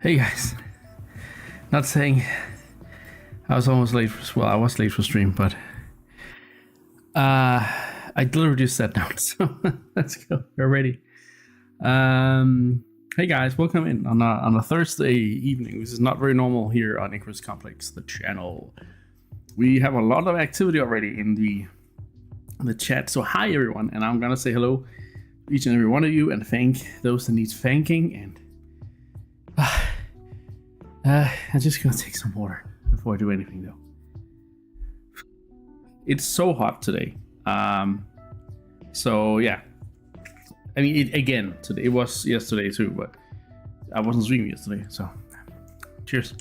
Hey guys, not saying I was almost late for, well, I was late for stream, but I deliberately sat down, so let's go. We're ready. Hey guys, welcome in on a Thursday evening. This is not very normal here on Icarus Complex, the channel. We have a lot of activity already in the chat, so hi everyone, and I'm gonna say hello to each and every one of you and thank those that need thanking. And I'm just gonna take some water before I do anything though. It's so hot today. So yeah. I mean, again, today. It was yesterday too, but I wasn't streaming yesterday, so cheers.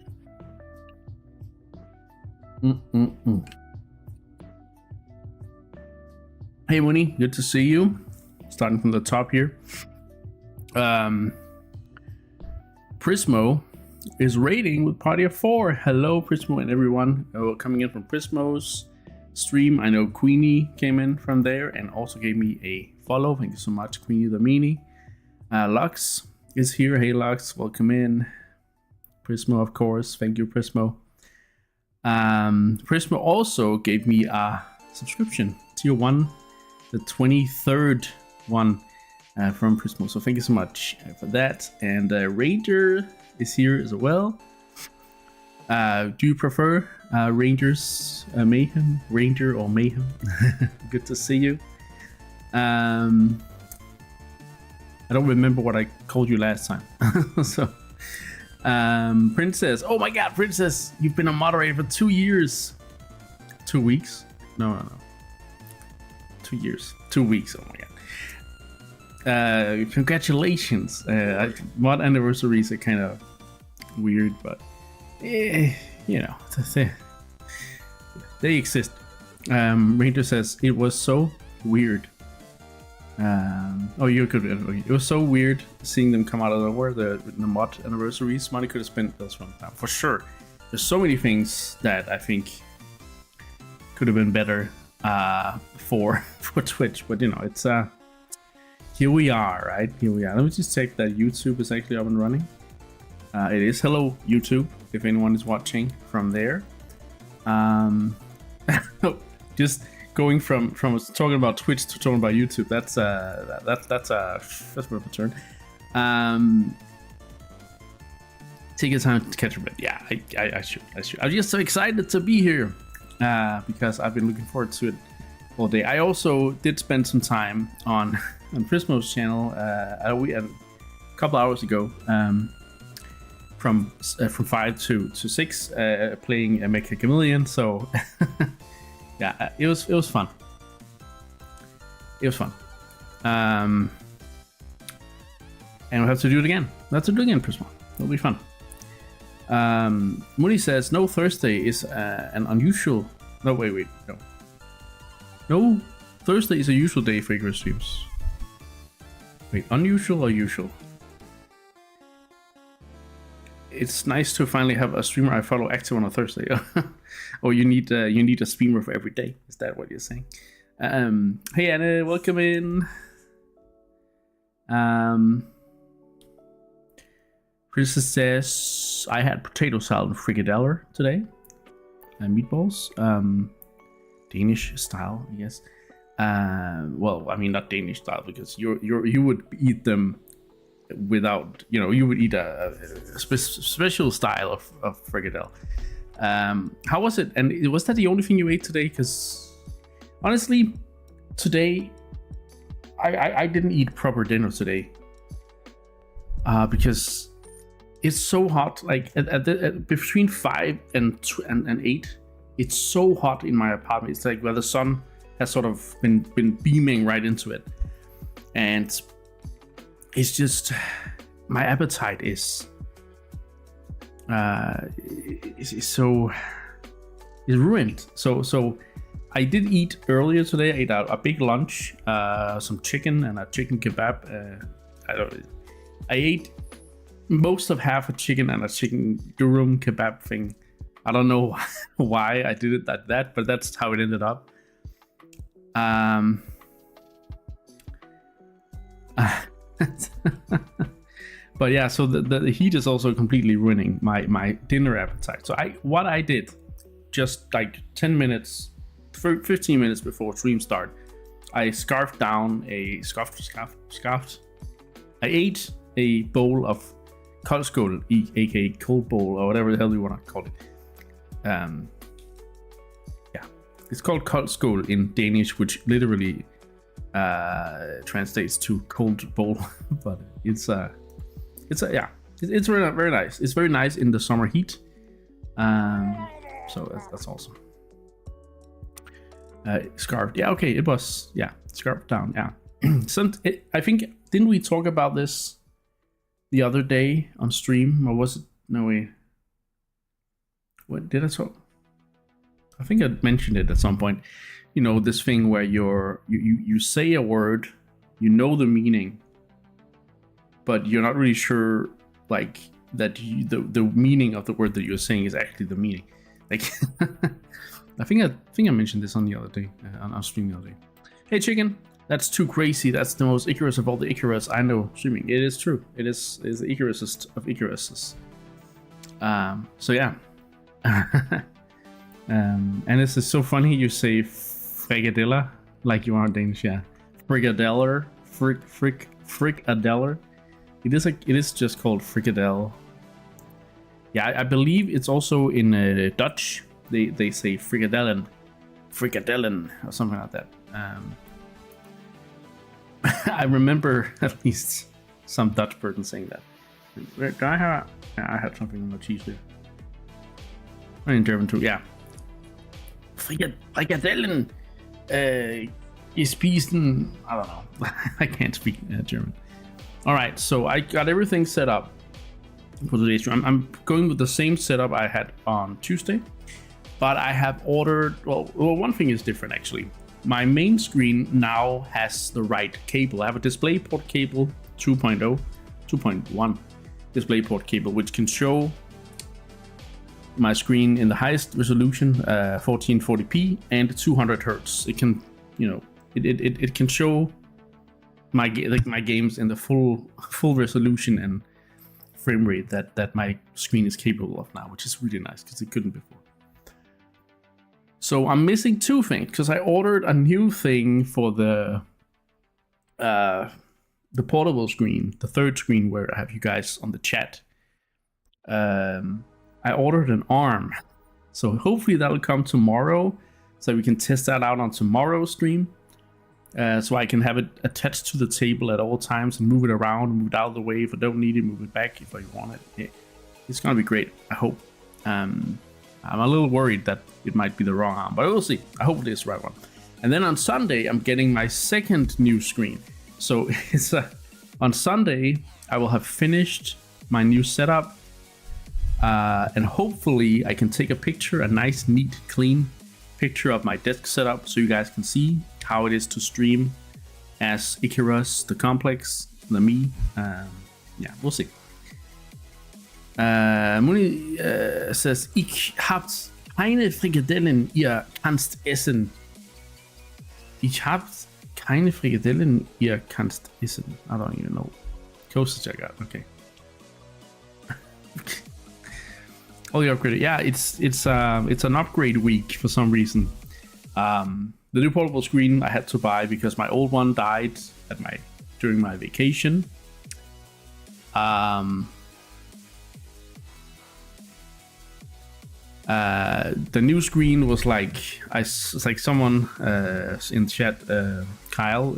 Hey Winnie, good to see you. Starting from the top here. Prismo is raiding with party of 4. Hello Prismo and everyone coming in from Prismo's stream. I know Queenie came in from there and also gave me a follow. Thank you so much, Queenie the Meanie. Lux is here. Hey Lux, welcome in. Prismo, of course. Thank you, Prismo. Prismo also gave me a subscription, tier 1, the 23rd one from Prismo. So thank you so much for that. And Ranger is here as well. Do you prefer Rangers Mayhem? Ranger or Mayhem? Good to see you. I don't remember what I called you last time. So Princess, oh my god, Princess, you've been a moderator for 2 years. 2 weeks? No. 2 years. 2 weeks, oh my god. Congratulations. Mod anniversaries are kind of weird, but you know, they exist. Ranger says it was so weird. Oh, you could. It was so weird seeing them come out of nowhere. The mod anniversaries. Money could have spent those one time for sure. There's so many things that I think could have been better for Twitch, but you know, it's here we are, right? Here we are. Let me just check that YouTube is actually up and running. It is. Hello, YouTube, if anyone is watching from there. Just going from talking about Twitch to talking about YouTube. That's a bit of a turn. Take your time to catch a bit. Yeah, I should. I'm just so excited to be here because I've been looking forward to it all day. I also did spend some time on Prismo's channel a couple hours ago. From 5 to 6 playing a Mecha Chameleon, so yeah, it was fun. It was fun. And we'll have to do it again. Let's do it again, Prismo. It'll be fun. Mooney says no, Thursday is an unusual. No, wait, no, Thursday is a usual day for Icarus streams. Wait, unusual or usual? It's nice to finally have a streamer I follow active on a Thursday. Or you need a streamer for every day. Is that what you're saying? Hey Anna, welcome in. Princess says I had potato salad and frikadeller today, and meatballs, Danish style, I guess. Well, I mean not Danish style because you would eat them without, you know, you would eat a special style of frikadelle. How was it? And was that the only thing you ate today? Because honestly, today I didn't eat proper dinner today because it's so hot. Like at between 5 and 8, it's so hot in my apartment. It's like where the sun has sort of been beaming right into it, and it's just my appetite is ruined. So I did eat earlier today. I ate a big lunch, some chicken and a chicken kebab. I ate most of half a chicken and a chicken durum kebab thing. I don't know why I did it like that, but that's how it ended up. But yeah, so the heat is also completely ruining my dinner appetite. So what I did, just like 10 minutes, 15 minutes before stream start, I scarfed down a scarfed. I ate a bowl of koldskål, aka cold bowl, or whatever the hell you want to call it. Yeah, it's called koldskål in Danish, which literally translates to cold bowl. But it's very, very nice. It's very nice in the summer heat. So that's awesome. Scarfed. Yeah, okay. It was, yeah, scarfed down. Yeah. I think, didn't we talk about this the other day on stream? Or was it? No, what did I talk? I think I mentioned it at some point. You know, this thing where you say a word, you know the meaning, but you're not really sure, like, that the meaning of the word that you're saying is actually the meaning. Like, I think I mentioned this on the other day, on our stream the other day. Hey, chicken, that's too crazy. That's the most Icarus of all the Icarus I know streaming. It is true. It is the Icarusest of Icaruses. So yeah. And this is so funny. You say frikadella like you are Danish. Yeah, frikadeller, frikadeller. It is just called frikadelle. Yeah, I believe it's also in Dutch. They say frikadellen, or something like that. I remember at least some Dutch person saying that. I had something on the cheese there. In German too, yeah. Frikadellen spisen. I don't know. I can't speak German. All right, so I got everything set up for today's stream. I'm going with the same setup I had on Tuesday, but I have ordered. Well, one thing is different actually. My main screen now has the right cable. I have a DisplayPort cable 2.1 DisplayPort cable, which can show my screen in the highest resolution, 1440p and 200 hertz. It can, it can show my games in the full resolution and frame rate that my screen is capable of now, which is really nice because it couldn't before. So I'm missing two things because I ordered a new thing for the portable screen, the third screen where I have you guys on the chat. I ordered an arm, so hopefully that'll come tomorrow, so we can test that out on tomorrow's stream. So I can have it attached to the table at all times and move it around, move it out of the way if I don't need it, move it back if I want it. It's gonna be great, I hope. I'm a little worried that it might be the wrong arm, but we'll see. I hope it is the right one. And then on Sunday, I'm getting my second new screen. So it's on Sunday, I will have finished my new setup. And hopefully I can take a picture, a nice, neat, clean picture of my desk setup so you guys can see how it is to stream as Icarus, the complex, the me. Yeah, we'll see. Muni says, Ich habt keine Frikadellen, ihr kannst essen. Ich habt keine Frikadellen, ihr kannst essen. I don't even know. Closest I got, okay. Oh, the upgrade. Yeah, it's an upgrade week for some reason. The new portable screen I had to buy because my old one died during my vacation. The new screen was like someone in chat, Kyle,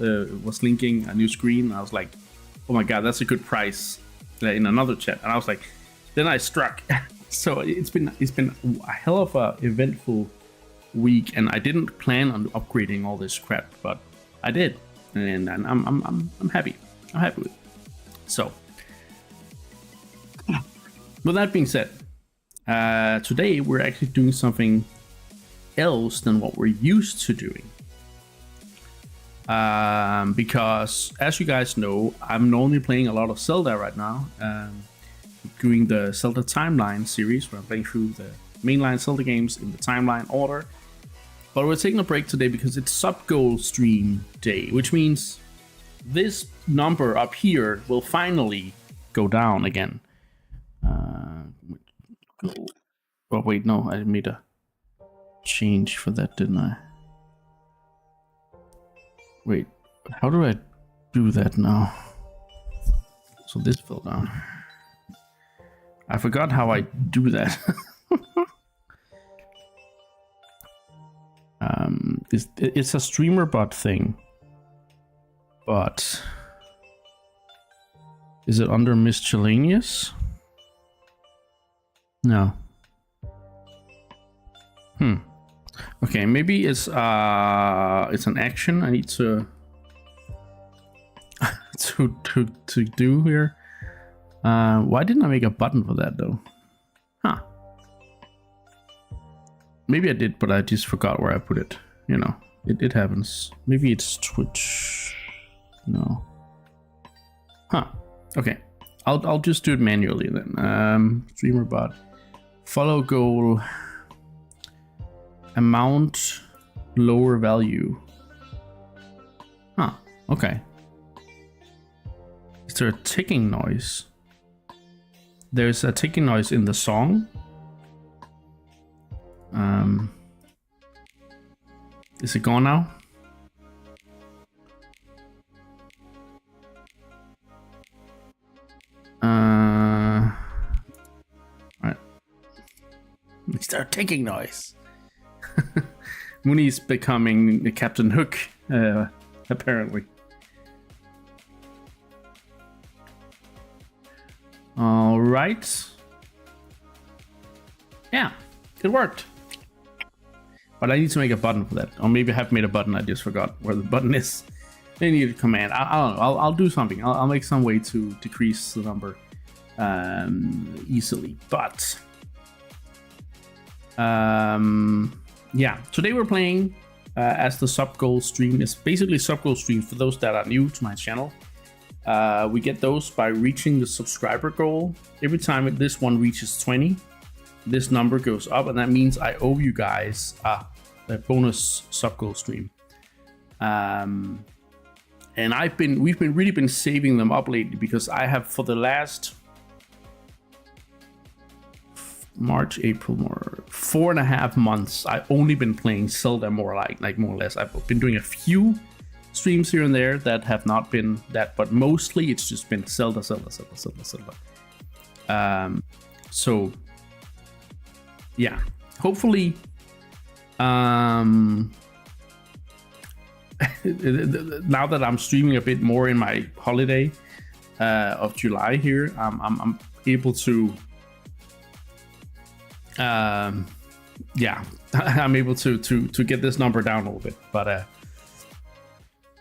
was linking a new screen. I was like, oh my god, that's a good price, in another chat, and I was like, then I struck. So it's been a hell of a eventful week, and I didn't plan on upgrading all this crap, but I did, and I'm happy. I'm happy with it. So, with that being said, today we're actually doing something else than what we're used to doing. Because as you guys know, I'm normally playing a lot of Zelda right now. Doing the Zelda Timeline series where I'm playing through the mainline Zelda games in the timeline order. But we're taking a break today because it's sub-goal stream day, which means this number up here will finally go down again. Oh wait, no, I made a change for that, didn't I? Wait, how do I do that now? So this fell down. I forgot how I do that. It's a streamer bot thing, but is it under miscellaneous? No. Okay, maybe it's an action I need to to do here. Why didn't I make a button for that though? Huh. Maybe I did, but I just forgot where I put it. You know, it happens. Maybe it's Twitch. No. Huh. Okay. I'll just do it manually then. Streamer bot. Follow goal. Amount lower value. Huh. Okay. Is there a ticking noise? There's a ticking noise in the song. Is it gone now? Alright. Is there a ticking noise? Mooney's becoming the Captain Hook, apparently. All right. Yeah, it worked. But I need to make a button for that. Or maybe I have made a button, I just forgot where the button is. I need a command. I don't know. I'll do something. I'll make some way to decrease the number easily. But yeah, today we're playing as the sub goal stream. It's basically sub goal stream for those that are new to my channel. We get those by reaching the subscriber goal. Every time this one reaches 20, this number goes up, and that means I owe you guys a bonus sub goal stream. And we've really been saving them up lately, because I have, for the last March, April, 4.5 months, I've only been playing Zelda more or less. I've been doing a few streams here and there that have not been that, but mostly it's just been Zelda. So yeah, hopefully now that I'm streaming a bit more in my holiday of July here, I'm able to yeah, I'm able to get this number down a little bit, but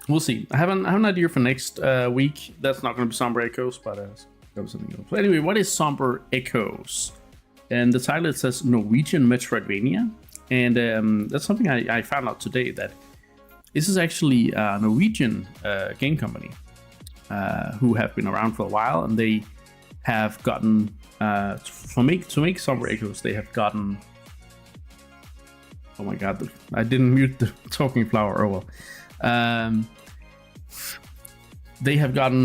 we'll see. I have an idea for next week. That's not going to be Somber Echoes, but that was something else. But anyway, what is Somber Echoes? And the title, it says Norwegian Metroidvania, and that's something I found out today, that this is actually a Norwegian game company who have been around for a while, and they have gotten to make Somber Echoes. They have gotten, oh my god, I didn't mute the talking flower. Oh well. They have gotten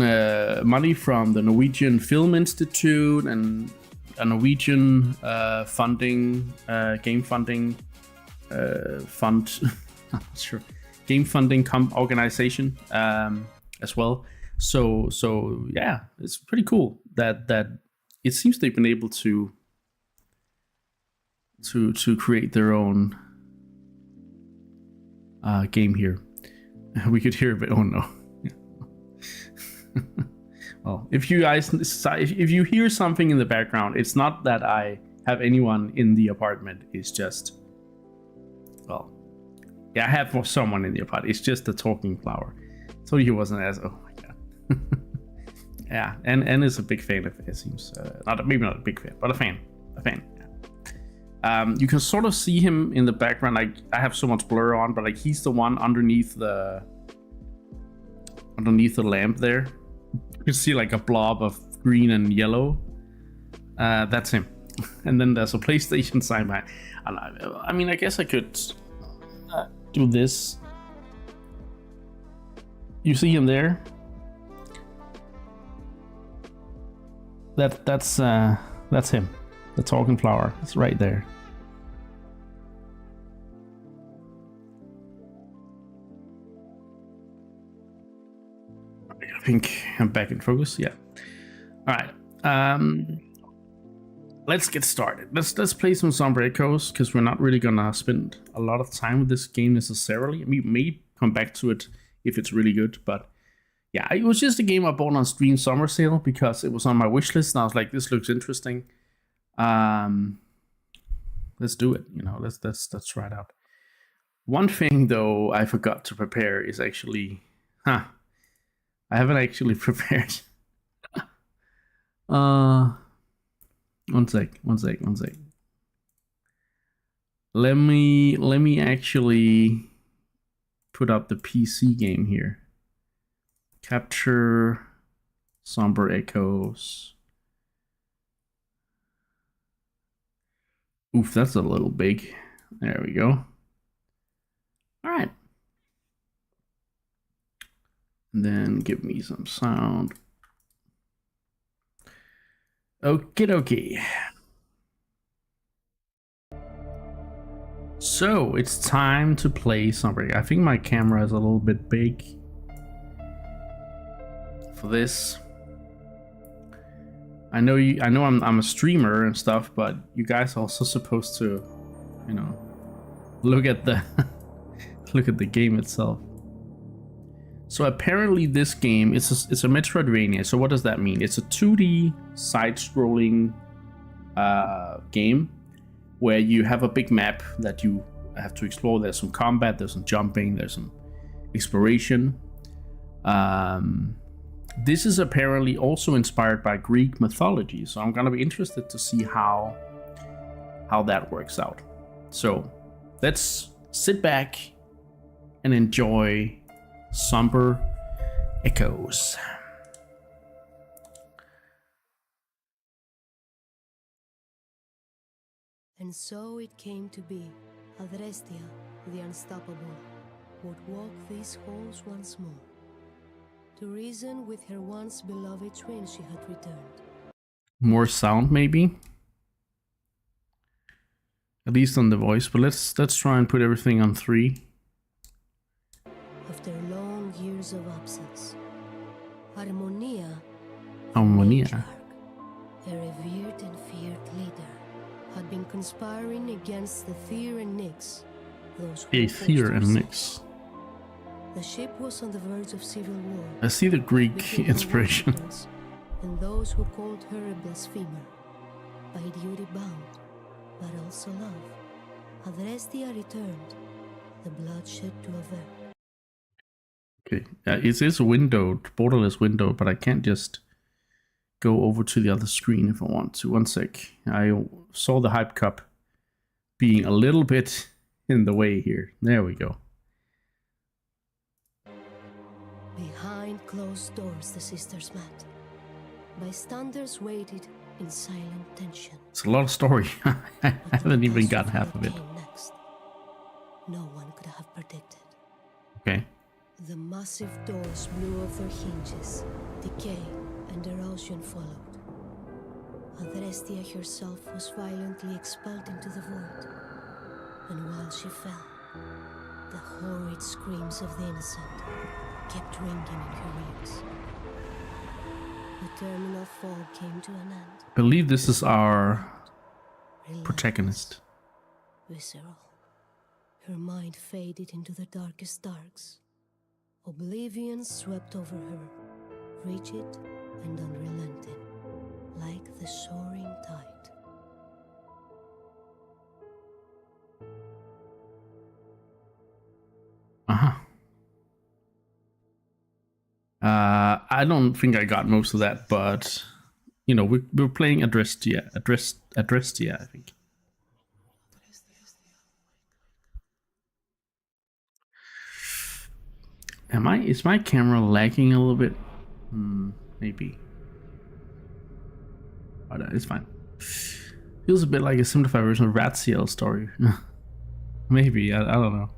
money from the Norwegian Film Institute and a Norwegian funding, game funding fund. I'm not sure. Game funding organization as well. So yeah, it's pretty cool that it seems they've been able to create their own game here. We could hear a bit. Oh no. Well, if you guys, if you hear something in the background, it's not that I have anyone in the apartment. It's just, well, yeah, I have someone in the apartment. It's just a talking flower. So he wasn't as, oh my god. Yeah, and is a big fan of it, it seems. Maybe not a big fan, but a fan. Yeah. You can sort of see him in the background. Like, I have so much blur on, but like, he's the one underneath the lamp there. You can see like a blob of green and yellow. That's him. And then there's a PlayStation sign behind. I mean, I guess I could do this. You see him there? that's him. The talking flower. It's right there. I think I'm back in focus. Yeah. All right. Let's get started. Let's play some Somber Echoes, because we're not really gonna spend a lot of time with this game necessarily. We may come back to it if it's really good, but yeah, it was just a game I bought on Steam Summer Sale because it was on my wish list, and I was like, this looks interesting. Let's do it. You know, let's try it out. One thing though I forgot to prepare is actually, I haven't actually prepared. One sec. Let me actually put up the PC game here. Capture Somber Echoes. Oof, that's a little big. There we go. All right. And then give me some sound. Okie dokie. So it's time to play Somber. I think my camera is a little bit big for this. I know I'm a streamer and stuff, but you guys are also supposed to, you know, look at the look at the game itself. So apparently this game it's a Metroidvania. So what does that mean? It's a 2D side-scrolling game where you have a big map that you have to explore. There's some combat, there's some jumping, there's some exploration. This is apparently also inspired by Greek mythology, so I'm gonna be interested to see how that works out. So let's sit back and enjoy Somber Echoes. And so it came to be. Adrestia, the unstoppable, would walk these halls once more. To reason with her once beloved twin she had returned. More sound maybe? At least on the voice, but let's try and put everything on 3. After long years of absence, Harmonia, Harmonia, a revered and feared leader, had been conspiring against the Thir and Nyx, those who Thir and Nyx. The ship was on the verge of civil war. I see the Greek inspiration. And those who called her a blasphemer, by duty bound, but also love. Adrestia returned, the bloodshed to avert. Okay, it is a window, borderless window, but I can't just go over to the other screen if I want to. One sec. I saw the hype cup being a little bit in the way here. There we go. Behind closed doors, the sisters met. Bystanders waited in silent tension. It's a lot of story. I haven't even got half of it. Next. No one could have predicted. Okay. The massive doors blew off their hinges. Decay and erosion followed. Adrestia herself was violently expelled into the void. And while she fell, the horrid screams of the innocent kept ringing in her ears. The terminal fall came to an end. I believe this is our Relentless, protagonist. Visceral. Her mind faded into the darkest darks. Oblivion swept over her, rigid and unrelenting, like the soaring tide. I don't think I got most of that, but you know, we're playing Adrestia, I think. Is my camera lagging a little bit? Maybe. But it's fine. Feels a bit like a simplified version of Ratziel's story. Maybe, I don't know.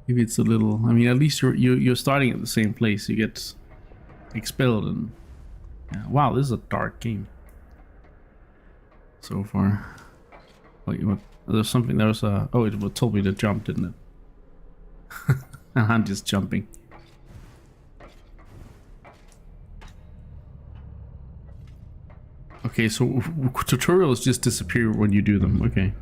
Maybe it's a little. I mean, at least you're starting at the same place. You get expelled, and wow, this is a dark game. so far. Wait, what? There's something. There's a. Oh, it told me to jump, didn't it? And I'm just jumping. Okay, so tutorials just disappear when you do them. Okay.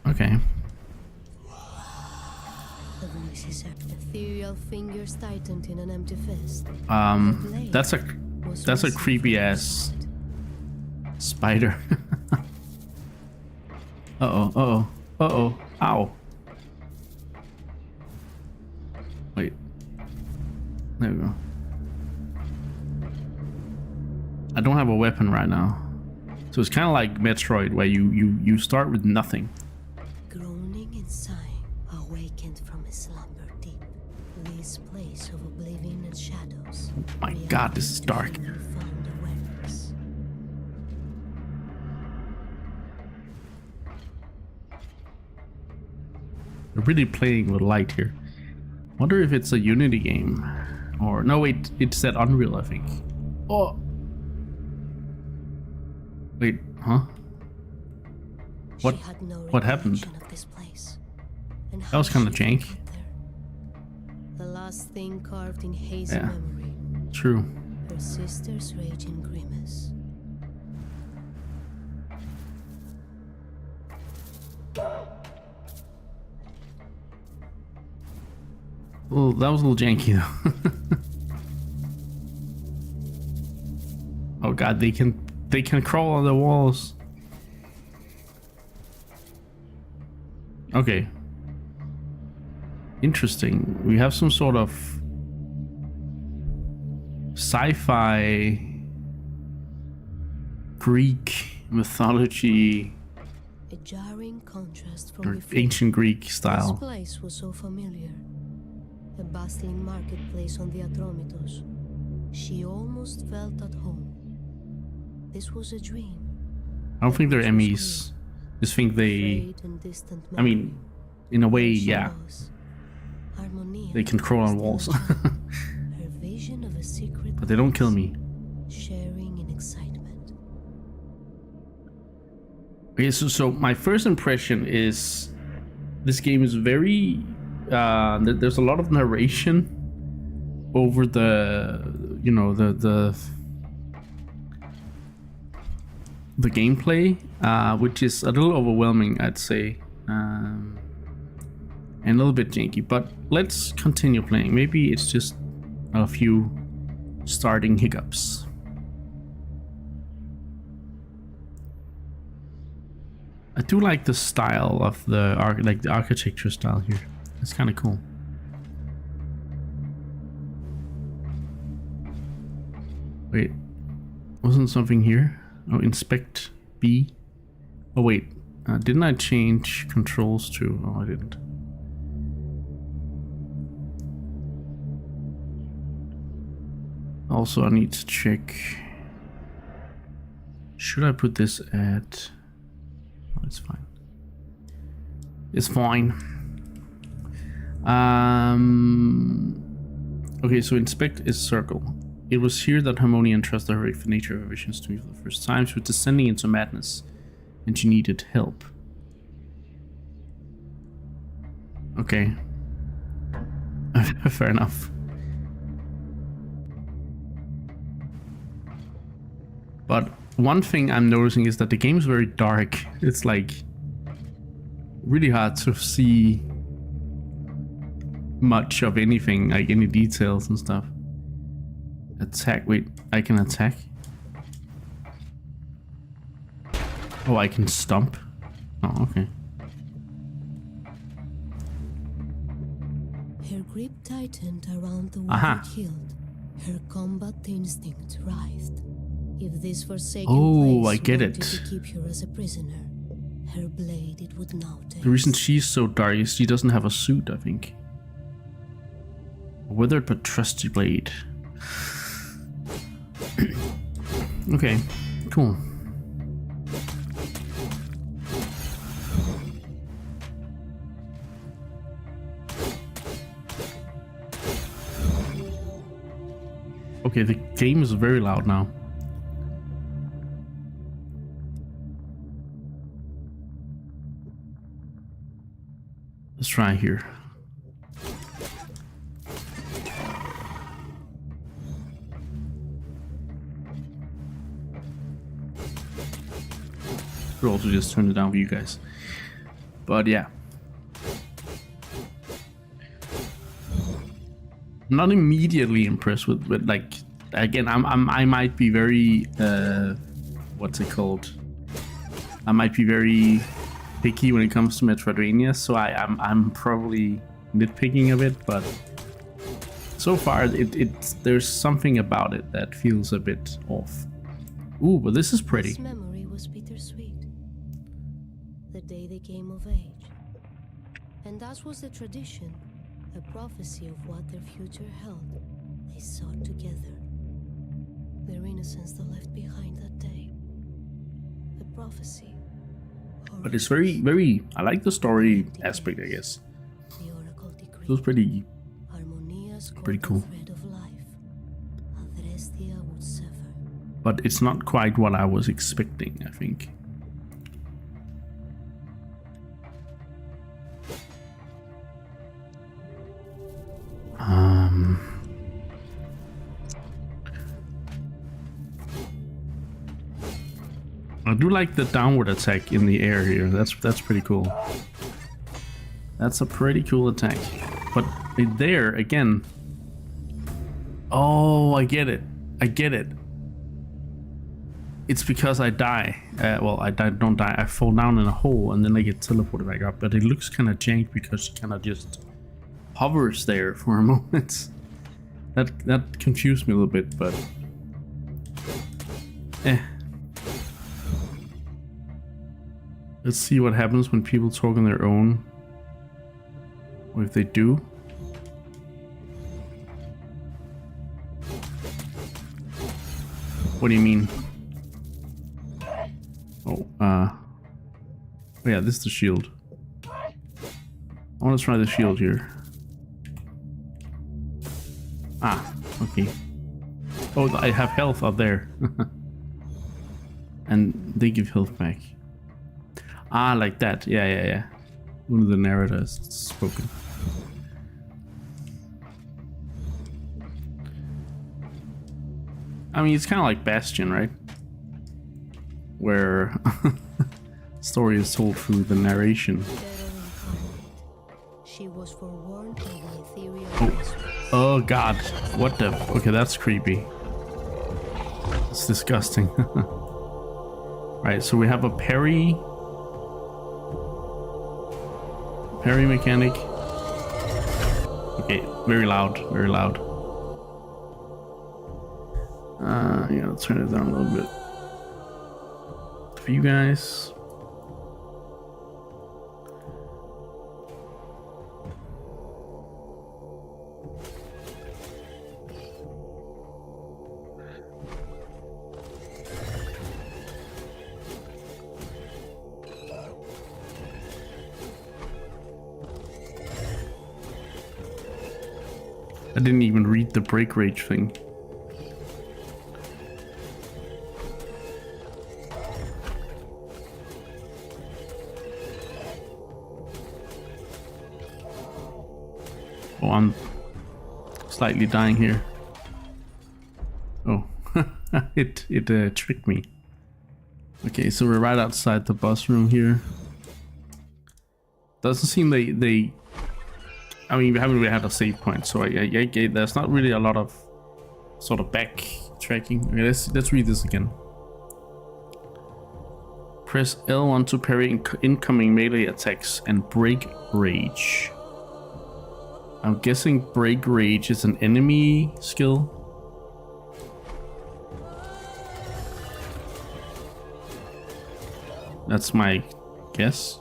Okay. The voices are ethereal fingers tightened in an empty fist. That's a creepy ass spider. Uh-oh. Ow. Wait. There we go. I don't have a weapon right now. So it's kind of like Metroid, where you start with nothing. Groaning and sighing, awakened from a slumber deep. This place of oblivion and shadows. Oh my god, this is dark. Found awareness. They're really playing with light here. Wonder if it's a Unity game. Or no, wait, it's that Unreal, I think. Oh. Wait, huh? What? She had no What happened? recollection of this place, and That how was kind of she jank. got there. The last thing carved in hazy Yeah. memory. True. Her sister's raging grimace. Well, that was a little janky though. Oh god, they can crawl on the walls. Okay. Interesting. We have some sort of sci-fi Greek mythology, A jarring contrast from or before. ancient Greek This style. place was so familiar. A bustling marketplace on the Atromitos. She almost felt at home. This was a dream. I don't think they're Emmys. Just think they, Frayed and distant I mean, in a way, yeah, shadows. Harmonia they can crawl on walls. Her vision of a secret But they don't kill me. sharing in excitement. Okay, so my first impression is this game is very there's a lot of narration over the, you know, the gameplay, which is a little overwhelming, I'd say, and a little bit janky. But let's continue playing. Maybe it's just a few starting hiccups. I do like the style of the the architecture style here. It's kind of cool. Wait, wasn't something here? Oh, inspect B. Oh wait, didn't I change controls to? Oh, I didn't. Also, I need to check. Should I put this at? Oh, it's fine. It's fine. Okay, so inspect is circle. It was here that Harmonia entrusted her for nature of her visions to me for the first time. She was descending into madness, and she needed help. Okay. Fair enough. But one thing I'm noticing is that the game is very dark. It's like really hard to see much of anything, like any details and stuff. Attack. Wait, I can attack? Oh, I can stomp? Oh, okay. Her grip tightened around the Aha. withered hilt. Her combat instinct writhed. If this forsaken Oh, place I get wanted it. to keep her as a prisoner, her blade it would now taste. The reason she's so dark is she doesn't have a suit, I think. A withered but trusty blade. Okay, cool. Okay, the game is very loud now. Let's try here. Could also just turn it down for you guys. But yeah. Not immediately impressed with like, again, I might be very what's it called? I might be very picky when it comes to Metroidvania, so I'm probably nitpicking a bit, but so far there's something about it that feels a bit off. Ooh, but this is pretty. This memory was bittersweet. The day they came of age. And as was the tradition, a prophecy of what their future held, they sought together. Their innocence they left behind that day. The prophecy. But it's very, I like the story aspect, I guess. The oracle decree. It was pretty cool. Thread of life. Adrestia would sever. But it's not quite what I was expecting, I think. I do like the downward attack in the air here. That's pretty cool. That's a pretty cool attack. But there again. Oh, I get it. I get it. It's because I die. Well, I don't die. I fall down in a hole and then I get teleported back up. But it looks kind of jank because it kind of just hovers there for a moment. That confused me a little bit, but let's see what happens when people talk on their own. Or if they do. What do you mean? Oh, yeah, this is the shield. I want to try the shield here. Ah, okay. Oh, I have health up there. And they give health back. Ah, like that. Yeah. One of the narrators spoken. I mean, it's kind of like Bastion, right? Where story is told through the narration. She was forewarned by the ethereal. Oh god. What the? Okay, that's creepy. It's disgusting. Right, so we have a parry mechanic. Okay, very loud, very loud. Yeah, let's turn it down a little bit for you guys. I didn't even read the break rage thing. Oh, I'm slightly dying here. Oh, it tricked me. Okay, so we're right outside the boss room here. Doesn't seem they I mean, we haven't really had a save point, so there's not really a lot of sort of backtracking. Okay, let's read this again. Press L1 to parry incoming melee attacks and break rage. I'm guessing break rage is an enemy skill. That's my guess.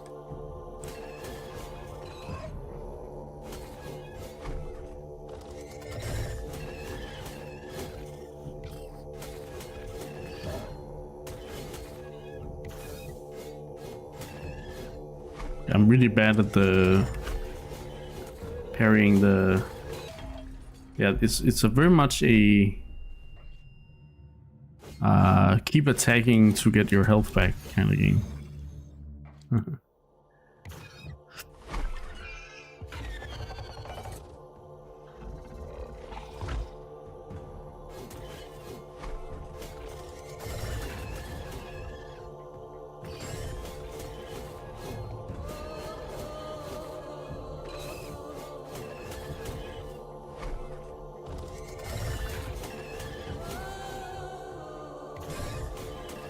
I'm really bad at the parrying the. Yeah, it's a very much a Keep attacking to get your health back kind of game.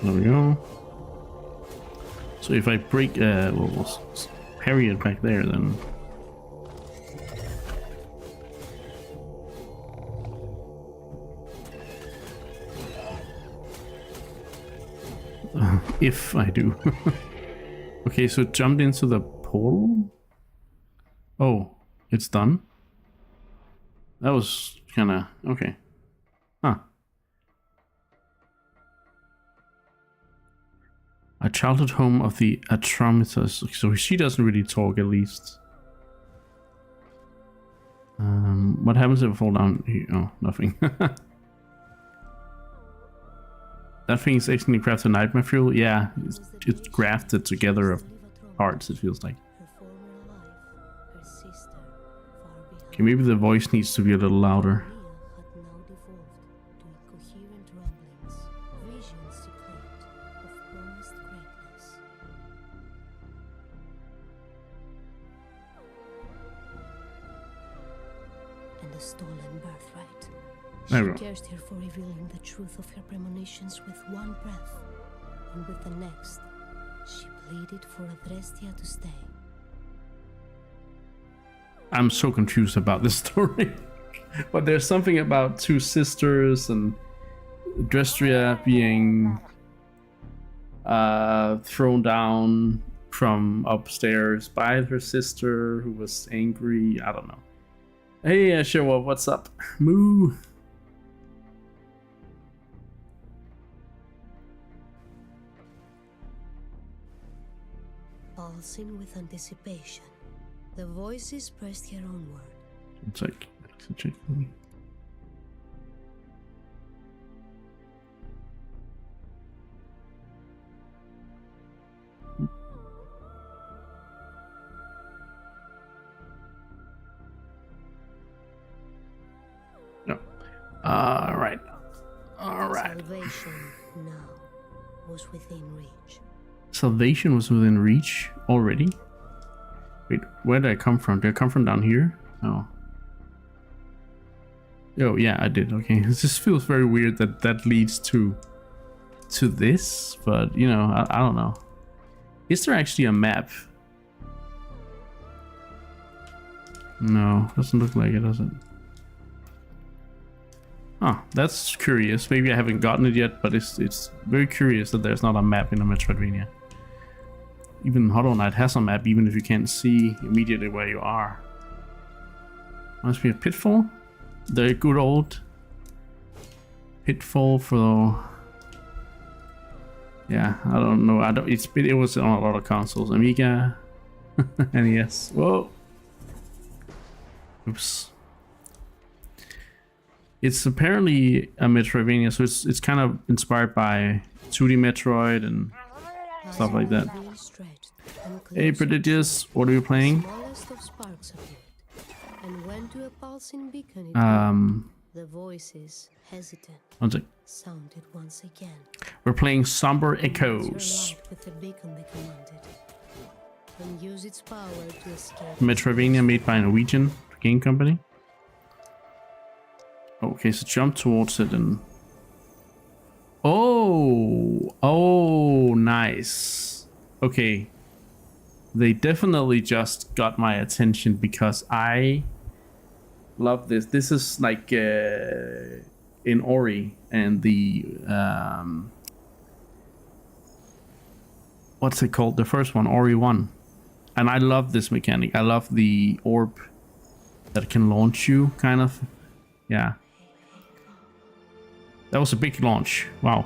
There we go. So if I break, we'll parry it back there then. If I do. Okay, so it jumped into the portal? Oh, it's done? That was kinda, okay. Huh. A childhood home of the Atromitas. So she doesn't really talk, at least. What happens if I fall down here? Oh, nothing. That thing is actually crafted nightmare fuel. Yeah, it's grafted together of parts, it feels like. Okay, maybe the voice needs to be a little louder. And a stolen birthright. There we go. She cursed her for revealing the truth of her premonitions with one breath, and with the next, she pleaded for Adrestia to stay. I'm so confused about this story. But there's something about two sisters and Adrestia being thrown down from upstairs by her sister who was angry. I don't know. Hey, show up. What's up? Moo. Pulsing with anticipation, the voices pressed her onward. It's like, check me. No. All right. Salvation now was within reach. Salvation was within reach already? Wait, where did I come from? Did I come from down here? Oh. Oh, yeah, I did. Okay. This just feels very weird that that leads to this, but, you know, I don't know. Is there actually a map? No, doesn't look like it, does it? Oh, that's curious. Maybe I haven't gotten it yet, but it's very curious that there's not a map in a Metroidvania. Even Hollow Knight has a map, even if you can't see immediately where you are. Must be a pitfall. The good old pitfall for... Yeah, I don't know. It was on a lot of consoles. Amiga, NES. Whoa. Oops. It's apparently a Metroidvania, so it's kind of inspired by 2D Metroid and stuff like that. Hey, Prodigious, what are you playing? The voices, hesitant, One sec. sounded once again. We're playing Somber Echoes. With the beacon they commanded, and use its power to escape. Metroidvania made by a Norwegian game company. Okay, so jump towards it and... Oh, nice. Okay. They definitely just got my attention because I love this. This is like in Ori and the... what's it called? The first one, Ori 1. And I love this mechanic. I love the orb that can launch you, kind of. Yeah. That was a big launch. Wow.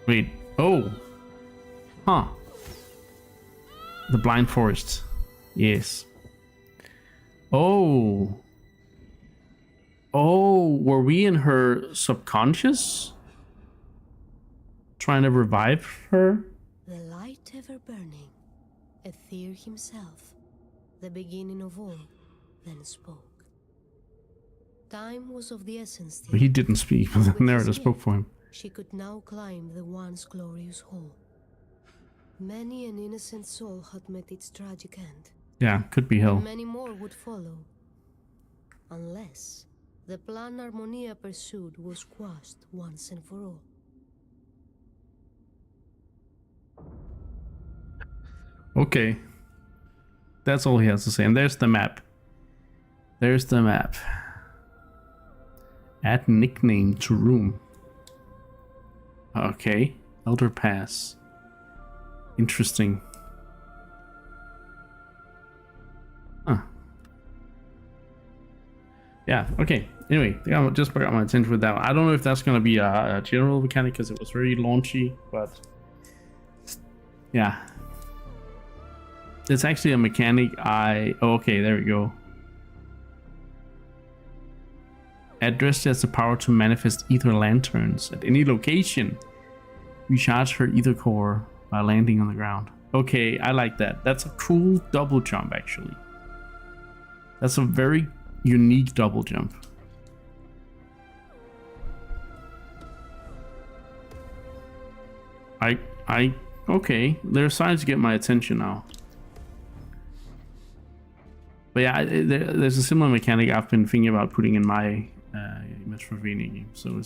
Wait. Oh. Huh. The blind forest. Yes. Oh. Oh, were we in her subconscious? Trying to revive her? The light ever burning, Aether himself, the beginning of all, then spoke. Time was of the essence still. He didn't speak, but the narrator spoke for him. She could now climb the once glorious hall. Many an innocent soul had met its tragic end. Yeah, could be hell. Many more would follow. Unless the plan Harmonia pursued was quashed once and for all. Okay. That's all he has to say. And there's the map. There's the map. Add nickname to room. Okay. Elder Pass. Interesting. Huh. Yeah, okay. Anyway, I just got my attention with that one. I don't know if that's going to be a general mechanic because it was very launchy, but yeah. It's actually a mechanic oh, okay, there we go. Address has the power to manifest ether lanterns at any location. Recharge her ether core by landing on the ground. Okay, I like that. That's a cool double jump, actually. That's a very unique double jump. Okay, they're starting to get my attention now. But yeah, there's a similar mechanic I've been thinking about putting in my Metroidvania game. So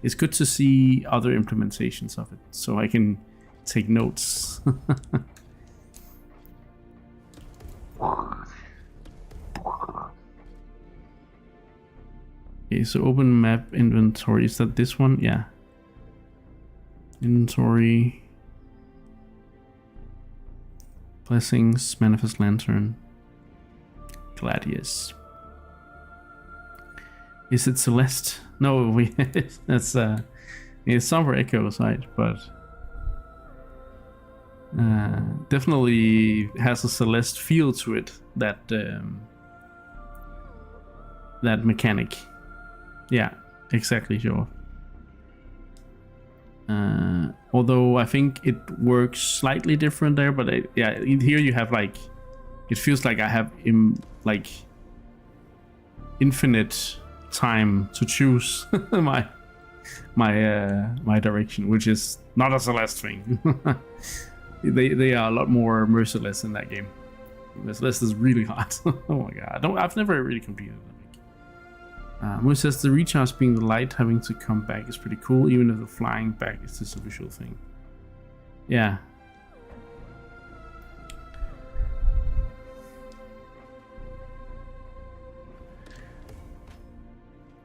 it's good to see other implementations of it, so I can take notes. Okay, so open map inventory. Is that this one? Yeah. Inventory. Blessings, manifest lantern. Gladius. Is it Celeste? No, that's it's Somber Echoes, right? But definitely has a Celeste feel to it. That mechanic. Yeah, exactly, sure. Although I think it works slightly different there, but yeah, here you have like, it feels like I have infinite time to choose my direction, which is not a Celeste thing. they are a lot more merciless in that game. Celeste is really hard. Oh my god, I've never really competed in that. Moose says the recharge being the light having to come back is pretty cool, even if the flying back is just a visual thing. Yeah.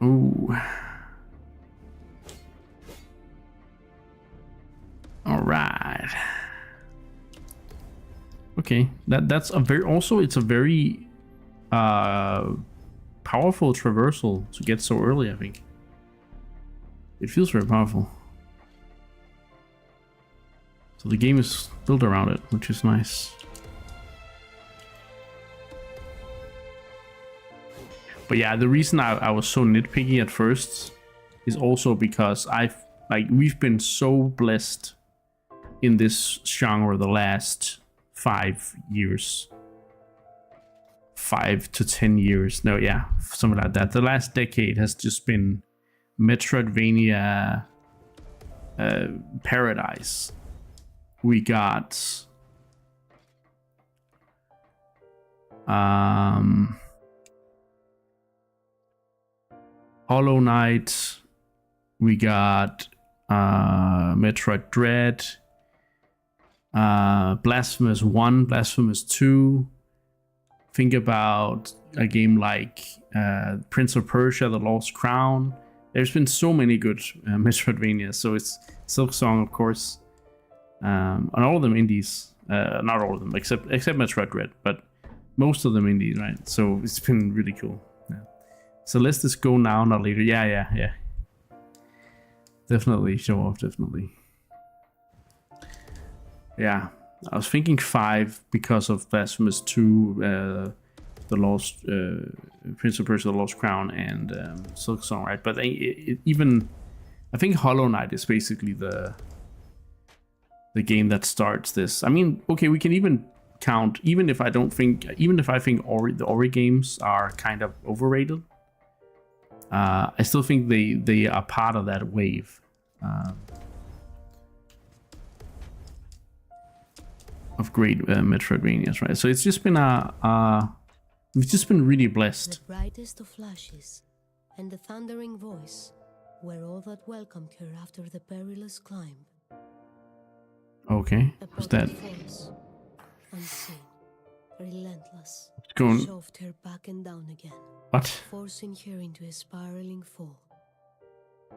Ooh. All right. Okay, that's a very it's a very powerful traversal to get so early. I think it feels very powerful. So the game is built around it, which is nice. But yeah, the reason I was so nitpicky at first is also because we've been so blessed in this genre the last 5 years. 5 to 10 years. No, yeah, something like that. The last decade has just been Metroidvania paradise. We got Hollow Knight. We got Metroid Dread, Blasphemous 1, Blasphemous 2. Think about a game like Prince of Persia: The Lost Crown. There's been so many good Metroidvania. So it's Silksong, of course, and all of them indies. Not all of them, except Metroid Dread, but most of them indies, right? So it's been really cool. Yeah. So let's just go now, not later. Yeah. Definitely show off. Definitely. Yeah. I was thinking 5 because of Blasphemous 2, the Lost Prince of Persia: The Lost Crown and Silk Song, right? But even I think Hollow Knight is basically the game that starts this. I mean, okay, we can even count, even if I think the Ori games are kind of overrated. I still think they are part of that wave. Of great Metroidvanias, right? So it's just been we've just been really blessed. The brightest of flashes and the thundering voice were all that welcomed her after the perilous climb. Okay, what's that? Force, unseen, relentless, Going... shoved her back and down again. What? Forcing her into a spiraling fall.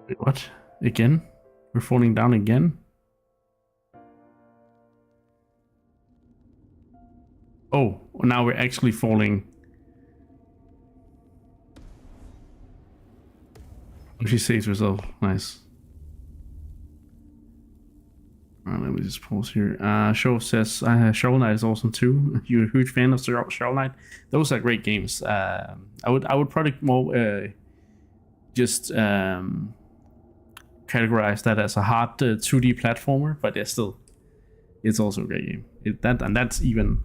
Wait, what? Again? We're falling down again? Oh, now we're actually falling. She saves herself. Nice. Alright, let me just pause here. Show says Shovel Knight is awesome too. You're a huge fan of Shovel Knight. Those are great games. I would probably more just categorize that as a hard 2D platformer, but it's also a great game. That's even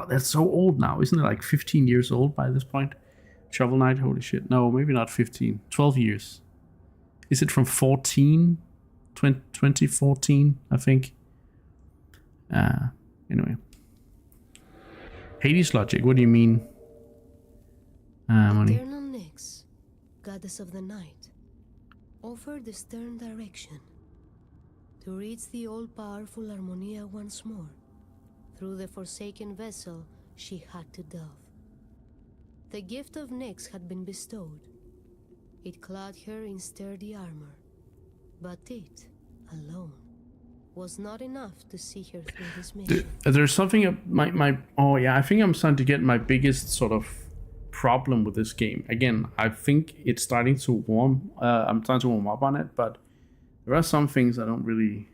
that's so old now, isn't it? Like 15 years old by this point. Shovel Knight, holy shit. No, maybe not 15. 12 years. Is it from 2014, I think. Anyway. Hades logic, what do you mean? Money. Eternal Nyx, goddess of the night, offered the stern direction to reach the all-powerful Harmonia once more. Through the forsaken vessel she had to delve. The gift of Nyx had been bestowed. It clad her in sturdy armor, but it, alone, was not enough to see her through this mission. There's something oh yeah, I think I'm starting to get my biggest sort of problem with this game. Again, I think it's starting to I'm starting to warm up on it, but there are some things I don't really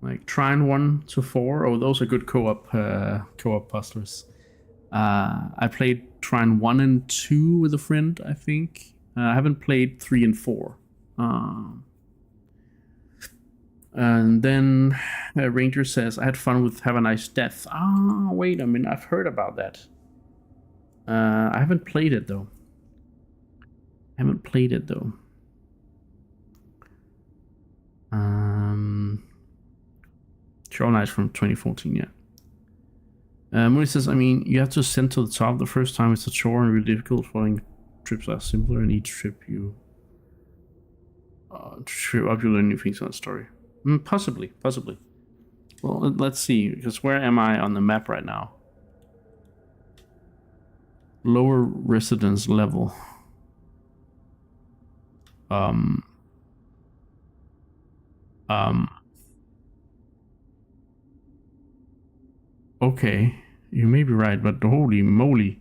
like. Trine 1 to 4. Oh, those are good co-op puzzlers. I played Trine 1 and 2 with a friend, I think. I haven't played 3 and 4. And then Ranger says, I had fun with Have a Nice Death. Wait a minute, I've heard about that. I haven't played it though. Shovel Knight from 2014, yeah. Mooney says, I mean, you have to ascend to the top the first time. It's a chore and really difficult. Following trips are simpler, and each trip you learn new things on the story. Possibly. Well, let's see, because where am I on the map right now? Lower residence level. Okay, you may be right, but holy moly.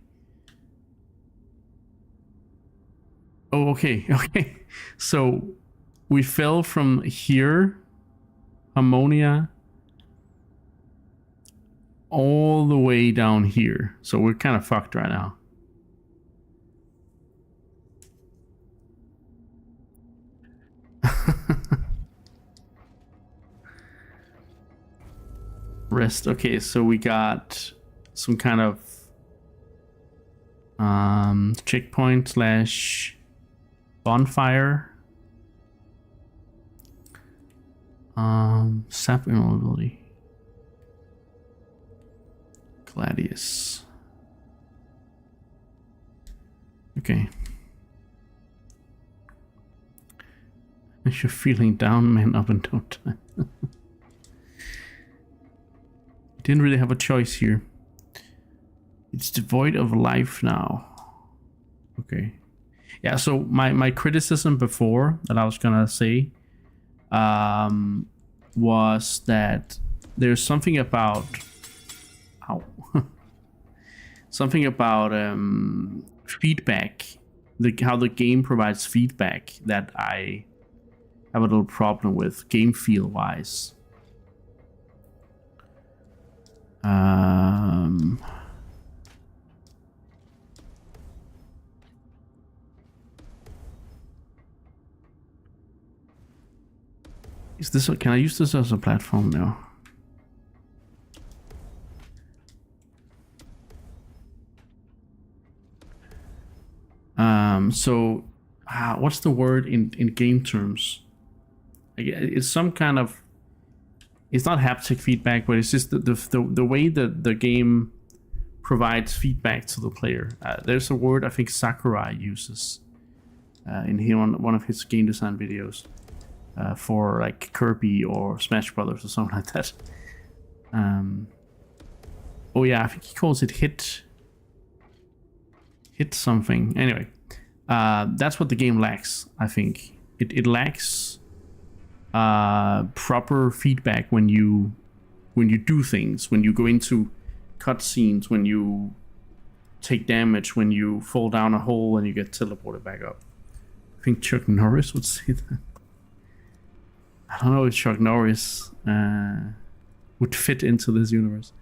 Oh, okay. So we fell from here, Harmonia, all the way down here. So we're kind of fucked right now. Rest. Okay, so we got some kind of checkpoint slash bonfire. Sap invulnerability. Gladius. Okay. If you're feeling down, man up and don't. Didn't really have a choice here. It's devoid of life now. Okay. Yeah, so my criticism before that I was gonna say was that there's something about something about feedback, how the game provides feedback that I have a little problem with game feel wise. Is this? Can I use this as a platform now? So, what's the word in game terms? It's some kind of. It's not haptic feedback, but it's just the way that the game provides feedback to the player. There's a word I think Sakurai uses in one of his game design videos for like Kirby or Smash Brothers or something like that. Oh yeah, I think he calls it hit something. Anyway, that's what the game lacks. I think it lacks proper feedback when you do things, when you go into cutscenes, when you take damage, when you fall down a hole and you get teleported back up. I think Chuck Norris would say that. I don't know if Chuck Norris would fit into this universe.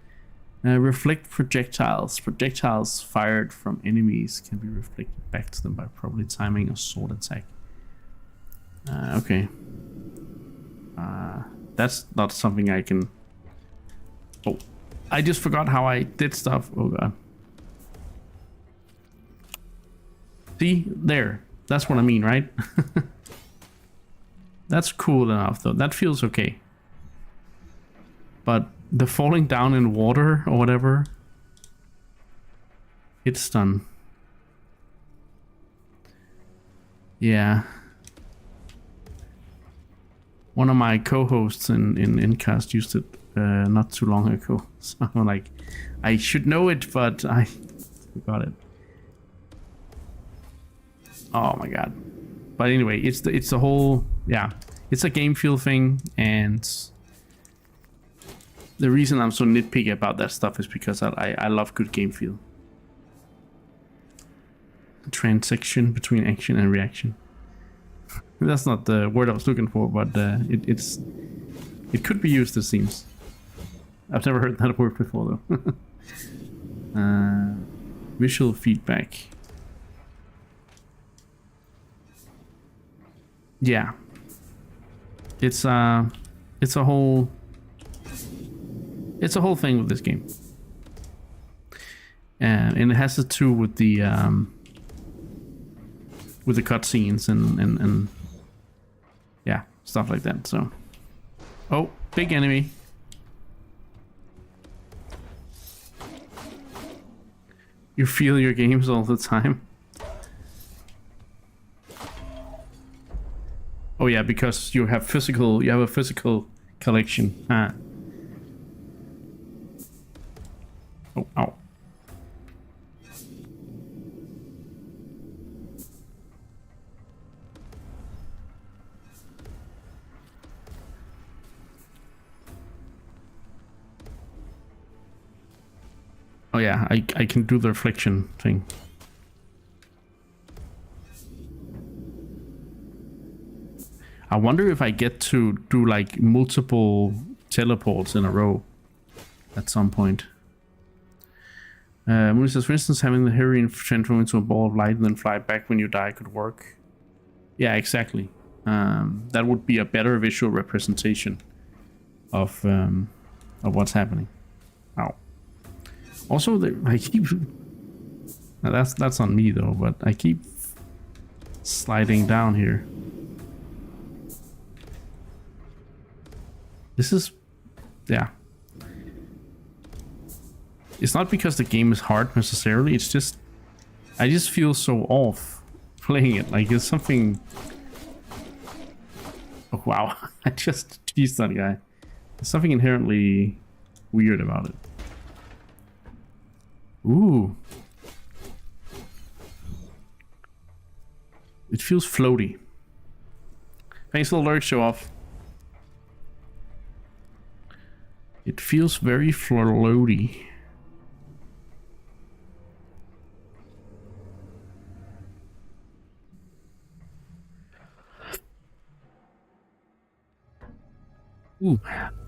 Reflect projectiles. Projectiles fired from enemies can be reflected back to them by probably timing a sword attack. Okay. That's not something I can... Oh, I just forgot how I did stuff. Oh god. See? There. That's what I mean, right? That's cool enough though. That feels okay. But the falling down in water or whatever, it's done. Yeah. One of my co-hosts in Incast used it not too long ago. So I'm like, I should know it, but I forgot it. Oh my god. But anyway, it's the whole, yeah, it's a game feel thing, and the reason I'm so nitpicky about that stuff is because I love good game feel. Transition between action and reaction. That's not the word I was looking for, but it could be used, it seems. I've never heard that word before though. Visual feedback. Yeah. It's a whole thing with this game. And it has to do with the cutscenes and yeah, stuff like that. So, oh, big enemy. You feel your games all the time. Oh yeah, because you have a physical collection. Oh, ow. Oh yeah, I can do the reflection thing. I wonder if I get to do like multiple teleports in a row at some point. Mooney says, for instance, having the heroine transform into a ball of light and then fly back when you die could work. Yeah, exactly. That would be a better visual representation of what's happening. Ow. Also, I keep... Now that's on me though, but I keep sliding down here. This is... yeah. It's not because the game is hard necessarily, it's just... I just feel so off playing it, like it's something... Oh wow, I just teased that guy. There's something inherently weird about it. Ooh. It feels floaty. Thanks for the lurk, show off. It feels very floaty. Ooh,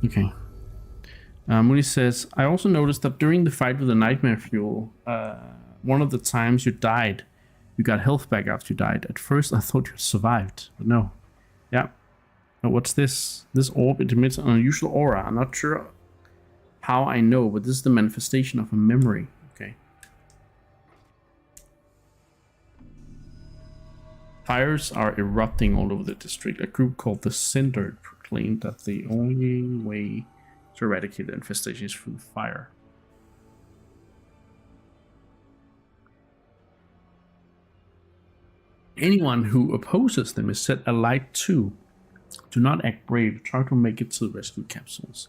okay. Mooney says, I also noticed that during the fight with the nightmare fuel, one of the times you died, you got health back after you died. At first I thought you survived, but no. Yeah. Oh, what's this? This orb, it emits an unusual aura. I'm not sure how I know, but this is the manifestation of a memory. Okay. Fires are erupting all over the district. A group called the Cinder proclaimed that the only way to eradicate the infestation is through fire. Anyone who opposes them is set alight too. Do not act brave. Try to make it to the rescue capsules.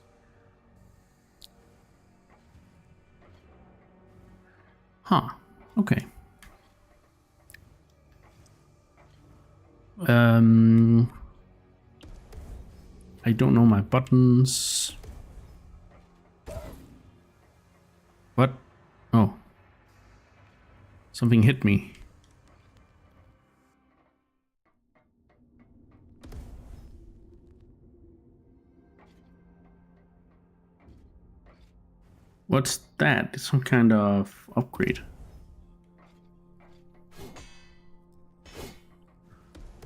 Huh. Okay. I don't know my buttons. What? Oh. Something hit me. What's that? It's some kind of upgrade.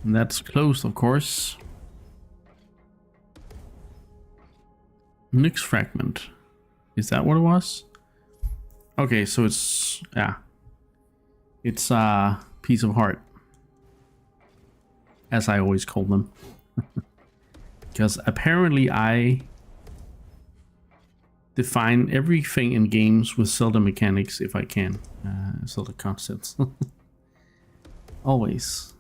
And that's closed, of course. Nyx fragment. Is that what it was? Okay, so it's, yeah. It's a piece of heart. As I always call them. Because apparently I define everything in games with Zelda mechanics if I can. Zelda concepts. Always.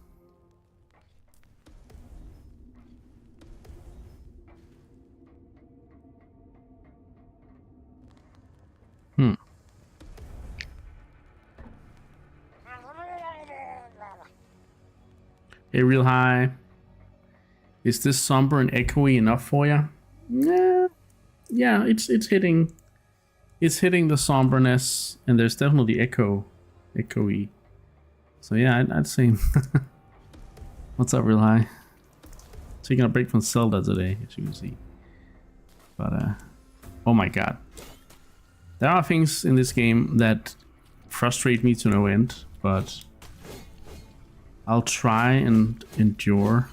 Hey, real high. Is this somber and echoey enough for you? Nah. Yeah, it's hitting the somberness, and there's definitely echoey. So yeah, I'd say. What's up, real high? Taking a break from Zelda today, as you can see. But oh my god, there are things in this game that frustrate me to no end, but I'll try and endure.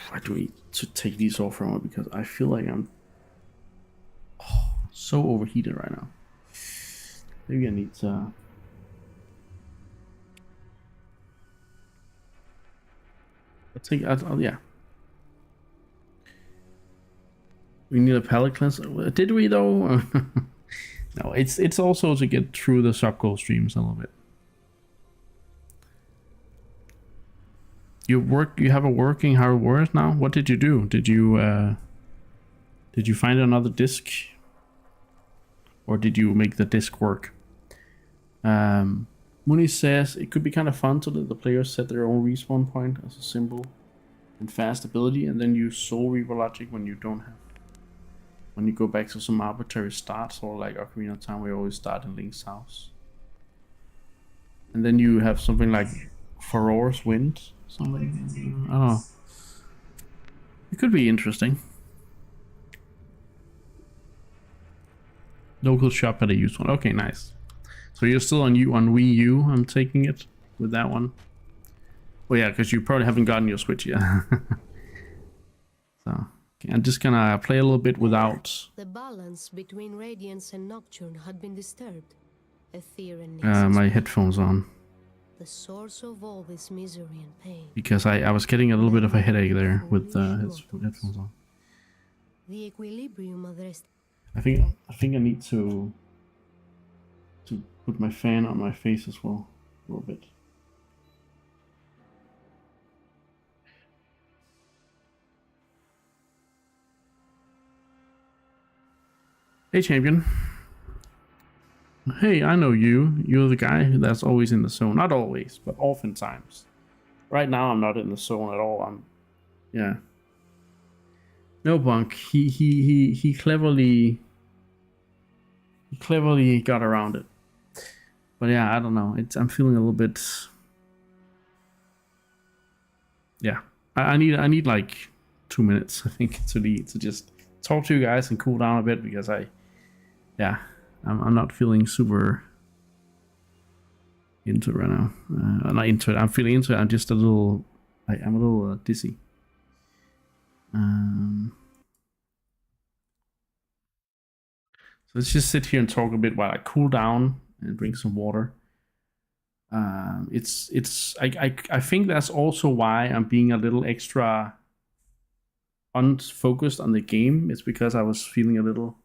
Why do we to take these off from it? Because I feel like I'm so overheated right now. Maybe I need to. Yeah. We need a palate cleanser. Did we though? No, it's also to get through the sub-goal streams a little bit. You have a working hardware now? What did you do? Did you find another disc? Or did you make the disc work? Mooney says it could be kind of fun to let the players set their own respawn point as a symbol and fast ability, and then use soul reaver logic when you don't have. When you go back to some arbitrary starts, or like Ocarina of Time, we always start in Link's house. And then you have something like Farore's Wind. Something. I don't know. It could be interesting. Local shop had a used one. Okay, nice. So you're still on Wii U, I'm taking it, with that one. Well, yeah, because you probably haven't gotten your Switch yet. So, okay, I'm just gonna play a little bit without. The balance between Radiance and Nocturne had been disturbed. Aether and my headphones on. The source of all this misery and pain. Because I was getting a little bit of a headache there with headphones on. The equilibrium of the rest. I think I need to put my fan on my face as well a little bit. Hey, champion. Hey, I know you. You're the guy that's always in the zone. Not always, but oftentimes. Right now, I'm not in the zone at all. Yeah. No, Bunk. He cleverly got around it. But yeah, I don't know. I'm feeling a little bit. Yeah, I need like 2 minutes, I think, to just talk to you guys and cool down a bit, because I'm not feeling super into it right now. I'm not into it. I'm feeling into it. I'm just a little I'm a little dizzy. So let's just sit here and talk a bit while I cool down and drink some water. I think that's also why I'm being a little extra unfocused on the game. It's because I was feeling a little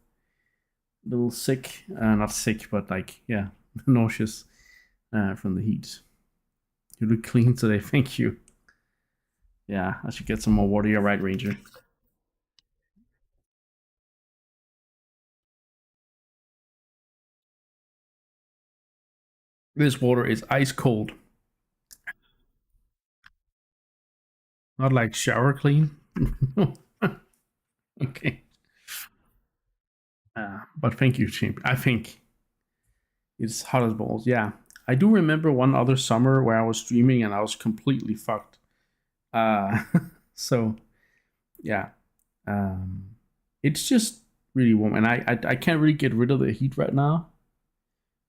sick, not sick, but like nauseous from the heat. You look clean today, thank you. Yeah, I should get some more water. You're right, Ranger. This water is ice cold, not like shower clean. Okay. But thank you, Champ. I think it's hot as balls. Yeah. I do remember one other summer where I was streaming and I was completely fucked. Uh, so, yeah. Um, it's just really warm. And I can't really get rid of the heat right now.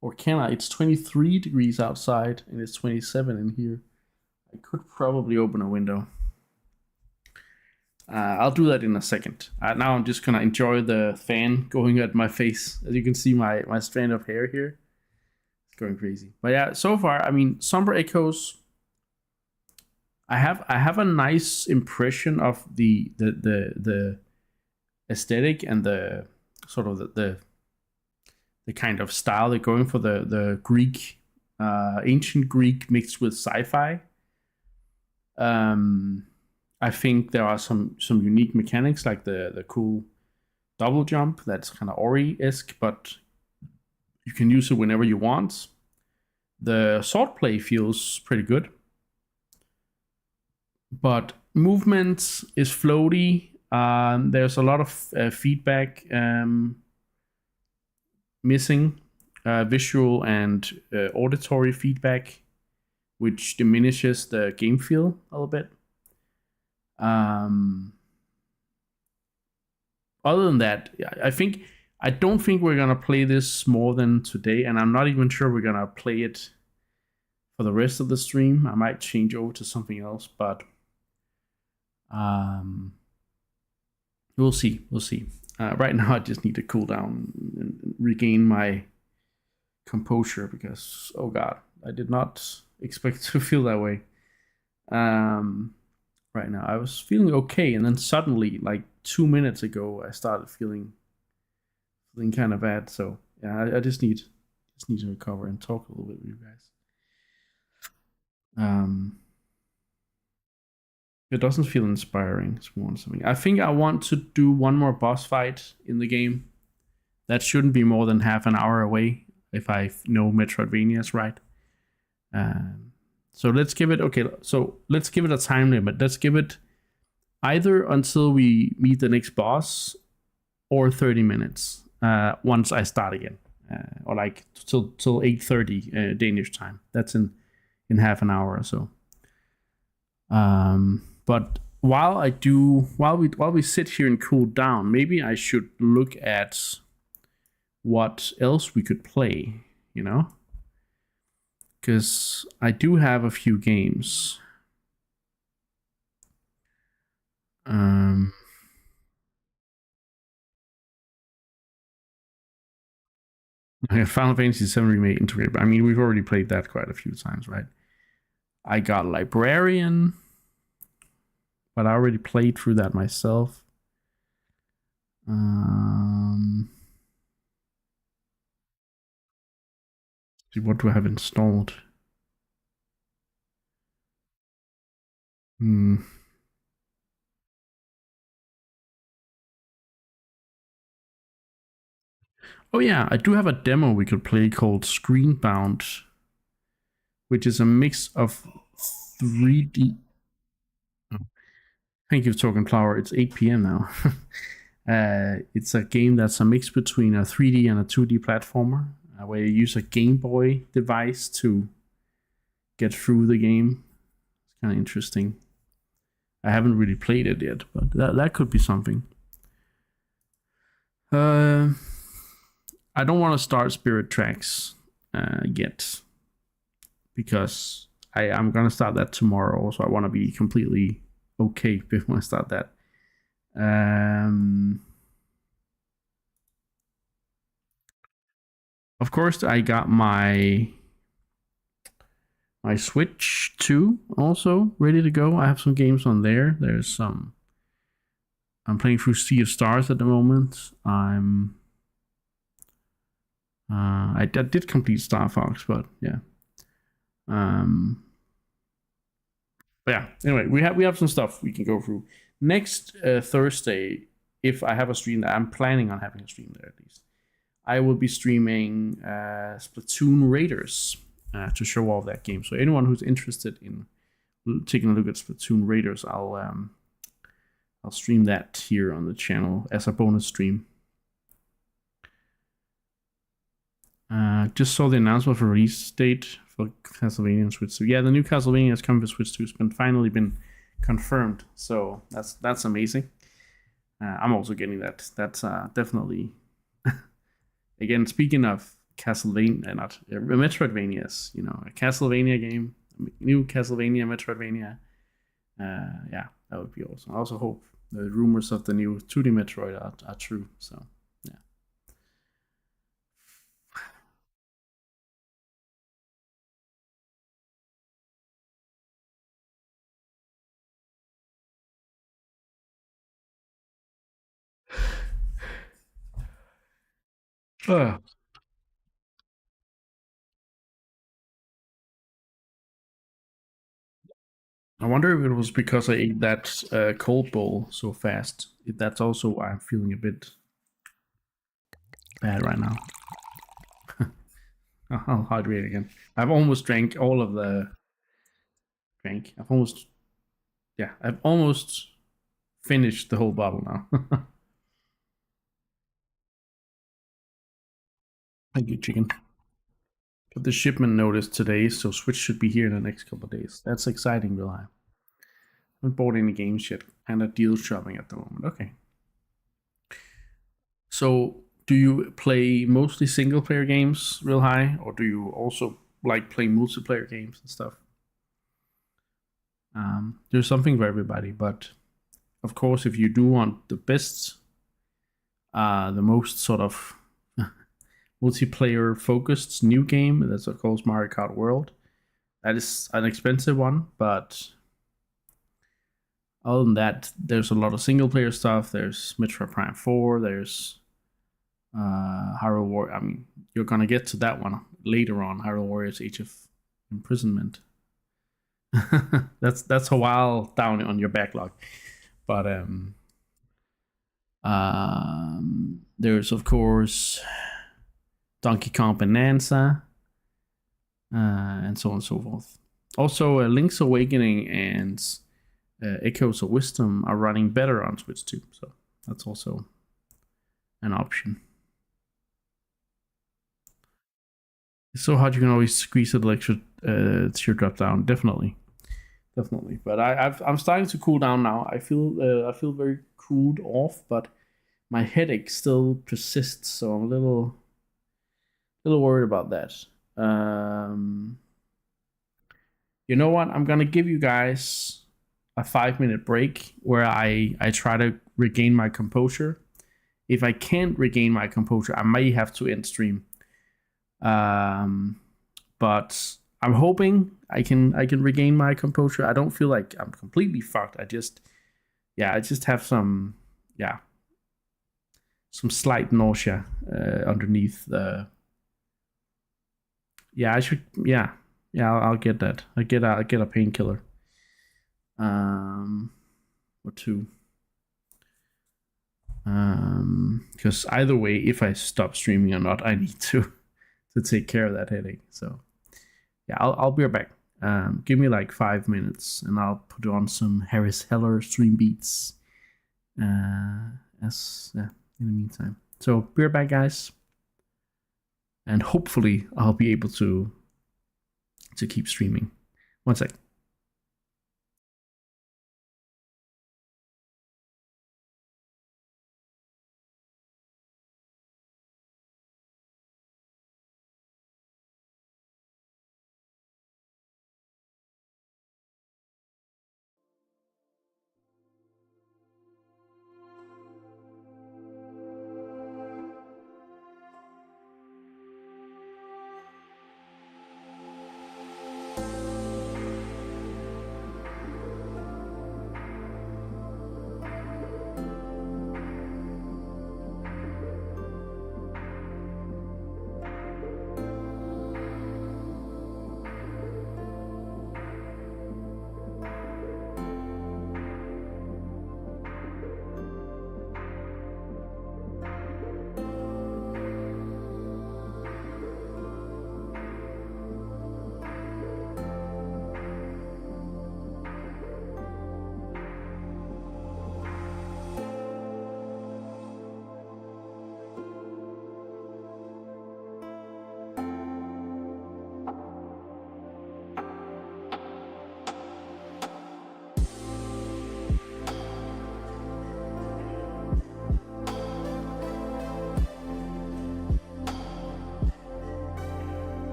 Or can I? It's 23 degrees outside and it's 27 in here. I could probably open a window. I'll do that in a second. Now I'm just gonna enjoy the fan going at my face. As you can see, my strand of hair here, it's going crazy. But yeah, so far, I mean, Somber Echoes. I have a nice impression of the aesthetic and the sort of the kind of style they're going for, the Greek, ancient Greek mixed with sci-fi. I think there are some unique mechanics, like the cool double jump that's kind of Ori-esque, but you can use it whenever you want. The sword play feels pretty good, but movement is floaty. There's a lot of feedback missing, visual and auditory feedback, which diminishes the game feel a little bit. Other than that, I don't think we're gonna play this more than today, and I'm not even sure we're gonna play it for the rest of the stream. I might change over to something else, but we'll see. We'll see. Right now, I just need to cool down and regain my composure because, oh god, I did not expect to feel that way. Right now, I was feeling okay, and then suddenly, like 2 minutes ago, I started feeling kind of bad. So yeah, I just need to recover and talk a little bit with you guys. It doesn't feel inspiring. It's more something. I think I want to do one more boss fight in the game. That shouldn't be more than half an hour away if I know Metroidvania is right. So let's give it a time limit. Let's give it either until we meet the next boss or 30 minutes once I start again, or like till 8:30 Danish time. That's in half an hour or so. But while we sit here and cool down, maybe I should look at what else we could play, because I do have a few games. Final Fantasy VII Remake Integrate, but I mean, we've already played that quite a few times, right? I got Librarian, but I already played through that myself. See, what do I have installed? Oh yeah, I do have a demo we could play called Screenbound, which is a mix of 3D. Oh, thank you for talking, Flower. It's 8 p.m. now. It's a game that's a mix between a 3D and a 2D platformer, where you use a Game Boy device to get through the game. It's kind of interesting. I haven't really played it yet, but that could be something. I don't want to start Spirit Tracks yet, because I'm gonna start that tomorrow, so I want to be completely okay before I start that. Of course, I got my Switch 2 also ready to go. I have some games on there. There's some. I'm playing through Sea of Stars at the moment. I did complete Star Fox, but yeah. But yeah. Anyway, we have some stuff we can go through next Thursday. If I have a stream there, I'm planning on having a stream there at least. I will be streaming Splatoon Raiders to show off that game. So anyone who's interested in taking a look at Splatoon Raiders, I'll stream that here on the channel as a bonus stream. Just saw the announcement for release date for Castlevania and Switch 2. Yeah, the new Castlevania has come for Switch 2. It's finally been confirmed. So that's amazing. I'm also getting that. That's definitely. Again, speaking of Castlevania, not Metroidvanias, a Castlevania game, a new Castlevania Metroidvania. Yeah, that would be awesome. I also hope the rumors of the new 2D Metroid are true. So, yeah. Uh, I wonder if it was because I ate that cold bowl so fast. If that's also why I'm feeling a bit bad right now. I'll hydrate again. I've almost drank all of the drink. I've almost finished the whole bottle now. Thank you, chicken. Got the shipment notice today, so Switch should be here in the next couple of days. That's exciting, Will. I haven't bought any games yet. Kind of deal shopping at the moment. Okay. So, do you play mostly single player games real high, or do you also like play multiplayer games and stuff? There's something for everybody, but of course, if you do want the best, the most sort of multiplayer focused new game, that's of course Mario Kart World. That is an expensive one, but other than that, there's a lot of single player stuff. There's Metroid Prime 4. There's Hyrule War. I mean, you're gonna get to that one later on. Hyrule Warriors: Age of Imprisonment. that's a while down on your backlog, but there's of course Donkey Kong Bonanza, and so on and so forth. Also, Link's Awakening and Echoes of Wisdom are running better on Switch 2, so that's also an option. It's so hard you can always squeeze an extra teardrop down. Definitely. But I'm starting to cool down now. I feel very cooled off, but my headache still persists, so I'm a little worried about that. You know what? I'm gonna give you guys a 5-minute break where I try to regain my composure. If I can't regain my composure, I may have to end stream. But I'm hoping I can regain my composure. I don't feel like I'm completely fucked. I just have some slight nausea underneath the. Yeah, I should. Yeah, I'll get that. I'll get a painkiller. Or two. Because either way, if I stop streaming or not, I need to take care of that headache. So yeah, I'll be right back. Give me like 5 minutes, and I'll put on some Harris Heller stream beats. In the meantime, so be right back, guys, and hopefully I'll be able to keep streaming. One sec.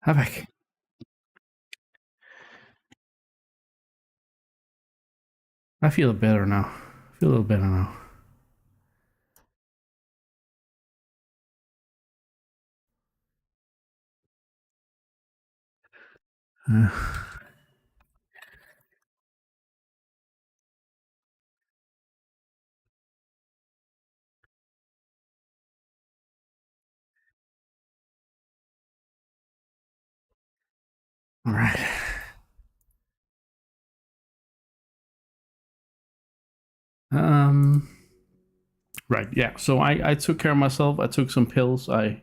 Havoc. I feel better now. I feel a little better now. Uh, all right. Um. Right. Yeah. So I took care of myself. I took some pills. I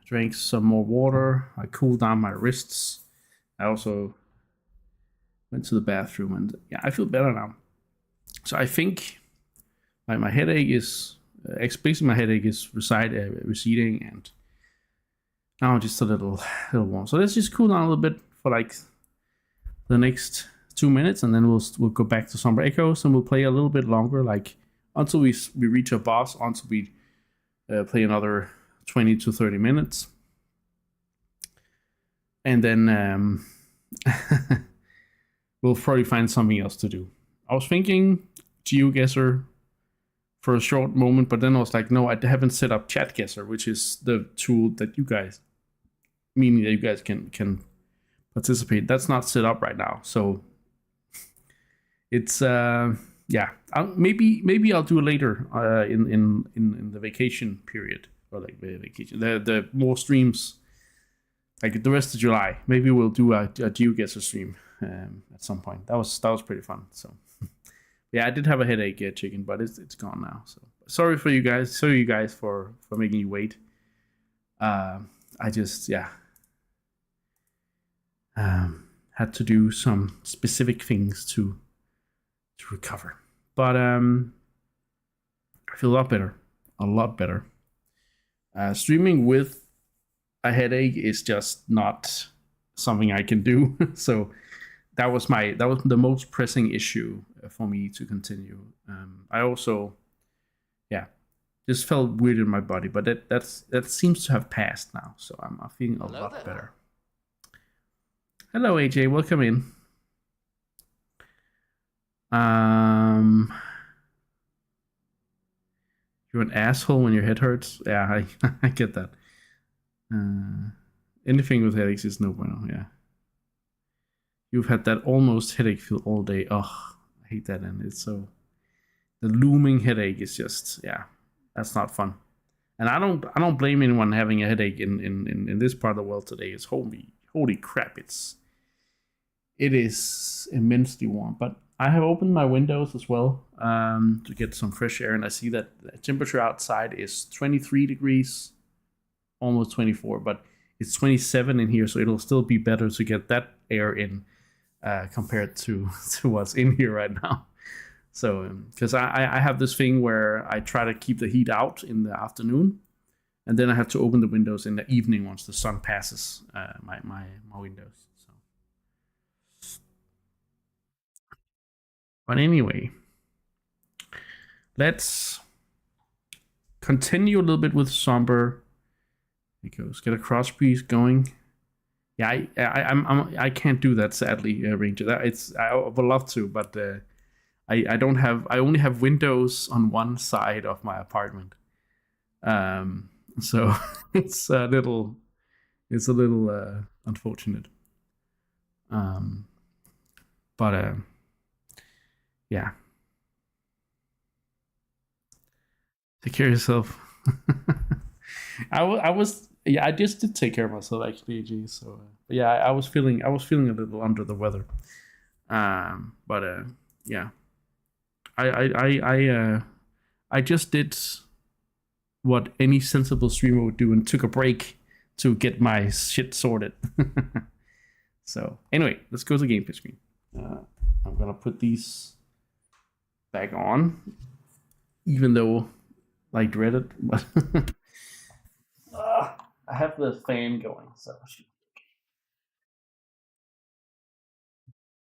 drank some more water. I cooled down my wrists. I also went to the bathroom, and yeah, I feel better now. So I think my headache is basically my headache is receding, and now just a little warm. So let's just cool down a little bit for like the next 2 minutes, and then we'll go back to Somber Echoes, and we'll play a little bit longer, like until we reach a boss, until we play another 20 to 30 minutes, and then we'll probably find something else to do. I was thinking GeoGuessr for a short moment, but then I was like, no, I haven't set up ChatGuessr, which is the tool that you guys, meaning that you guys can participate. That's not set up right now, so it's yeah. Maybe I'll do it later in the vacation period, or like the vacation, the more streams, like the rest of July. Maybe we'll do a GeoGuessr stream at some point. That was pretty fun. So yeah, I did have a headache, chicken, but it's gone now. So sorry for you guys. Sorry you guys for making you wait. I just had to do some specific things to recover, but I feel a lot better. Streaming with a headache is just not something I can do. So that was the most pressing issue for me to continue. I also, just felt weird in my body, but that seems to have passed now. So I'm feeling a lot better. Hello, AJ. Welcome in. You're an asshole when your head hurts. Yeah, I get that. Anything with headaches is no bueno. Yeah. You've had that almost headache feel all day. Oh, I hate that, and it's so. The looming headache is just that's not fun. And I don't blame anyone having a headache in this part of the world today. It's holy crap. It is immensely warm, but I have opened my windows as well to get some fresh air, and I see that the temperature outside is 23 degrees, almost 24, but it's 27 in here, so it'll still be better to get that air in compared to what's in here right now. So, because I have this thing where I try to keep the heat out in the afternoon, and then I have to open the windows in the evening once the sun passes my windows. So, but anyway, let's continue a little bit with Somber Echoes. Get a cross piece going. Yeah, I can't do that, sadly, Ranger. I would love to, but I don't have. I only have windows on one side of my apartment, so it's a little unfortunate. But yeah, take care of yourself. I was I just did take care of myself actually, AG. So yeah, I was feeling a little under the weather. But yeah. I just did what any sensible streamer would do and took a break to get my shit sorted. So anyway, let's go to the gameplay screen. I'm gonna put these back on, even though I dread it. But I have the fan going, so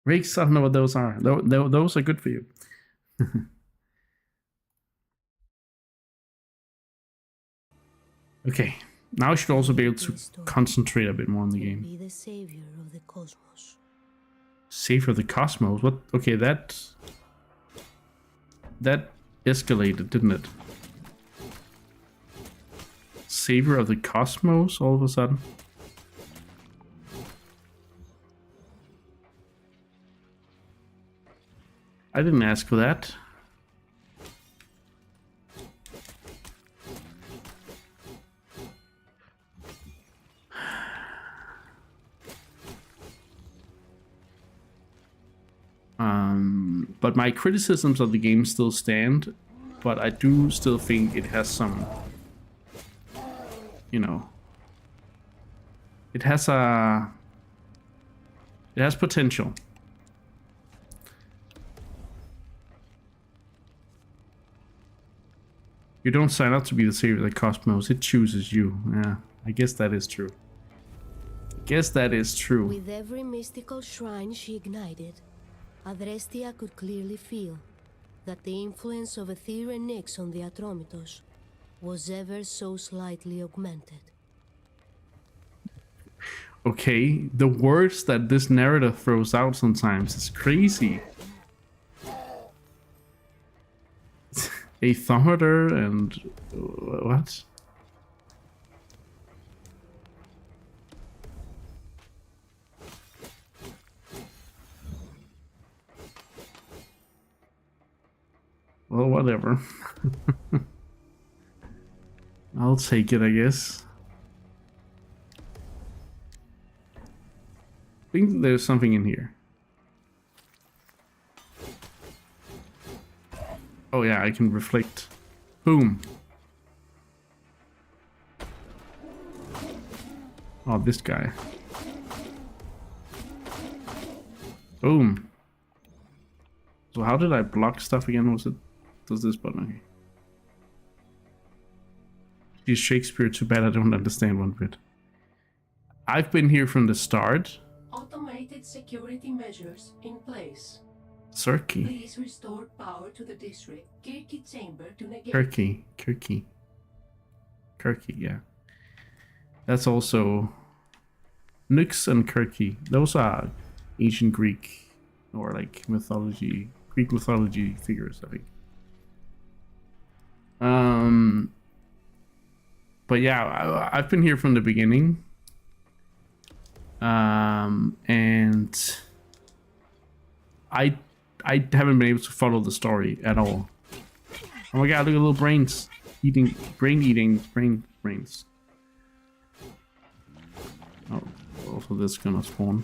rakes. I don't know what those are. Those are good for you. Okay, Now I should also be able to Restore concentrate a bit more on the and game. be the savior of the cosmos. Savior of the cosmos? What? Okay, that escalated, didn't it? Savior of the cosmos all of a sudden? I didn't ask for that. But my criticisms of the game still stand, but I do still think it has some, you know, it has potential. You don't sign up to be the savior of the cosmos, it chooses you. Yeah, I guess that is true. With every mystical shrine she ignited, Adrestia could clearly feel that the influence of Aether and Nyx on the Atromitos was ever so slightly augmented. Okay, the words that this narrator throws out sometimes is crazy. A thermometer and what? Well, whatever. I'll take it, I guess. I think there's something in here. Oh yeah, I can reflect. Boom. Oh, this guy. Boom. So how did I block stuff again? Was this button? Okay. She's Shakespeare, too bad I don't understand one bit. I've been here from the start. Automated security measures in place. Cirky. Please restore power to the district. Kirky chamber to negate. Kirky, yeah. That's also Nyx and Kirky. Those are ancient Greek or like Greek mythology figures, I think. But yeah, I've been here from the beginning. And I haven't been able to follow the story at all. Oh my god, look at little brains eating brains. Oh, also this is gonna spawn.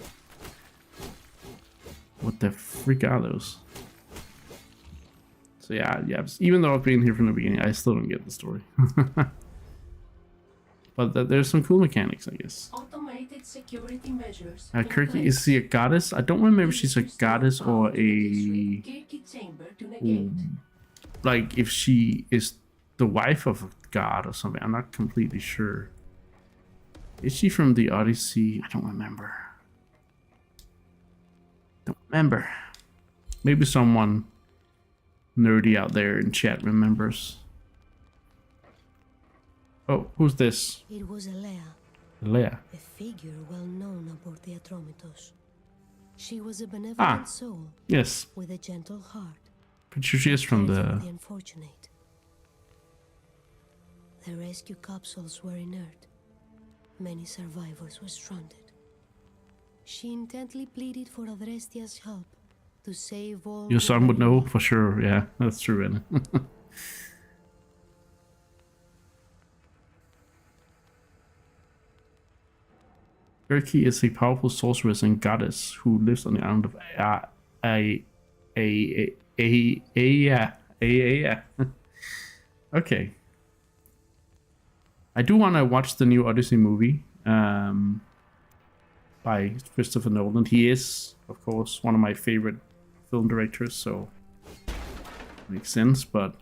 What the freak are those? So yeah, even though I've been here from the beginning, I still don't get the story. But there's some cool mechanics, I guess. Automated security measures. Kirky, is she a goddess? I don't remember if she's a goddess or a... like, if she is the wife of a god or something. I'm not completely sure. Is she from the Odyssey? I don't remember. Maybe someone nerdy out there in chat remembers. Oh, who's this? It was Elea, Leia. a figure well known aboard the Atromitos. She was a benevolent soul Yes. with a gentle heart. Pretty sure she is from cared for the... unfortunate. The rescue capsules were inert. Many survivors were stranded. She intently pleaded for Adrestia's help to save all. Your son would know for sure. Yeah, that's true. And Kirky is a powerful sorceress and goddess who lives on the island of Okay. I do want to watch the new Odyssey movie by Christopher Nolan. He is, of course, one of my favorite film directors, so makes sense, but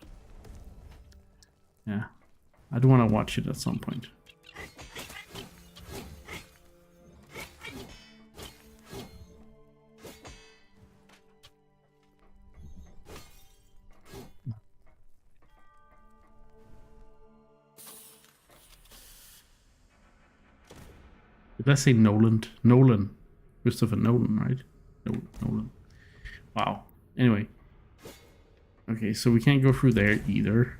yeah, I do want to watch it at some point. Did I say Nolan? Nolan. Christopher Nolan, right? Nolan. Wow. Anyway. Okay, so we can't go through there either.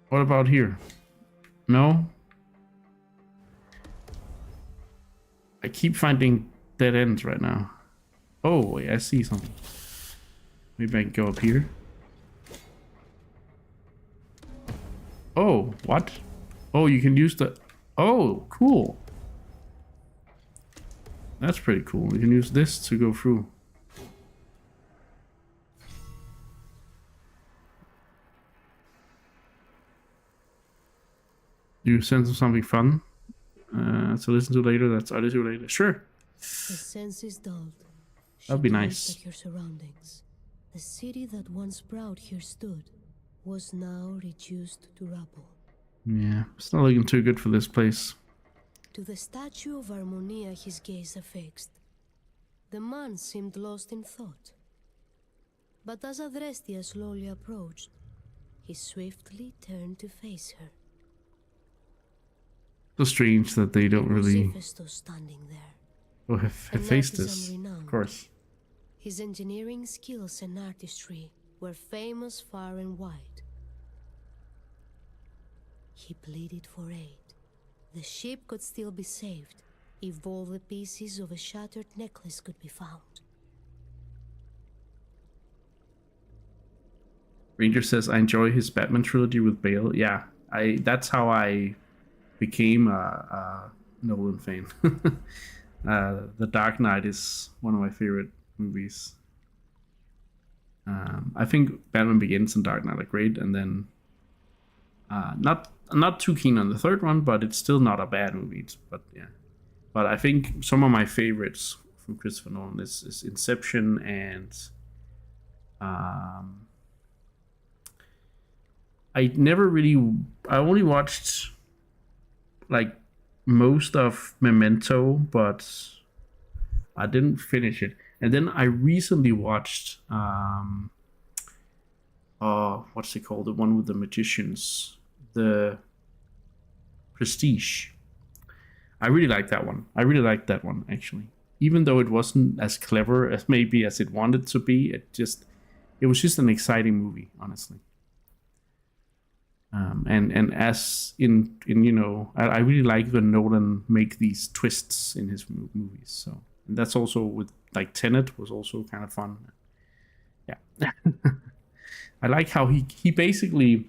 What about here? No? I keep finding dead ends right now. Oh, wait, I see something. Maybe I can go up here. Oh, what? Oh, you can use the... Oh, cool. That's pretty cool. You can use this to go through. You sense of something fun to listen to later? That's audio to later. Sure. The senses dulled. That'd be She nice. glanced at her surroundings. The city that once proud here stood was now reduced to rubble. Yeah, it's not looking too good for this place. To the statue of Harmonia his gaze affixed. The man seemed lost in thought. But as Adrestia slowly approached, he swiftly turned to face her. So strange that they don't really... Hephaestus standing there. Oh, An Hephaestus, artisan renowned. of course. His engineering skills and artistry were famous far and wide. He pleaded for aid. The ship could still be saved if all the pieces of a shattered necklace could be found. Ranger says, I enjoy his Batman trilogy with Bale. Yeah, that's how I became a Nolan fan. The Dark Knight is one of my favorite movies. I think Batman Begins and Dark Knight are great, and then not too keen on the third one, but it's still not a bad movie. But yeah, but I think some of my favorites from Christopher Nolan is Inception and I only watched like most of Memento, but I didn't finish it. And then I recently watched what's it called? The one with the magicians, the Prestige. I really like that one. I really liked that one actually. Even though it wasn't as clever as maybe as it wanted to be, it was just an exciting movie, honestly. And as in you know, I really like when Nolan make these twists in his movies. So and that's also with like Tenet was also kind of fun. Yeah, I like how he basically.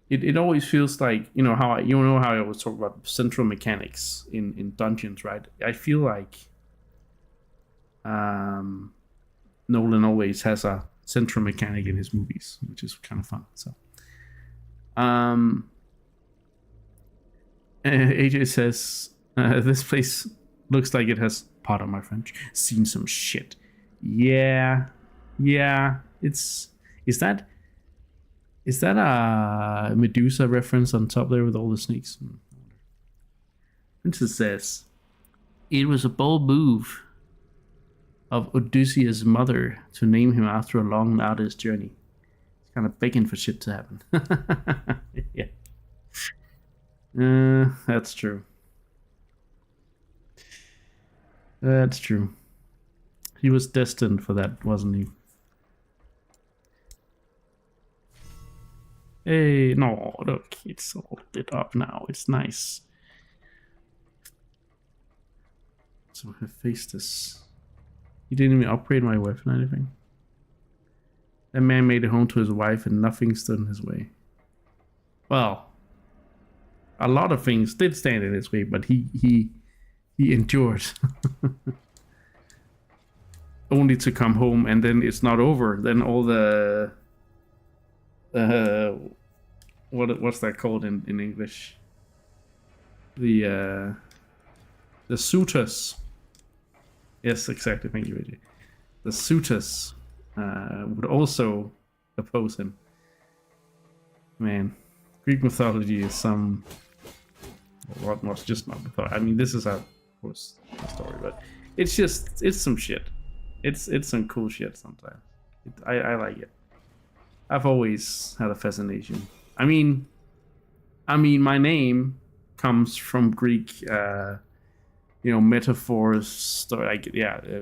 It always feels like how I always talk about central mechanics in dungeons, right? I feel like Nolan always has a central mechanic in his movies, which is kind of fun. So. AJ says this place looks like it has, pardon my French, seen some shit. Yeah. Is that a Medusa reference on top there with all the snakes? Princess says it was a bold move of Odysseus' mother to name him after a long arduous journey. Kind of begging for shit to happen. Yeah. That's true. That's true. He was destined for that, wasn't he? Hey, no, look, it's all lit up now. It's nice. So Hephaestus. He didn't even upgrade my weapon or anything. That man made it home to his wife and nothing stood in his way. Well, a lot of things did stand in his way, but he endured. Only to come home and then it's not over. Then all the what's that called in English? The suitors. Yes, exactly. Thank you, AJ. The suitors would also oppose him. Man, Greek mythology is some... What was just not mythology. I mean, this is of course a story, but it's some shit. It's some cool shit sometimes. I like it. I've always had a fascination. I mean, my name comes from Greek, metaphors,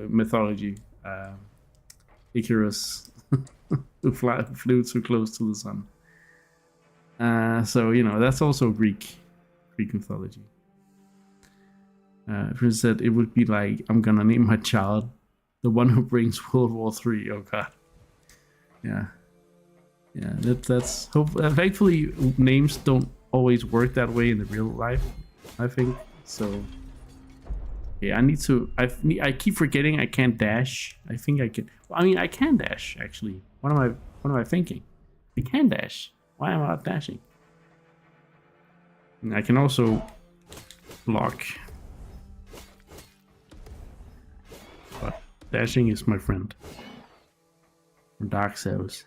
mythology. Icarus, who flew too close to the sun. So that's also Greek mythology. Prince said it would be like, I'm gonna name my child the one who brings World War III. Oh god. Yeah. That's hope. Thankfully, names don't always work that way in the real life, I think. So yeah, I keep forgetting I can't dash. I think I can. Well, I mean, I can dash actually. What am I thinking? I can dash. Why am I not dashing? And I can also block. But dashing is my friend. From Dark Souls.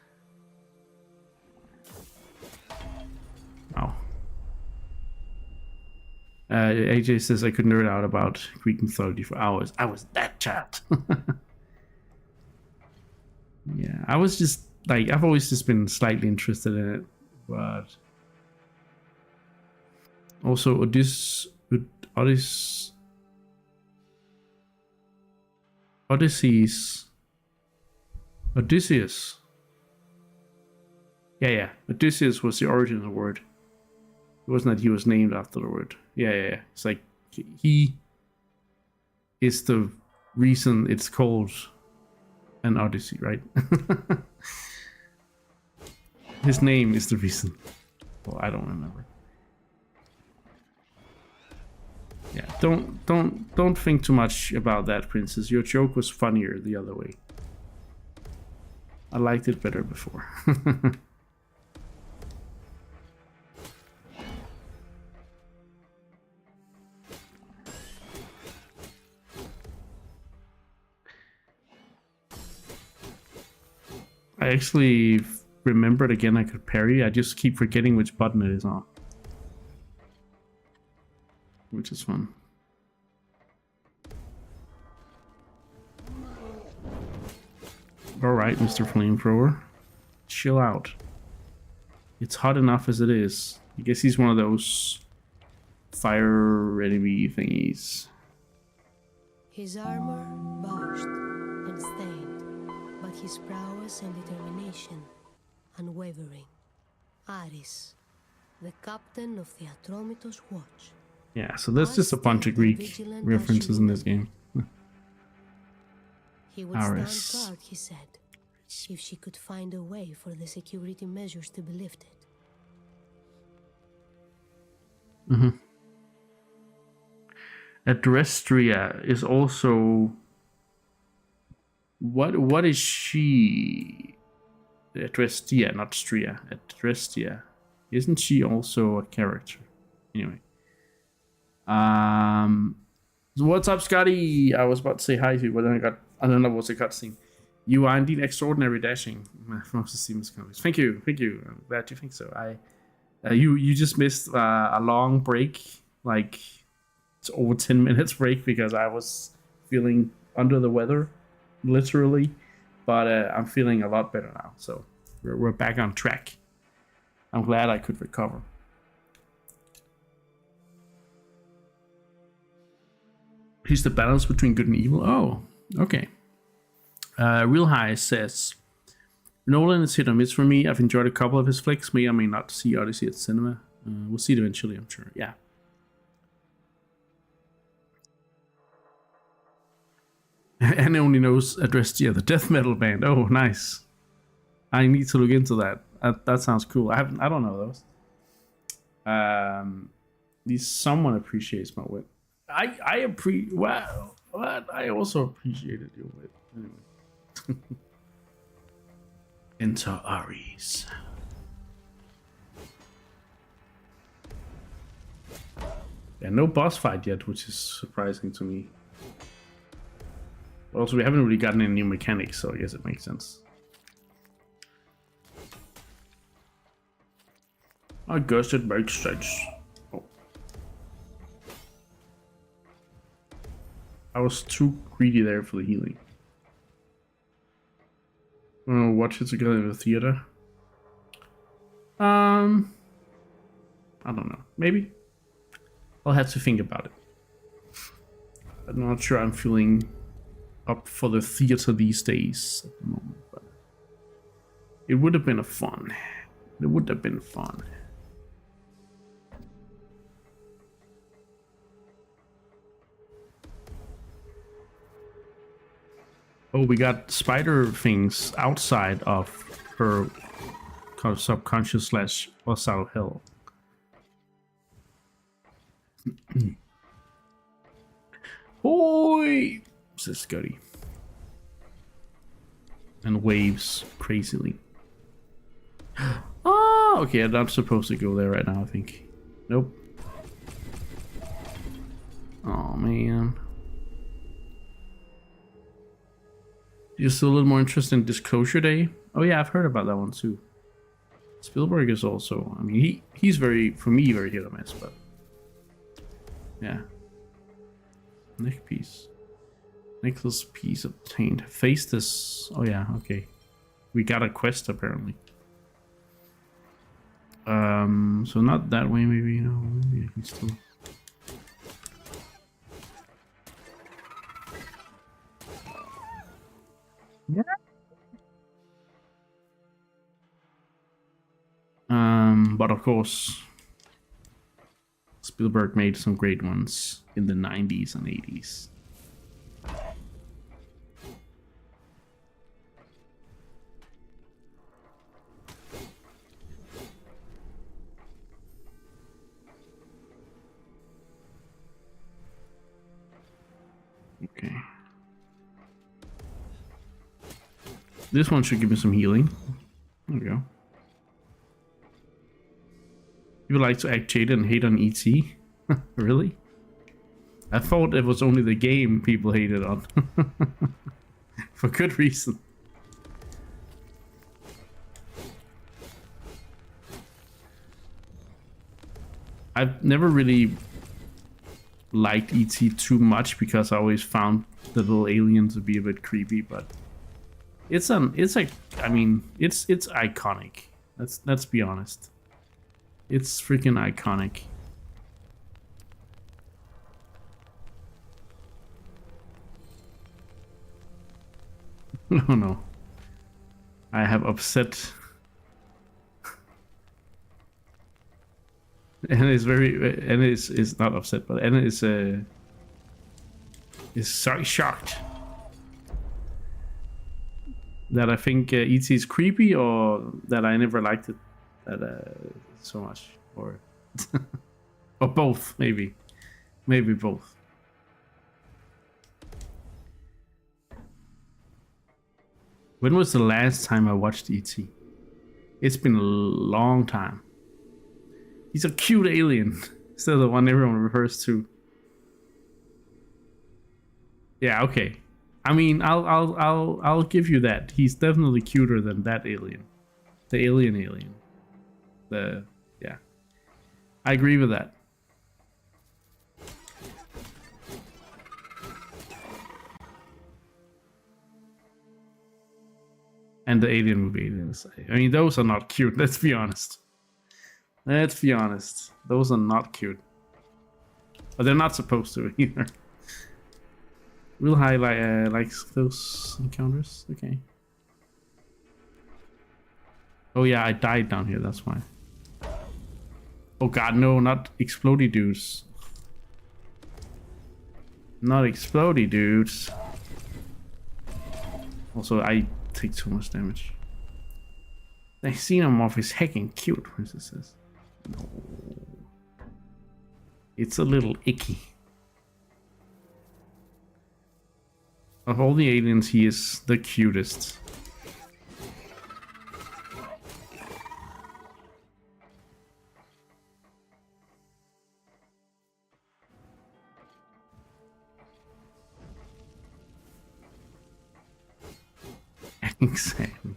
Wow. AJ says I could nerd out about Greek mythology for hours. I was that child. Yeah, I was just like, I've always just been slightly interested in it, but also Odysseus. Yeah. Odysseus was the origin of the word. It wasn't that he was named after the word. Yeah. It's like he is the reason it's called an Odyssey, right? His name is the reason. Well, I don't remember. Yeah, don't think too much about that, Princess. Your joke was funnier the other way. I liked it better before. I actually remembered again I could parry. I just keep forgetting which button it is on. Which is fun. Alright, Mr. Flamethrower. Chill out. It's hot enough as it is. I guess he's one of those fire enemy thingies. His armor bulged and stained, but his prowess and determination unwavering. Aris, the captain of the Atromitos Watch. Yeah, so there's just a bunch of Greek references in this game. He would stand guard, he said, if she could find a way for the security measures to be lifted. Mm-hmm. Adrestria is also... What is she? Adrestia, not Stria. Adrestia. Isn't she also a character? Anyway. So what's up, Scotty? I was about to say hi to you, but then I don't know what's a cutscene. You are indeed extraordinary dashing. Thank you. I'm glad you think so. You just missed a long break, like it's over 10 minutes break because I was feeling under the weather, literally. But I'm feeling a lot better now, so we're back on track. I'm glad I could recover. He's the balance between good and evil. Oh, okay. Real High says, Nolan is hit or miss for me. I've enjoyed a couple of his flicks. May or may not see Odyssey at the cinema. We'll see it eventually, I'm sure. Yeah. And only knows Adrestia, the death metal band. Oh, nice. I need to look into that. That sounds cool. I don't know those. At least someone appreciates my wit. I also appreciated your wit. Anyway. Enter Ares. Yeah, no boss fight yet, which is surprising to me. Also, we haven't really gotten any new mechanics, so I guess it makes sense. I guess it makes sense. Oh. I was too greedy there for the healing. Oh, watch it together in the theater. I don't know. Maybe I'll have to think about it. I'm not sure I'm feeling up for the theater these days at the moment, but it would have been a fun. It would have been fun. Oh, we got spider things outside of her kind of subconscious slash hostile hell. Oi! Says Scotty. And waves crazily. Oh, okay, I'm not supposed to go there right now, I think. Nope. Oh, man. You're still a little more interested in Disclosure Day? Oh yeah, I've heard about that one too. Spielberg is also, I mean, he's very, for me, very hit or miss, but yeah. Neck piece. Necklace piece obtained. Face this. Oh yeah, okay. We got a quest apparently. So not that way, maybe. No, maybe I can still. Yeah. But of course, Spielberg made some great ones in the 90s and 80s. Okay. This one should give me some healing. There we go. You like to act jaded and hate on E.T.? Really? I thought it was only the game people hated on. For good reason. I've never really liked E.T. too much because I always found the little alien to be a bit creepy, but it's iconic. Let's be honest. It's freaking iconic. Oh no. I have upset. And is not upset, but Anna is shocked that I think E.T. is creepy, or that I never liked it so much, or or both, maybe both. When was the last time I watched E.T.? It's been a long time. He's a cute alien. Still the one everyone refers to. Yeah, okay. I mean, I'll give you that. He's definitely cuter than that alien. The alien. Yeah. I agree with that. And the alien movie aliens. I mean, those are not cute, let's be honest. Let's be honest. Those are not cute. But they're not supposed to either. We'll highlight like those encounters. Okay. Oh yeah, I died down here, that's why. Oh god, no, not explodey dudes. Not explodey dudes. Also, I take too much damage. The xenomorph is heckin' cute, Princess says. No. It's a little icky. Of all the aliens, he is the cutest. Exactly.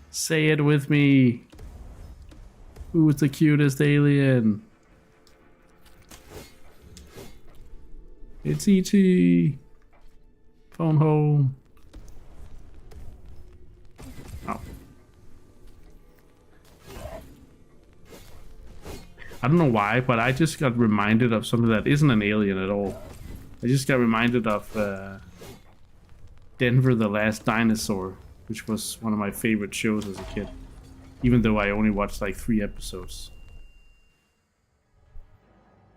Say it with me. Who's the cutest alien? It's E.T. Phone home. Oh. I don't know why, but I just got reminded of something that isn't an alien at all. I just got reminded of Denver the Last Dinosaur, which was one of my favorite shows as a kid, even though I only watched like 3 episodes.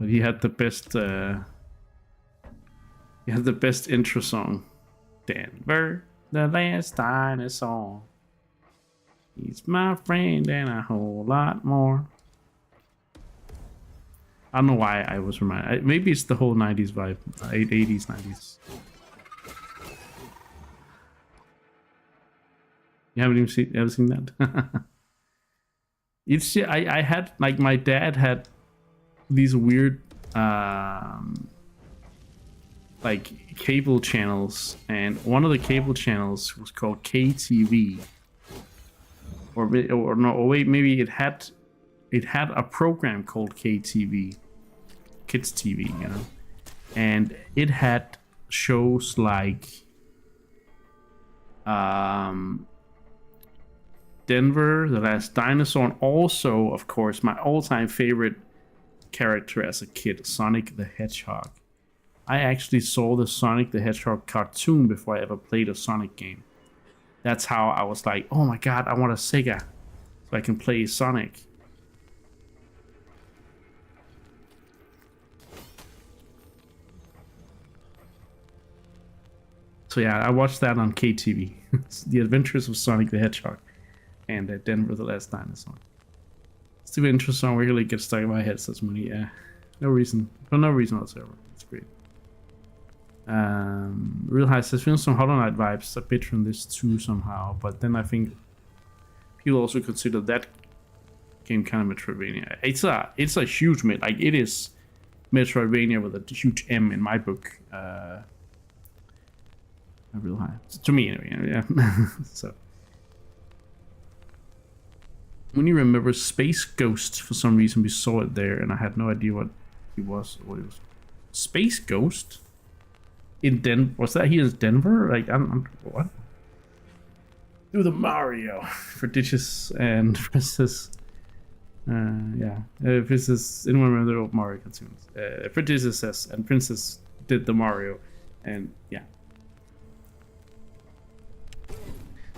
But he had the best intro song. Denver the Last Dinosaur. He's my friend and a whole lot more. I don't know why I was reminded. Maybe it's the whole 90s vibe. 80s, 90s. You haven't even ever seen that? It's I had, like, my dad had these weird like cable channels, and one of the cable channels was called KTV. Or no, or wait, maybe it had a program called KTV, Kids TV, you know, and it had shows like Denver the Last Dinosaur, and also, of course, my all-time favorite character as a kid, Sonic the Hedgehog. I actually saw the Sonic the Hedgehog cartoon before I ever played a Sonic game. That's how I was like, oh my god, I want a Sega so I can play Sonic. So yeah, I watched that on KTV. The Adventures of Sonic the Hedgehog and Denver the Last Dinosaur. It's the intro song really gets stuck in my head such many. Yeah, no reason. For no reason whatsoever. It's great. Real High says, feels some Hollow Knight vibes a bit from this too somehow, but then I think people also consider that game kind of Metroidvania. It's a huge like it is Metroidvania with a huge M in my book. Real High, to me anyway. Yeah. So when you remember Space Ghost, for some reason we saw it there, and I had no idea what it was. Space Ghost in Denver? Was that here in Denver? Like, I'm what? Do the Mario, Prodigious and Princess. Yeah, Princess. Anyone remember the old Mario cartoons? Prodigious and Princess did the Mario, and yeah.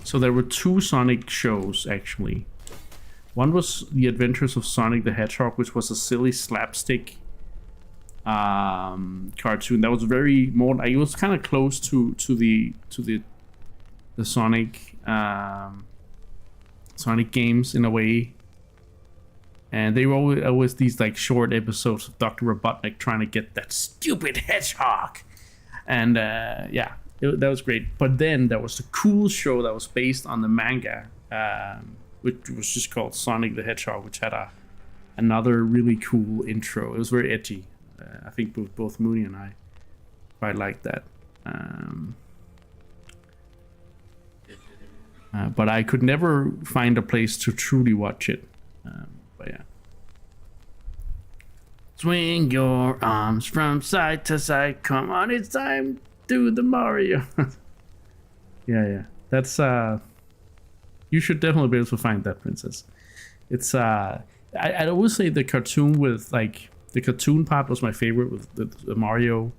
So there were 2 Sonic shows actually. One was The Adventures of Sonic the Hedgehog, which was a silly slapstick cartoon that was very more like, it was kind of close to the Sonic Sonic games in a way, and they were always these like short episodes of Dr. Robotnik trying to get that stupid hedgehog, and yeah, that was great. But then there was a cool show that was based on the manga, which was just called Sonic the Hedgehog, which had another really cool intro. It was very edgy. I think both Mooney and I quite liked that. But I could never find a place to truly watch it. But yeah. Swing your arms from side to side. Come on, it's time. Do the Mario. Yeah. That's you should definitely be able to find that, Princess. It's I always say the cartoon with like the cartoon part was my favorite with the Mario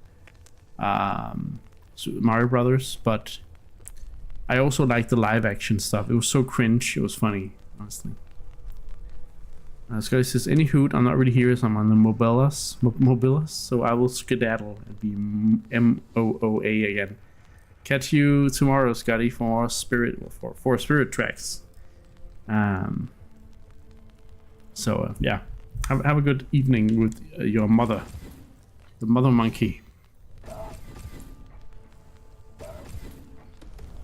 Mario Brothers, but I also liked the live action stuff. It was so cringe, it was funny, honestly. Scotty says, any hoot, I'm not really here as I'm on the Mobilis, so I will skedaddle and be MOOA again. Catch you tomorrow, Scotty, for Spirit Tracks. So yeah, have a good evening with your mother, the mother monkey.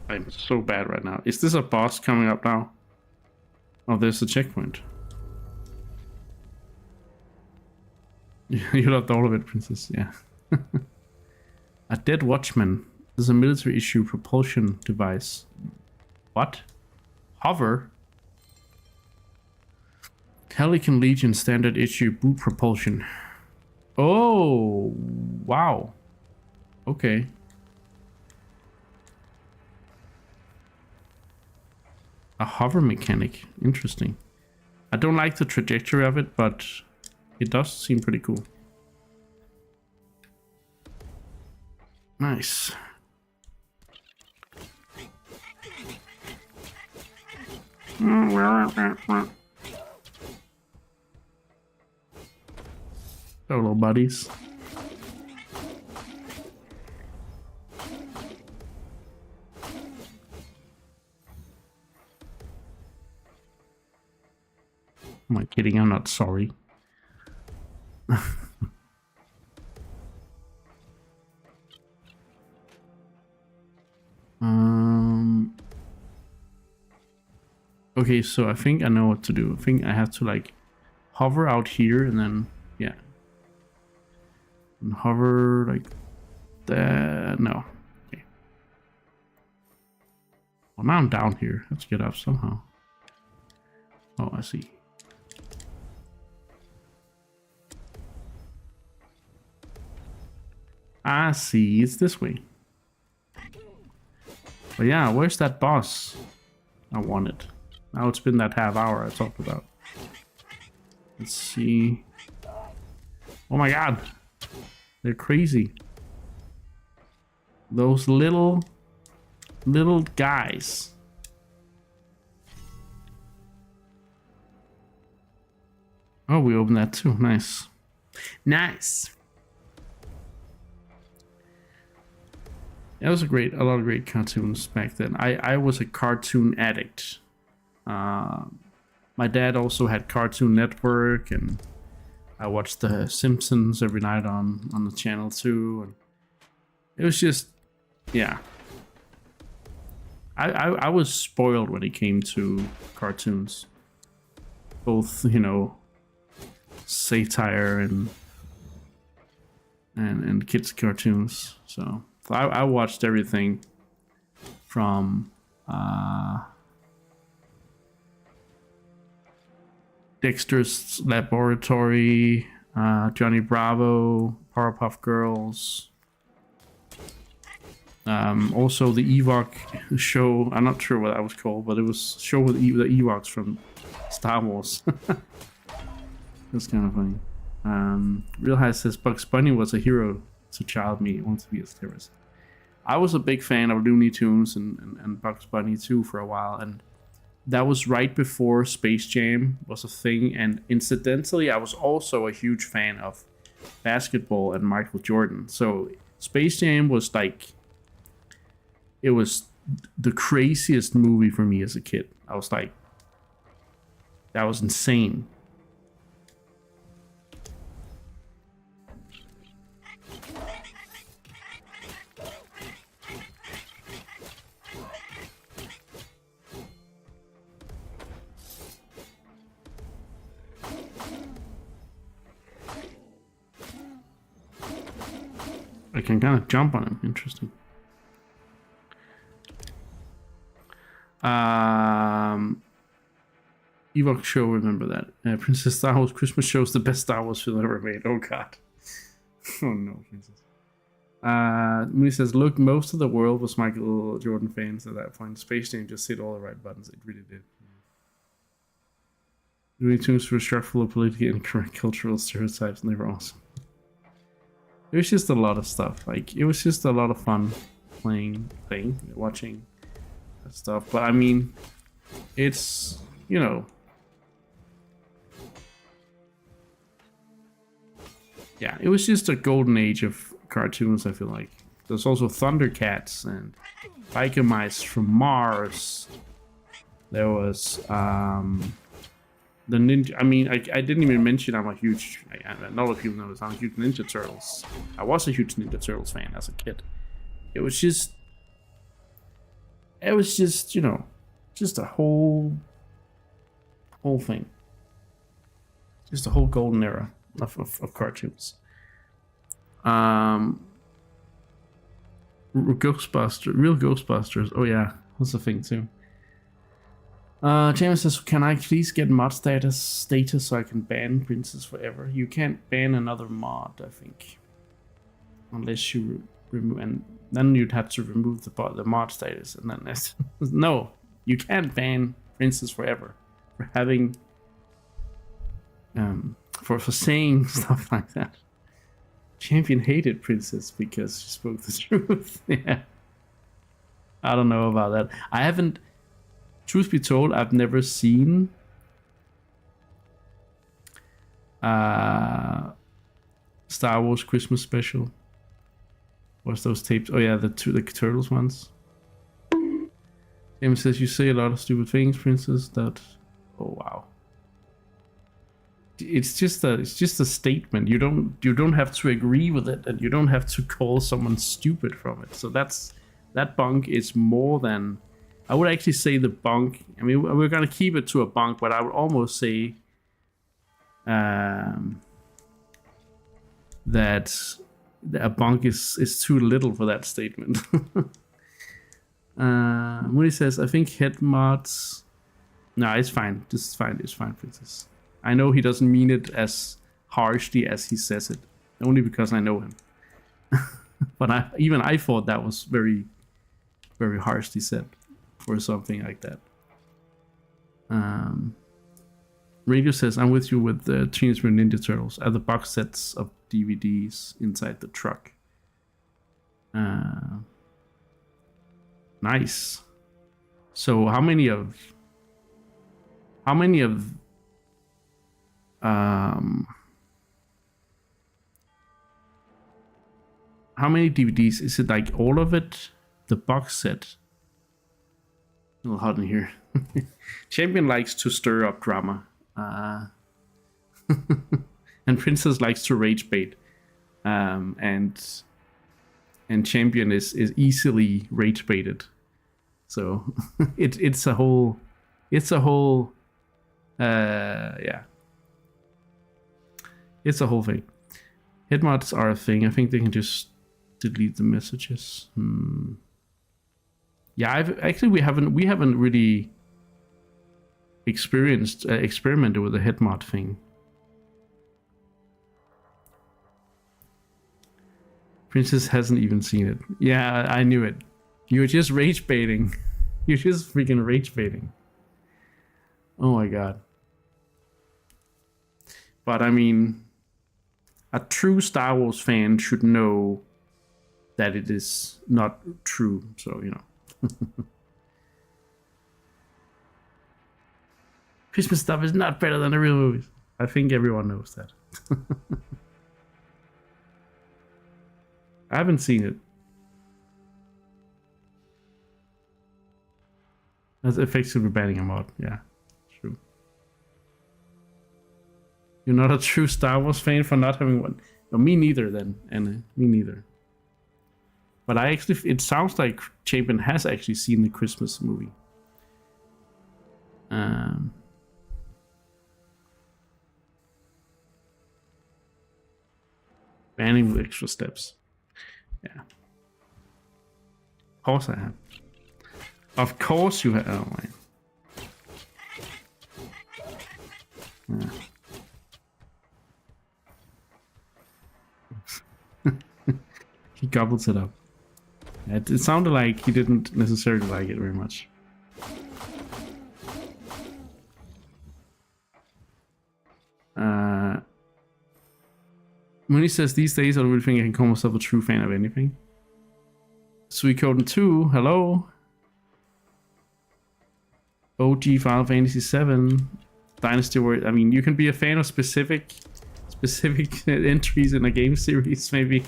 I'm so bad right now. Is this a boss coming up now? Oh, there's a checkpoint. You loved all of it, Princess. Yeah. A dead watchman. There's a military issue propulsion device. What? Hover? Pelican Legion standard issue boot propulsion. Oh, wow. Okay. A hover mechanic. Interesting. I don't like the trajectory of it, but It does seem pretty cool. Nice. Our little buddies. Am I kidding? I'm not sorry. Okay, so I think I know what to do. I think I have to like hover out here and then, yeah. And hover like that. No. Okay. Well, now I'm down here. Let's get up somehow. Oh, I see. I see. It's this way. But yeah, where's that boss? I want it. Now it's been that half hour I talked about. Let's see. Oh my god. They're crazy. Those little guys. Oh, we opened that too. Nice. Nice. That was a lot of great cartoons back then. I was a cartoon addict. My dad also had Cartoon Network, and I watched The Simpsons every night on the channel too. And it was just, yeah. I was spoiled when it came to cartoons, both, you know, satire and kids cartoons. So I watched everything from Dexter's Laboratory, Johnny Bravo, Powerpuff Girls. Also the Ewok show. I'm not sure what that was called, but it was a show with the Ewoks from Star Wars. That's kind of funny. Real High says Bugs Bunny was a hero to child me. Want to be a terrorist. I was a big fan of Looney Tunes and Bugs Bunny too for a while, and that was right before Space Jam was a thing. And incidentally, I was also a huge fan of basketball and Michael Jordan. So Space Jam was like, it was the craziest movie for me as a kid. I was like, that was insane. I can kind of jump on him. Interesting. Ewok show, remember that. Princess Star Wars Christmas show is the best Star Wars film ever made. Oh god. Oh no, Princess. Mooney says, look, most of the world was Michael Jordan fans at that point. Space Jam just hit all the right buttons. It really did. Looney Tunes were struck full of politically incorrect cultural stereotypes, and they were awesome. It was just a lot of stuff. Like, it was just a lot of fun watching that stuff. But I mean, it's, you know, yeah, it was just a golden age of cartoons, I feel like. There's also Thundercats and Biker Mice from Mars. There was the Ninja. I mean, I didn't even mention I'm a huge. A lot of people know this. I'm a huge Ninja Turtles. I was a huge Ninja Turtles fan as a kid. It was just, you know, just a whole thing. Just a whole golden era of cartoons. Real Ghostbusters. Oh yeah, that's a thing too. James says, can I please get mod status so I can ban Princess forever? You can't ban another mod, I think. Unless you remove, and then you'd have to remove the mod status, and then there's no, you can't ban Princess forever for having for saying stuff like that. Champion hated Princess because she spoke the truth. Yeah. I don't know about that. I haven't, truth be told, I've never seen Star Wars Christmas special. What's those tapes? Oh yeah, the Turtles ones. James says you say a lot of stupid things, Princess. That, oh wow. It's just a statement. You don't have to agree with it, and you don't have to call someone stupid from it. So that bunk is more than, I would actually say the bunk. I mean, we're gonna keep it to a bunk, but I would almost say that a bunk is too little for that statement. Moody says, I think head mods. No, it's fine. This is fine. It's fine, Princess. I know he doesn't mean it as harshly as he says it, only because I know him. But I thought that was very, very harshly said for something like that. Radio says, I'm with you with the Teenage Mutant Ninja Turtles. Are the box sets of DVDs inside the truck? Nice. So how many of how many DVDs is it? Like all of it, the box set? A little hot in here. Champion likes to stir up drama, and Princess likes to rage bait, and Champion is easily rage baited. So it's a whole yeah. It's a whole thing. Head mods are a thing. I think they can just delete the messages. Yeah, we haven't really experimented with the head mod thing. Princess hasn't even seen it. Yeah, I knew it. You're just rage baiting. You're just freaking rage baiting. Oh my god. But I mean, a true Star Wars fan should know that it is not true, so you know. Christmas stuff is not better than the real movies. I think everyone knows that. I haven't seen it. That's effectively banning a mod, yeah. True. You're not a true Star Wars fan for not having one. No, me neither then, and me neither. But it sounds like Champion has actually seen the Christmas movie. Banning with extra steps. Yeah. Of course I have. Of course you have. Oh my. Yeah. He gobbles it up. It sounded like he didn't necessarily like it very much. Mooney says, these days I don't really think I can call myself a true fan of anything. Suikoden 2, hello. OG Final Fantasy 7, Dynasty Warriors. I mean, you can be a fan of specific entries in a game series, maybe.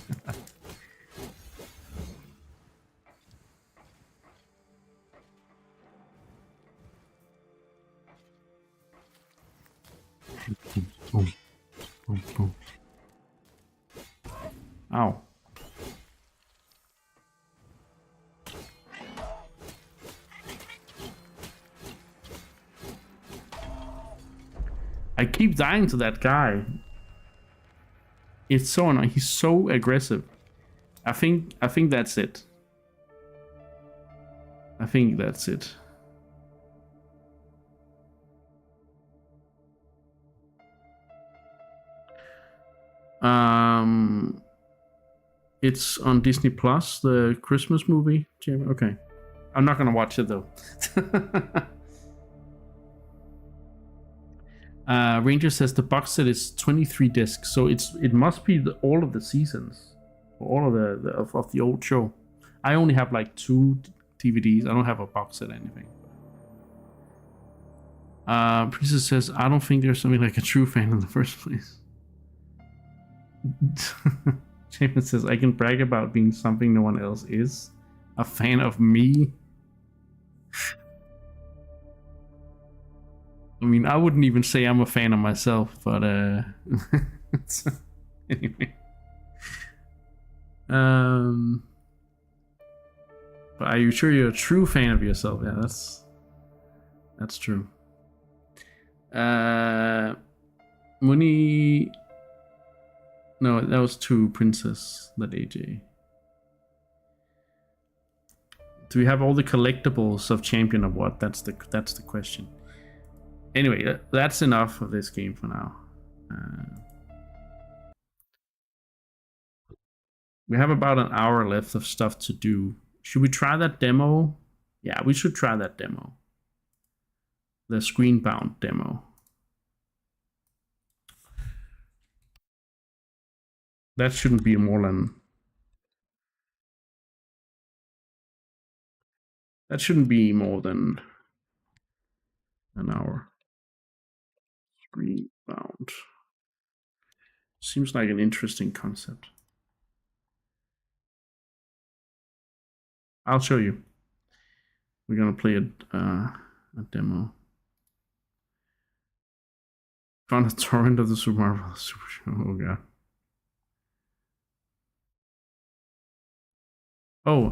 Boom, boom, boom. Ow. I keep dying to that guy. It's so annoying. He's so aggressive. I think that's it. I think that's it. It's on Disney Plus, the Christmas movie. Okay, I'm not gonna watch it though. Ranger says the box set is 23 discs, so it must be all of the seasons, all of of the old show. I only have like 2 DVDs. I don't have a box set or anything. Princess says, I don't think there's something like a true fan in the first place. James says, I can brag about being something no one else is. A fan of me. I mean, I wouldn't even say I'm a fan of myself, but anyway. But are you sure you're a true fan of yourself? Yeah, that's true. Muni. No, that was 2 Princess, that AJ. Do we have all the collectibles of Champion of what? That's the question. Anyway, that's enough of this game for now. We have about an hour left of stuff to do. Should we try that demo? Yeah, we should try that demo. The screen-bound demo. That shouldn't be more than... That shouldn't be more than an hour. Screen-bound. Seems like an interesting concept. I'll show you. We're gonna play a demo. Found a torrent of the Super Mario Super Show. Oh god. Oh,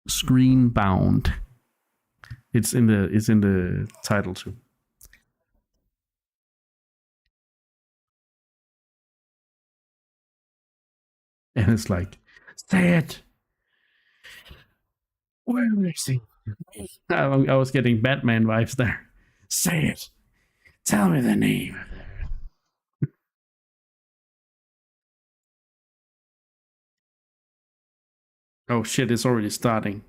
screen bound. It's in the title too. And it's like, say it. Where is he? I was getting Batman vibes there. Say it. Tell me the name. Oh shit, it's already starting.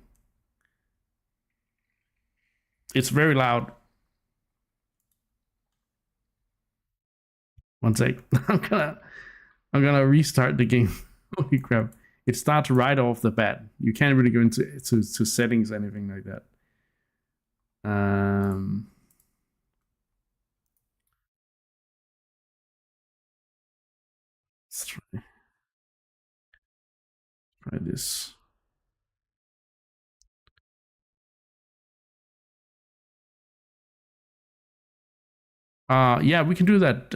It's very loud. One sec. I'm gonna restart the game. Holy crap. It starts right off the bat. You can't really go into settings or anything like that. Let's try this. Yeah, we can do that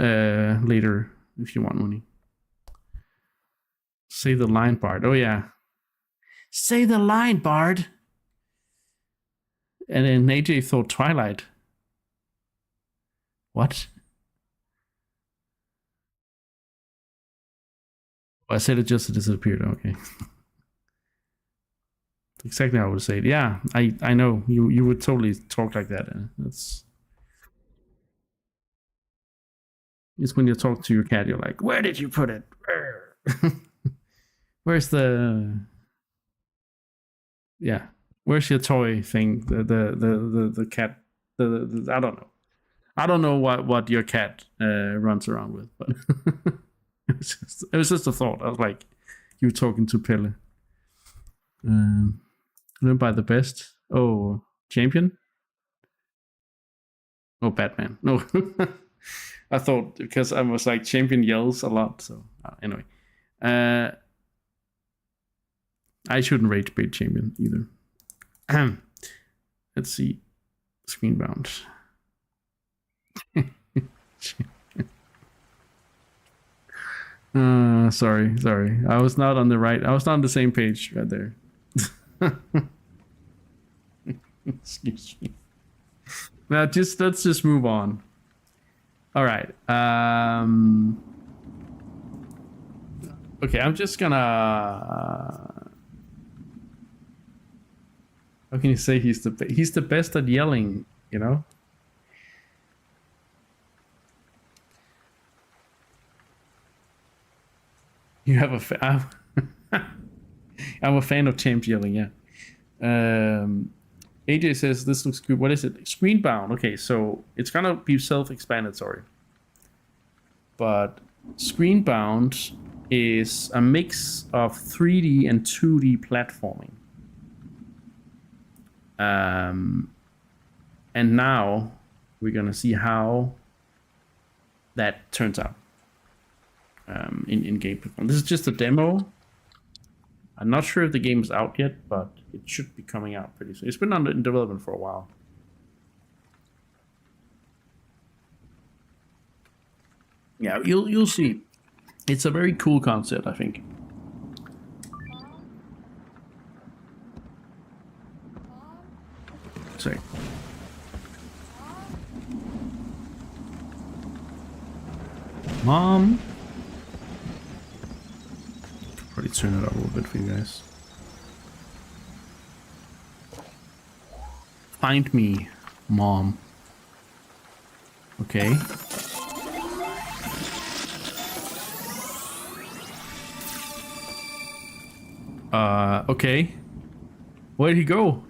later if you want, Mooney. Say the line, Bard. Oh yeah. Say the line, Bard. And then AJ thought Twilight. What? Oh, I said it just disappeared. Okay. Exactly how I would say it. Yeah, I know. You would totally talk like that. That's... It's when you talk to your cat, you're like, where did you put it? Where's the... Yeah. Where's your toy thing? The cat... The I don't know. I don't know what your cat runs around with, but it was just a thought. I was like, you talking to Pelle. Learn by the best. Oh, Champion? Oh, Batman. No. I thought, because I was like, Champion yells a lot, so anyway. I shouldn't rage bait Champion either. Let's see. Screenbound. Sorry. I was not on the same page right there. Excuse me. Now let's just move on. All right. Okay, I'm just gonna... how can you say he's the best at yelling, you know? You have I'm a fan of Champ yelling, yeah. AJ says this looks good. What is it? Screenbound. Okay, so it's gonna be self-explanatory. But Screenbound is a mix of 3D and 2D platforming. And now we're gonna see how that turns out in game performance. This is just a demo. I'm not sure if the game is out yet, but it should be coming out pretty soon. It's been in development for a while. Yeah, you'll see. It's a very cool concept, I think. Sorry. Mom. Probably turn it up a little bit for you guys. Find me, Mom. Okay. Okay. Where'd he go?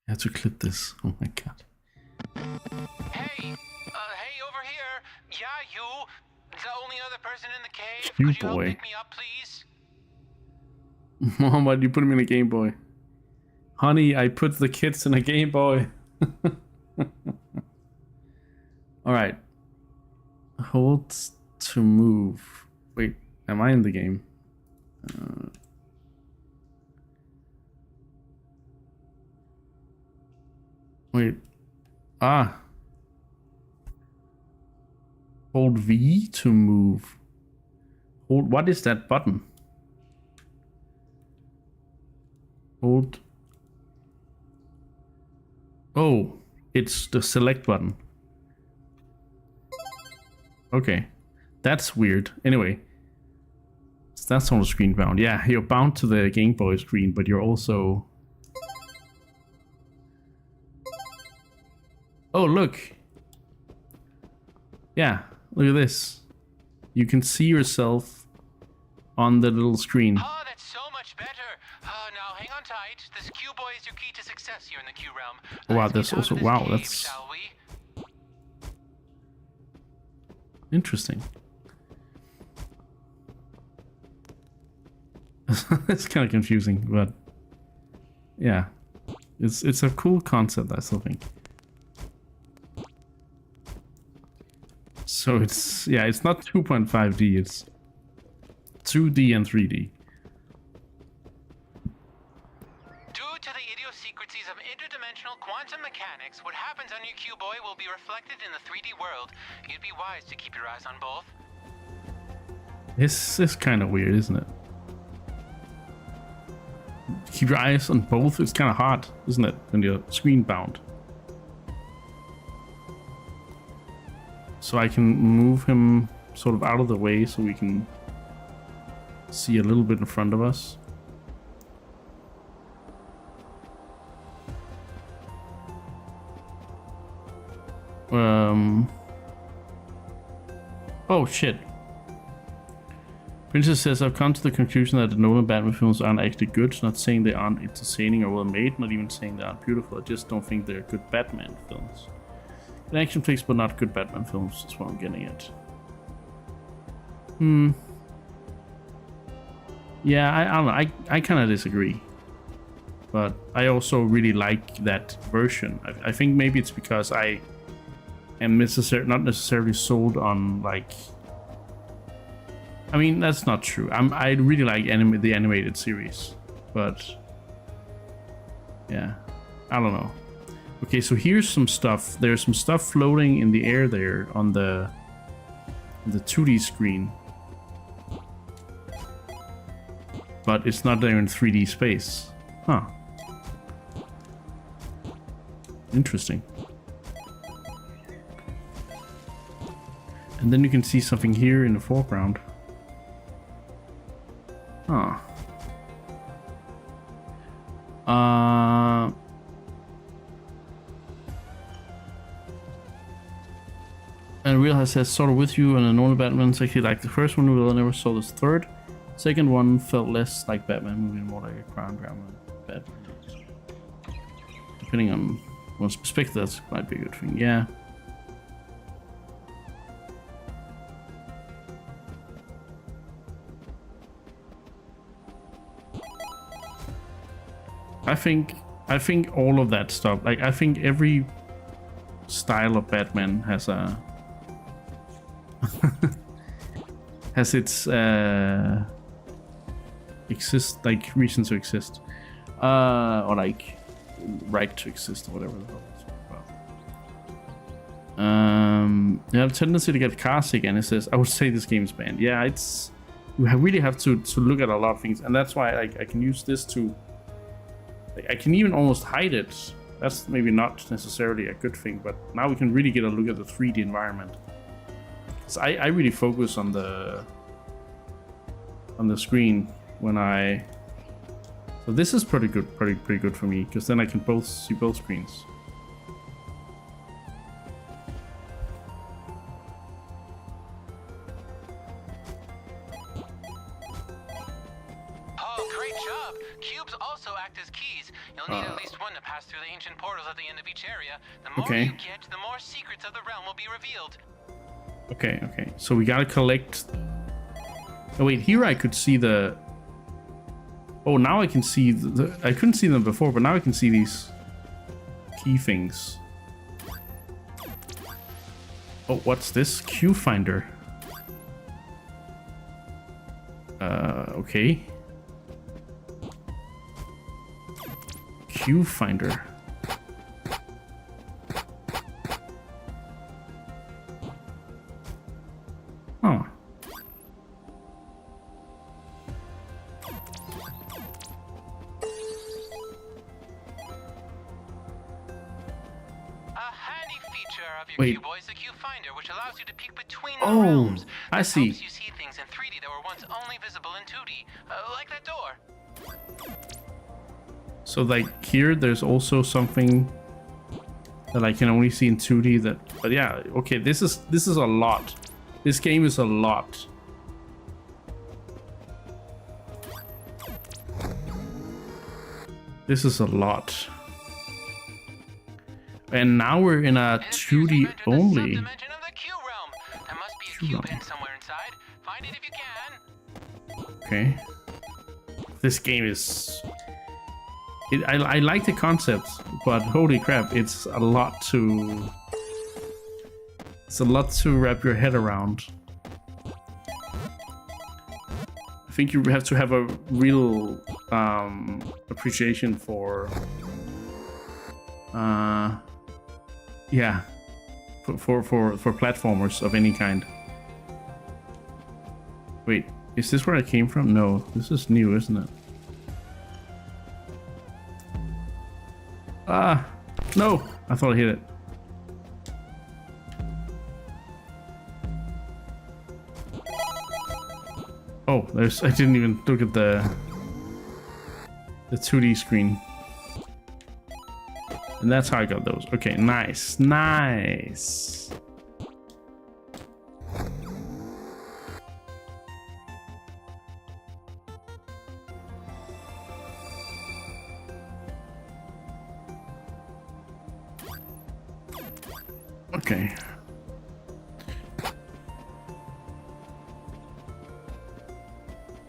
I have to clip this. Oh my god. Hey, over here. Yeah, you. The only other person in the cave. You Could you boy. help pick me up, please? Mom, why did you put him in a Game Boy? Honey, I put the kids in a Game Boy. Alright. Hold to move. Wait, am I in the game? Wait. Ah. Hold V to move. Hold. What is that button? Hold. Oh, it's the select button. Okay. That's weird. Anyway. So that's on the screen bound. Yeah, you're bound to the Game Boy screen, but you're also... Oh, look. Yeah, look at this. You can see yourself on the little screen. Oh, that's so much better. Now hang on tight. This Q boy is your key to success here in the Q realm. Oh, wow, Let's that's get out also... of this Wow, cave, that's... shall we? Interesting. It's kind of confusing, but... Yeah. It's a cool concept, I still think. So it's, yeah, it's not 2.5D, it's 2D and 3D. Due to the idiosyncrasies of interdimensional quantum mechanics, what happens on your Q-Boy will be reflected in the 3D world. You'd be wise to keep your eyes on both. It's kind of weird, isn't it? Keep your eyes on both. It's kind of hard, isn't it, when you're screen bound? So I can move him sort of out of the way so we can see a little bit in front of us. Oh shit. Princess says, I've come to the conclusion that the Nolan Batman films aren't actually good. Not saying they aren't entertaining or well made, not even saying they aren't beautiful. I just don't think they're good Batman films. Good action flicks, but not good Batman films, is what I'm getting at. Yeah, I don't know. I kind of disagree. But I also really like that version. I think maybe it's because I am not necessarily sold on, like... I mean, that's not true. I really like the animated series, but yeah, I don't know. Okay, so here's some stuff. There's some stuff floating in the air there on the 2D screen, but it's not there in 3D space. Huh. Interesting. And then you can see something here in the foreground. Huh. And Real has says, sort of with you, and a normal Batman's actually like the first one. I never saw this third. Second one felt less like Batman movie and more like a crime drama. Batman. Depending on one's perspective, that might be a good thing. Yeah. I think all of that stuff, like I think every style of Batman has a has its reason to exist, or like right to exist, or whatever the hell it's about. You have a tendency to get car sick, and it says I would say this game is banned. Yeah, it's really have to look at a lot of things, and that's why I can use this to. I can even almost hide it. That's maybe not necessarily a good thing, but now we can really get a look at the 3D environment. So I really focus on the screen when I. So this is pretty good for me, because then I can see both screens. Through the ancient portals at the end of each area. The more you get, the more secrets of the realm will be revealed. Okay. So we gotta collect. Oh wait, here I could see the. Oh, now I can see I couldn't see them before, but now I can see these key things. Oh, what's this? Q finder. Okay. Q finder. Oh. Wait. Q Boy is the Q finder, which allows you to peek between the realms. I see. Helps you see things in 3D that were once only visible in 2D, like that door. So like here, there's also something that I can only see in 2D. But yeah, okay. This is a lot. This game is a lot. This is a lot. And now we're in a 2D only. There must be a Q pin somewhere inside. Find it if you can. Okay. This game is. I like the concept, but holy crap, it's a lot to. It's a lot to wrap your head around. I think you have to have a real appreciation for. Yeah, for platformers of any kind. Wait, is this where I came from? No, this is new, isn't it? Ah, no! I thought I hit it. Oh, I didn't even look at the 2D screen. And that's how I got those. Okay, nice. Okay.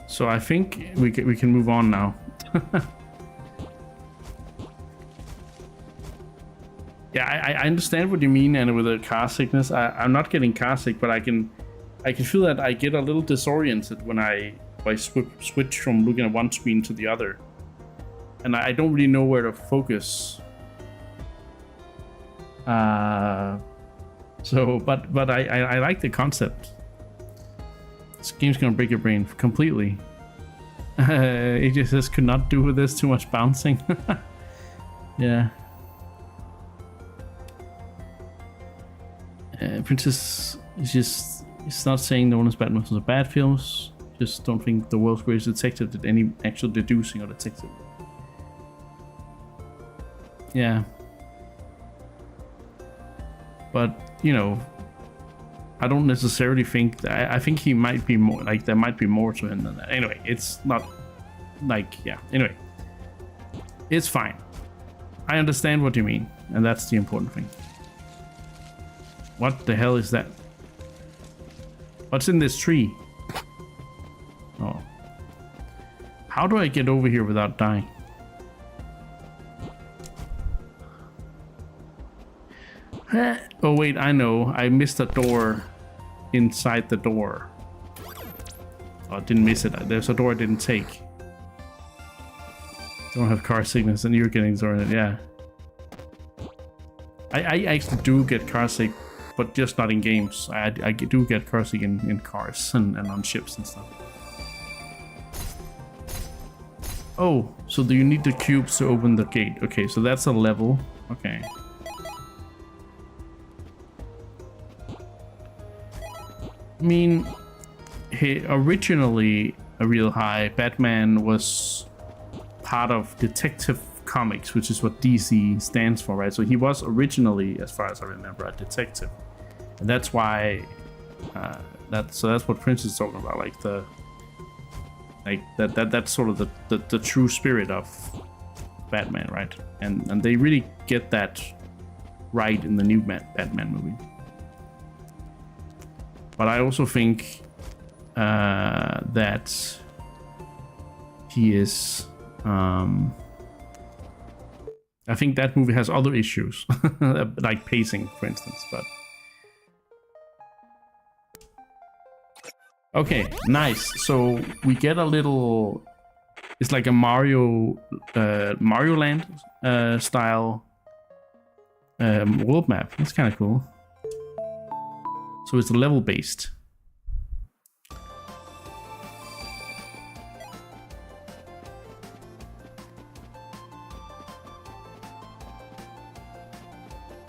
So I think we can move on now. Yeah, I understand what you mean, and with the car sickness, I'm not getting car sick, but I can feel that I get a little disoriented when I switch from looking at one screen to the other, and I don't really know where to focus. So, but I like the concept. This game's gonna break your brain completely. It just could not do with this, too much bouncing. Yeah. Princess is just, it's not saying the one is Batman was a bad films. Just don't think the world's greatest detective did any actual deducing or detective. Yeah. But, you know, I don't necessarily think that, I think he might be more, like, there might be more to him than that. Anyway, it's not, like, yeah, anyway. It's fine. I understand what you mean, and that's the important thing. What the hell is that? What's in this tree? Oh. How do I get over here without dying? Oh wait, I know. I missed a door inside the door. Oh, I didn't miss it. There's a door I didn't take. Don't have car sickness and you're getting sorted, yeah. I actually do get car sick, but just not in games. I do get car sick in cars and on ships and stuff. Oh, so do you need the cubes to open the gate? Okay, so that's a level. Okay. I mean, originally a real high, Batman was part of Detective Comics, which is what DC stands for, right? So he was originally, as far as I remember, a detective, and that's why that's what Prince is talking about, like that's sort of the true spirit of Batman, right? And they really get that right in the new Batman movie. But I also think that he is. I think that movie has other issues, like pacing, for instance. But okay, nice. So we get a little. It's like a Mario Land style world map. That's kind of cool. So it's level based.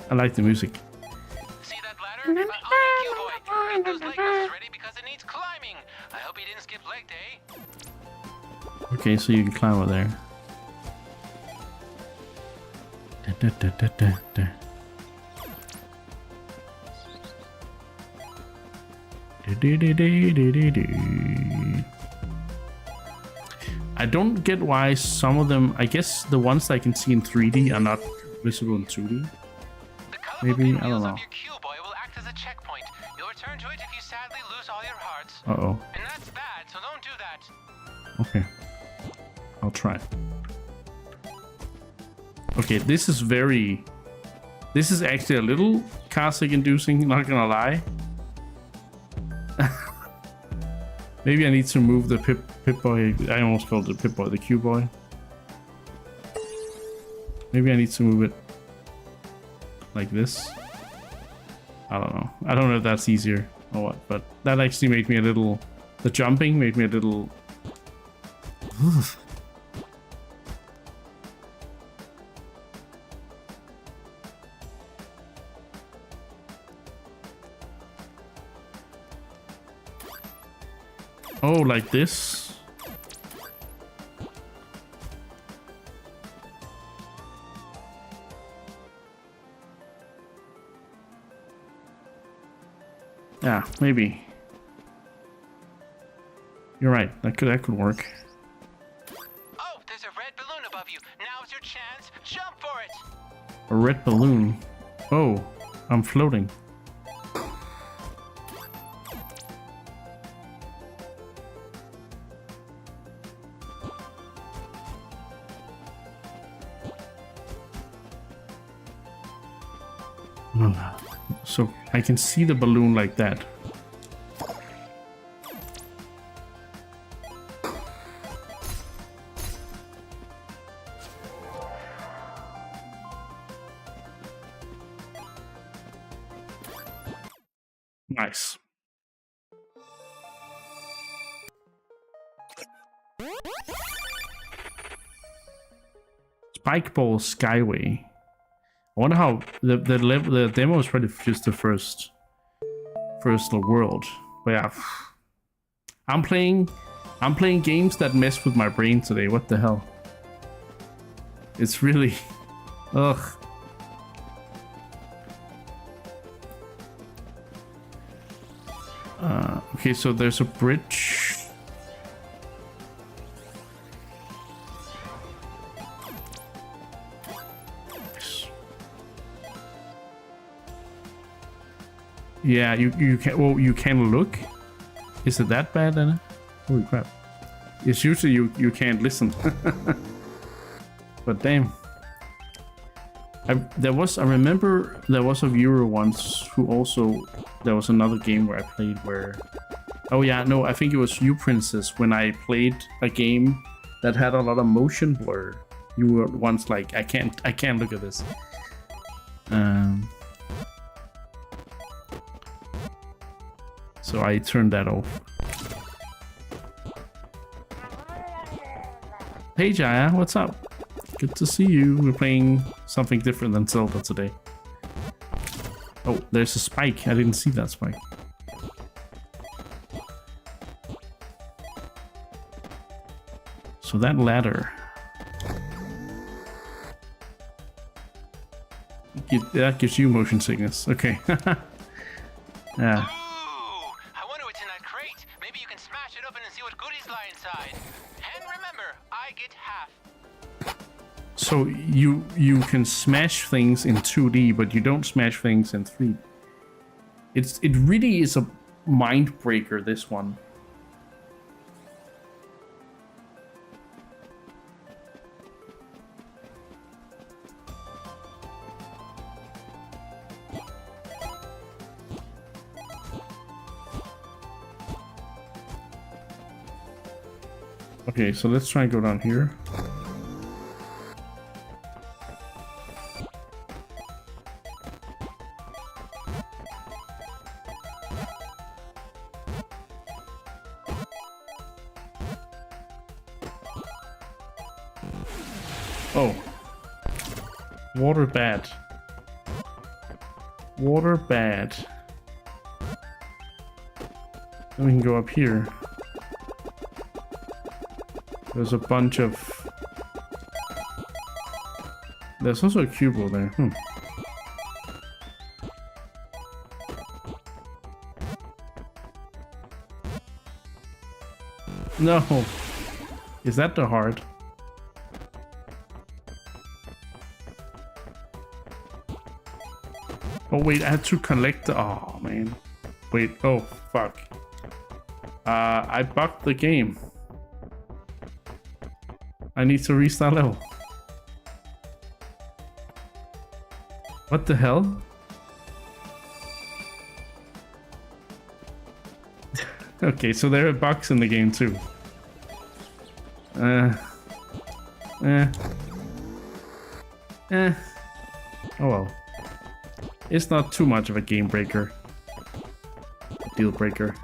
I like the music. See that ladder? On your cue, boy. Make those leg muscles ready because it needs climbing. I hope you didn't skip leg day. Okay, so you can climb over there. Da, da, da, da, da. I don't get why some of them, I guess the ones I can see in 3D are not visible in 2D. Maybe, I don't know. Your cue, boy, will act as a checkpoint. You'll return to it if you sadly lose all your hearts. Uh-oh. And that's bad, so don't do that. Okay. I'll try. Okay, this is actually a little car sick inducing, not gonna lie. Maybe I need to move the Pip-Boy. I almost called it Pip-Boy, the Q-Boy. Maybe I need to move it like this. I don't know. I don't know if that's easier or what, but that actually made me a little... The jumping made me a little... Oh, like this? Yeah, maybe. You're right. That could work. Oh, there's a red balloon above you. Now's your chance. Jump for it. A red balloon. Oh, I'm floating. So I can see the balloon like that. Nice. Spike Ball Skyway. I wonder how the demo is probably just the first world. But yeah, I'm playing games that mess with my brain today. What the hell? It's really, ugh. Okay, so there's a bridge. Yeah, you can. Well, you can look. Is it that bad, Anna? Holy crap! It's usually you can't listen. But damn. I remember there was a viewer once who also, there was another game where I played where, oh yeah, no, I think it was You Princess, when I played a game that had a lot of motion blur. You were once like, I can't look at this. So I turned that off. Hey Jaya, what's up? Good to see you. We're playing something different than Zelda today. Oh, there's a spike. I didn't see that spike. So that ladder. That gives you motion sickness. Okay. Yeah. Ooh, I wonder what's in that crate. Maybe you can smash it open and see what goodies lie inside. And remember, I get half. So you can smash things in 2D, but you don't smash things in 3D. It really is a mind breaker, this one. Okay, so let's try and go down here. Oh. Water bad. Water bad. Then we can go up here. There's a bunch of... There's also a cube over there. No. Is that the heart? Oh wait, I had to collect the... Oh man. Wait, oh fuck. I bugged the game. I need to restart level. What the hell? Okay, so there are bugs in the game too. Oh well. It's not too much of a game breaker. Deal breaker.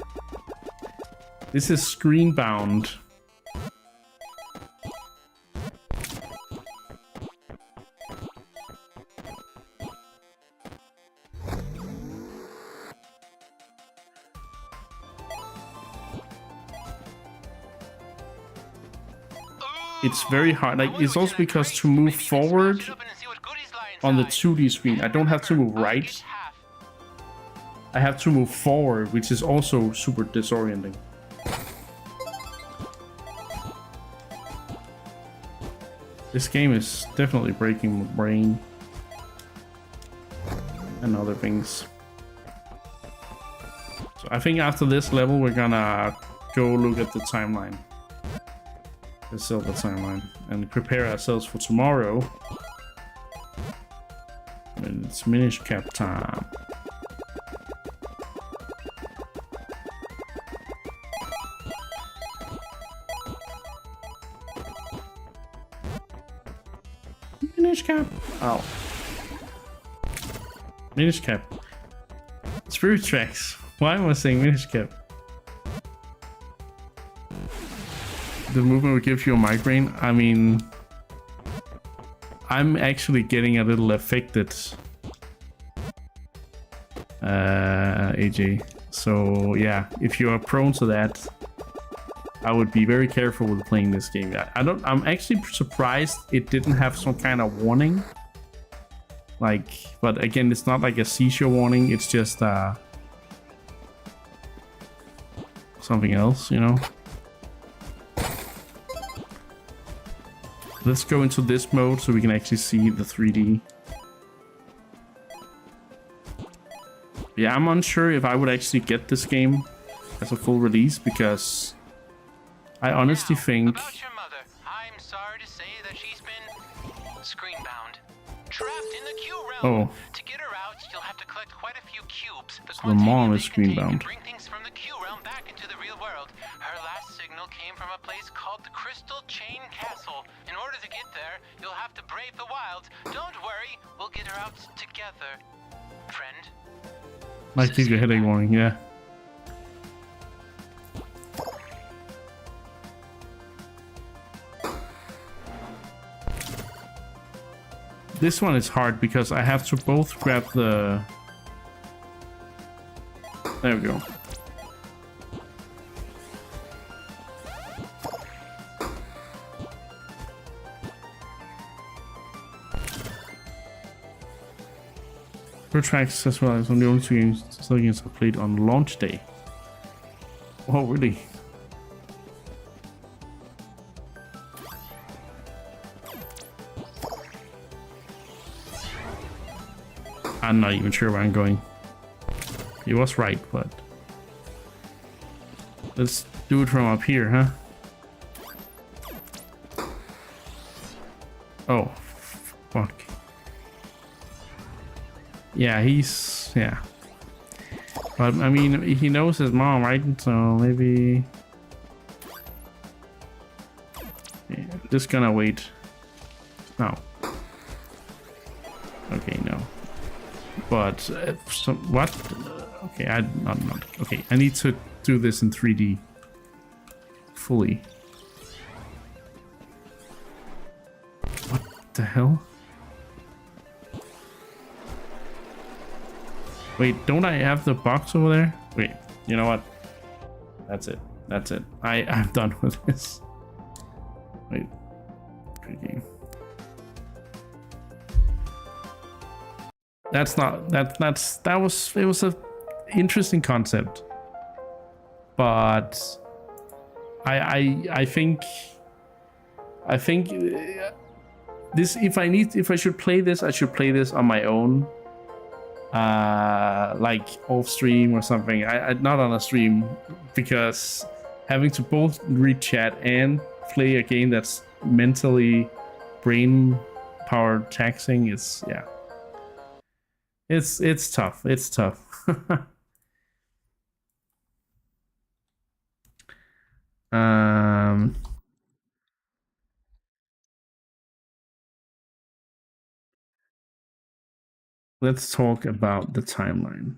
This is screen bound. It's very hard. Like, it's also because to move forward on the 2D screen, I don't have to move right. I have to move forward, which is also super disorienting. This game is definitely breaking my brain. And other things. So I think after this level, we're gonna go look at the timeline. The Zelda timeline. And prepare ourselves for tomorrow. And it's Minish Cap time. Minish Cap. Oh. Minish Cap. Spirit Tracks. Why am I saying Minish Cap? The movement will give you a migraine. I mean, I'm actually getting a little affected, AJ. So yeah, if you are prone to that, I would be very careful with playing this game. I'm actually surprised it didn't have some kind of warning. Like, but again, it's not like a seizure warning. It's just something else, you know. Let's go into this mode so we can actually see the 3D. Yeah, I'm unsure if I would actually get this game as a full release because I honestly Now, think. about your mother. I'm sorry to say that she's been screen-bound. Trapped in the Q realm. Oh, To get her out, you'll have to collect quite a few cubes. The so the mom quantanium is they contain screen-bound. can bring things from the Q realm back into the real world. Her last signal came from a place called the Crystal Chain Castle. In order to get there, you'll have to brave the wilds. Don't worry, we'll get her out together, friend. Might give you a headache warning, yeah. This one is hard because I have to both grab the... There we go. Per tracks as well as on the only two games I played on launch day. Oh, really? I'm not even sure where I'm going. He was right, but let's do it from up here, huh? Oh, fuck. Yeah, yeah. But I mean, he knows his mom, right? So maybe. Yeah, just gonna wait. No. Okay, no. But what? Okay, not. Okay, I need to do this in 3D fully. What the hell? Wait, don't I have the box over there? Wait, you know what? That's it. That's it. I'm done with this. Wait. Okay. It was a interesting concept. But I think this if I should play this, I should play this on my own. Like off stream or something. I not on a stream, because having to both read chat and play a game that's mentally brain power taxing is, yeah, it's tough. It's tough. Let's talk about the timeline.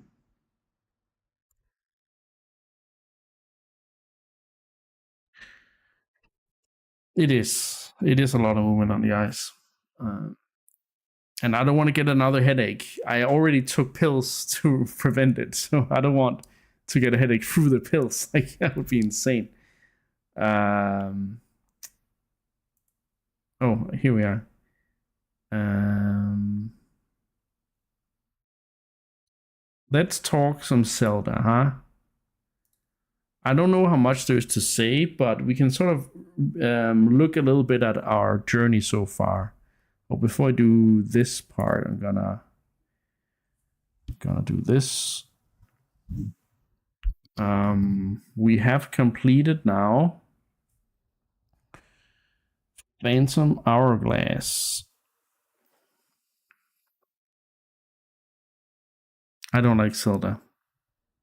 It is a lot of movement on the ice. And I don't want to get another headache. I already took pills to prevent it, so I don't want to get a headache through the pills. Like, that would be insane. Oh, here we are. Let's talk some Zelda, huh? I don't know how much there is to say, but we can sort of look a little bit at our journey so far. But before I do this part, I'm gonna do this. We have completed now Phantom Hourglass. I don't like Zelda.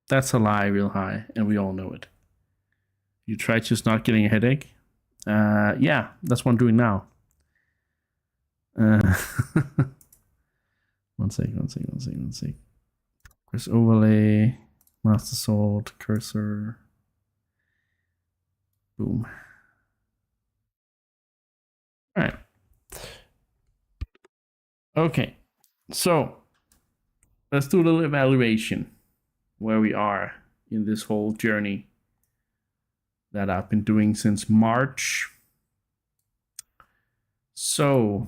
That's a lie real high, and we all know it. You try just not getting a headache? Yeah, that's what I'm doing now. One sec. Press overlay, master sword, cursor. Boom. All right. Okay, so let's do a little evaluation where we are in this whole journey that I've been doing since March. So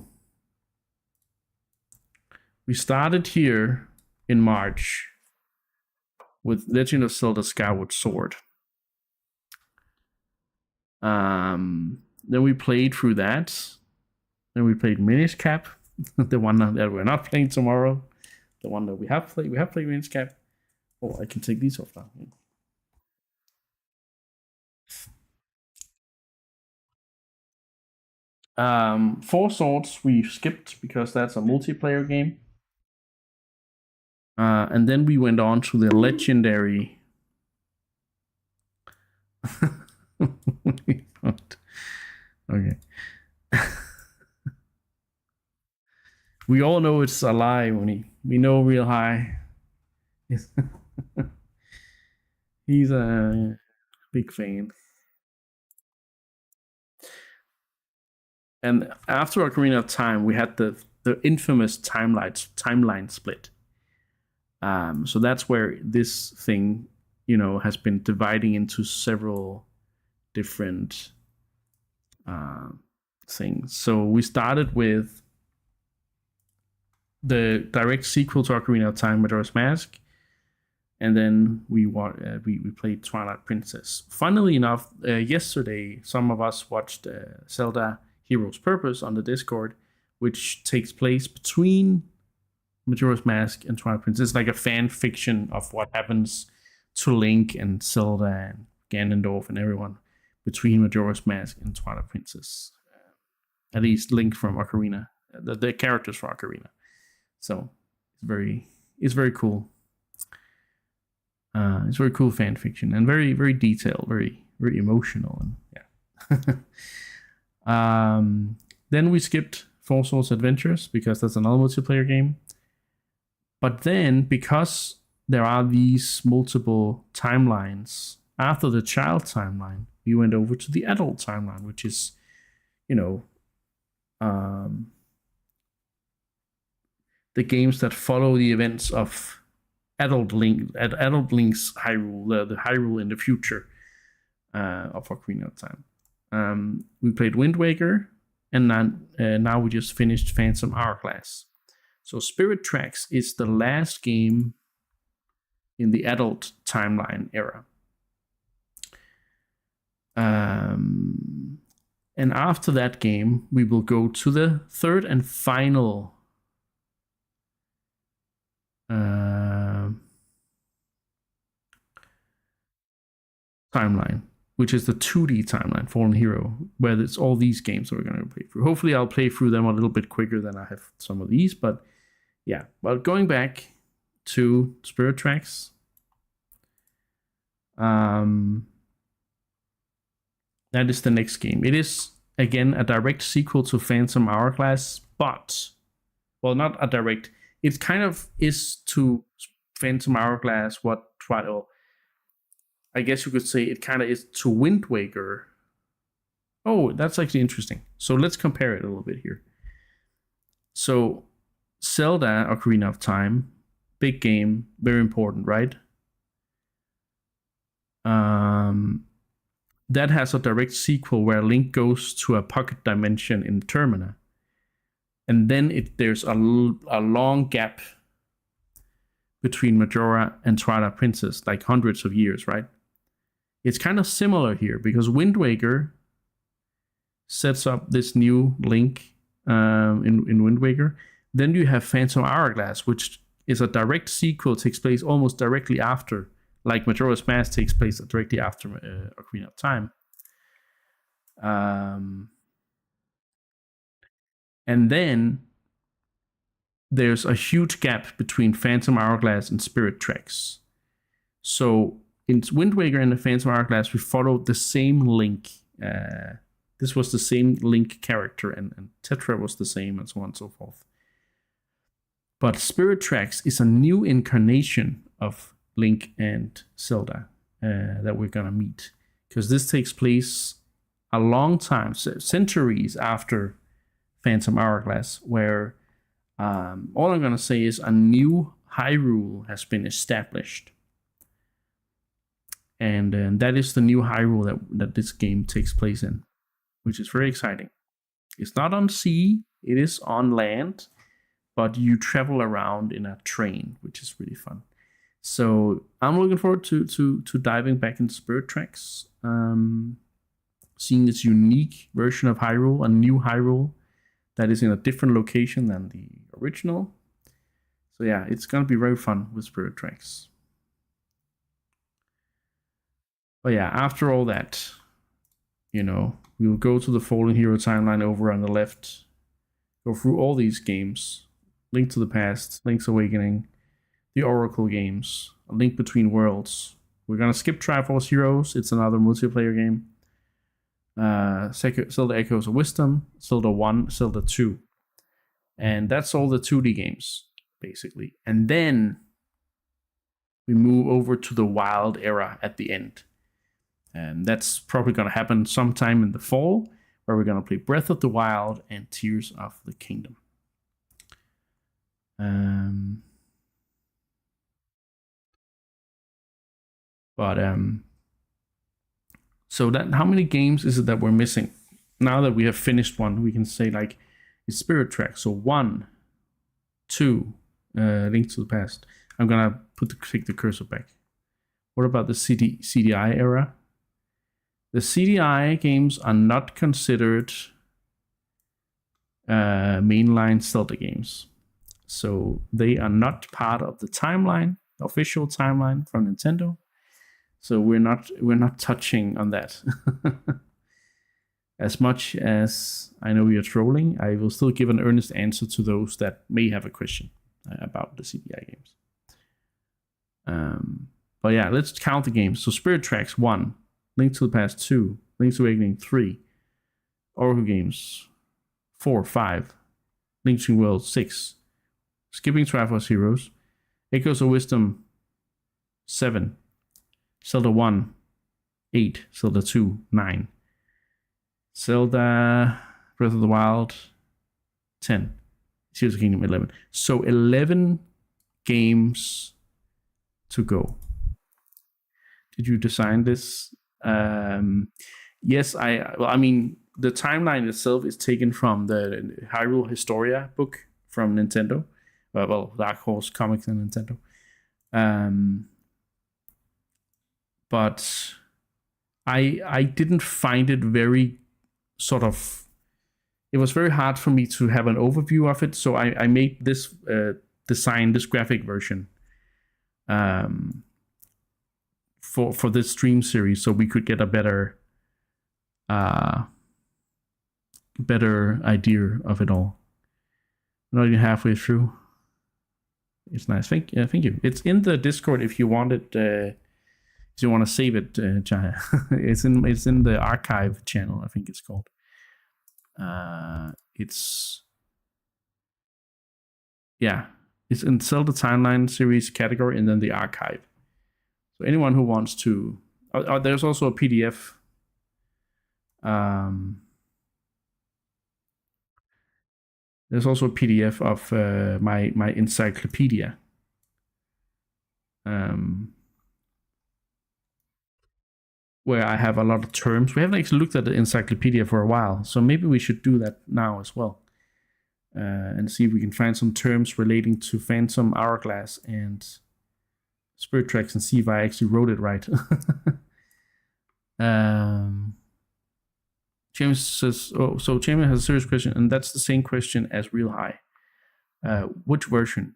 we started here in March with Legend of Zelda Skyward Sword. Then we played through that. Then we played Minish Cap, the one that we're not playing tomorrow. The one that we have played Minish Cap. Oh, I can take these off now. Four Swords we skipped because that's a multiplayer game. And then we went on to the legendary. Okay. We all know it's a lie, Winnie. We know real high. He's a big fan. And after Ocarina of Time, we had the infamous timeline split. So that's where this thing, has been dividing into several different things. So we started with the direct sequel to Ocarina of Time, Majora's Mask, and then we played Twilight Princess. Funnily enough, yesterday some of us watched Zelda Hero's Purpose on the Discord, which takes place between Majora's Mask and Twilight Princess. It's like a fan fiction of what happens to Link and Zelda and Ganondorf and everyone between Majora's Mask and Twilight Princess. At least Link from Ocarina, the characters from Ocarina. So it's very cool. It's very cool fan fiction and very, very detailed, very, very emotional, and yeah. Then we skipped Four Swords Adventures because that's another multiplayer game. But then, because there are these multiple timelines after the child timeline, we went over to the adult timeline, which is, the games that follow the events of adult Link's Hyrule, the Hyrule in the future of Ocarina of Time. We played Wind Waker, and now we just finished Phantom Hourglass. So Spirit Tracks is the last game in the adult timeline era. And after that game, we will go to the third and final timeline, which is the 2D timeline, Fallen Hero, where it's all these games that we're going to play through. Hopefully I'll play through them a little bit quicker than I have some of these, but yeah. But going back to Spirit Tracks, that is the next game. It is, again, a direct sequel to Phantom Hourglass, but, well, not a direct, it kind of is to Phantom Hourglass what I guess you could say it kind of is to Wind Waker. Oh, that's actually interesting. So let's compare it a little bit here. So Zelda Ocarina of Time, big game, very important, right? That has a direct sequel where Link goes to a pocket dimension in Termina. And then there's a long gap between Majora and Twilight Princess, like hundreds of years, right? It's kind of similar here because Wind Waker sets up this new Link in Wind Waker. Then you have Phantom Hourglass, which is a direct sequel, takes place almost directly after, like Majora's Mask takes place directly after Ocarina of Time. And then there's a huge gap between Phantom Hourglass and Spirit Tracks. So in Wind Waker and the Phantom Hourglass, we followed the same Link. This was the same Link character, and Tetra was the same, and so on and so forth. But Spirit Tracks is a new incarnation of Link and Zelda that we're gonna meet, because this takes place a long time, centuries after Phantom Hourglass, where all I'm gonna say is a new Hyrule has been established, and that is the new Hyrule that this game takes place in, which is very exciting. It's not on sea; it is on land, but you travel around in a train, which is really fun. So I'm looking forward to diving back into Spirit Tracks, seeing this unique version of Hyrule, a new Hyrule that is in a different location than the original. So yeah, it's gonna be very fun with Spirit Tracks. But yeah, after all that, we will go to the Fallen Hero timeline over on the left, go through all these games, Link to the Past, Link's Awakening, the Oracle games, A Link Between Worlds. We're gonna skip Triforce Heroes. It's another multiplayer game. Zelda Echoes of Wisdom, Zelda 1, Zelda 2. And that's all the 2D games, basically. And then we move over to the Wild era at the end. And that's probably going to happen sometime in the fall, where we're going to play Breath of the Wild and Tears of the Kingdom. So that, how many games is it that we're missing? Now that we have finished one, we can say like it's Spirit Track. So 1, 2, Link to the Past. I'm gonna take the cursor back. What about the CDI era? The CDI games are not considered mainline Zelda games, so they are not part of the timeline, the official timeline from Nintendo. So we're not touching on that. As much as I know you're trolling, I will still give an earnest answer to those that may have a question about the CDI games. But yeah, let's count the games. So Spirit Tracks 1, Link to the Past 2, Link's Awakening 3, Oracle games 4, 5, Link Between Worlds 6, skipping Triforce Heroes, Echoes of Wisdom 7, Zelda 1 8, Zelda 2 9, Zelda Breath of the Wild 10, Tears of the Kingdom 11. So 11 games to go. Did you design this? Yes, I mean, the timeline itself is taken from the Hyrule Historia book from Nintendo. Well, Dark Horse Comics and Nintendo. But I didn't find it very sort of. It was very hard for me to have an overview of it, so I made this this graphic version for this stream series, so we could get a better idea of it all. Not even halfway through. It's nice. Thank you. It's in the Discord if you want it. If you want to save it, Jaya. it's in the archive channel. I think it's called. It's in Zelda Timeline series category, and then the archive. So anyone who wants to, there's also a PDF. There's also a PDF of my encyclopedia. Where I have a lot of terms. We haven't actually looked at the encyclopedia for a while, so maybe we should do that now as well. And see if we can find some terms relating to Phantom Hourglass and Spirit Tracks and see if I actually wrote it right. James says, so James has a serious question, and that's the same question as Real High. Which version?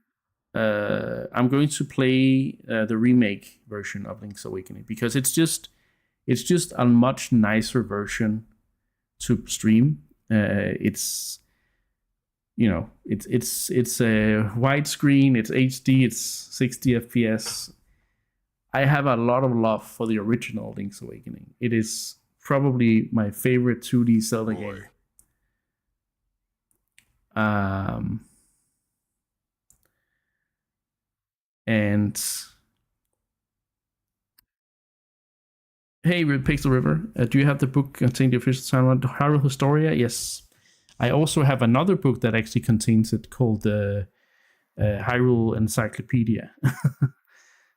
I'm going to play the remake version of Link's Awakening because it's just a much nicer version to stream. It's a widescreen, it's HD, it's 60 FPS. I have a lot of love for the original Link's Awakening. It is probably my favorite 2D Zelda game. And hey, Pixel River, do you have the book containing the official timeline of Hyrule Historia? Yes. I also have another book that actually contains it called the Hyrule Encyclopedia.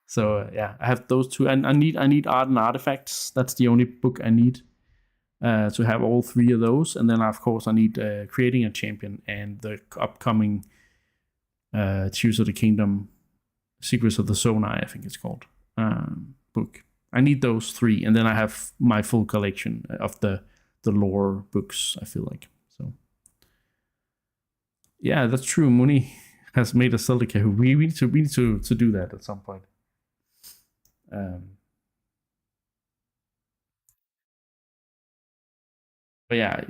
So yeah, I have those two, and I need Art and Artifacts. That's the only book I need to have all three of those, and then of course I need Creating a Champion and the upcoming Tears of the Kingdom, Secrets of the Zonai, I think it's called, book. I need those three, and then I have my full collection of the lore books. I feel like so. Yeah, that's true. Muni has made a Zelda Kahoo. We need to do that at some point. But yeah,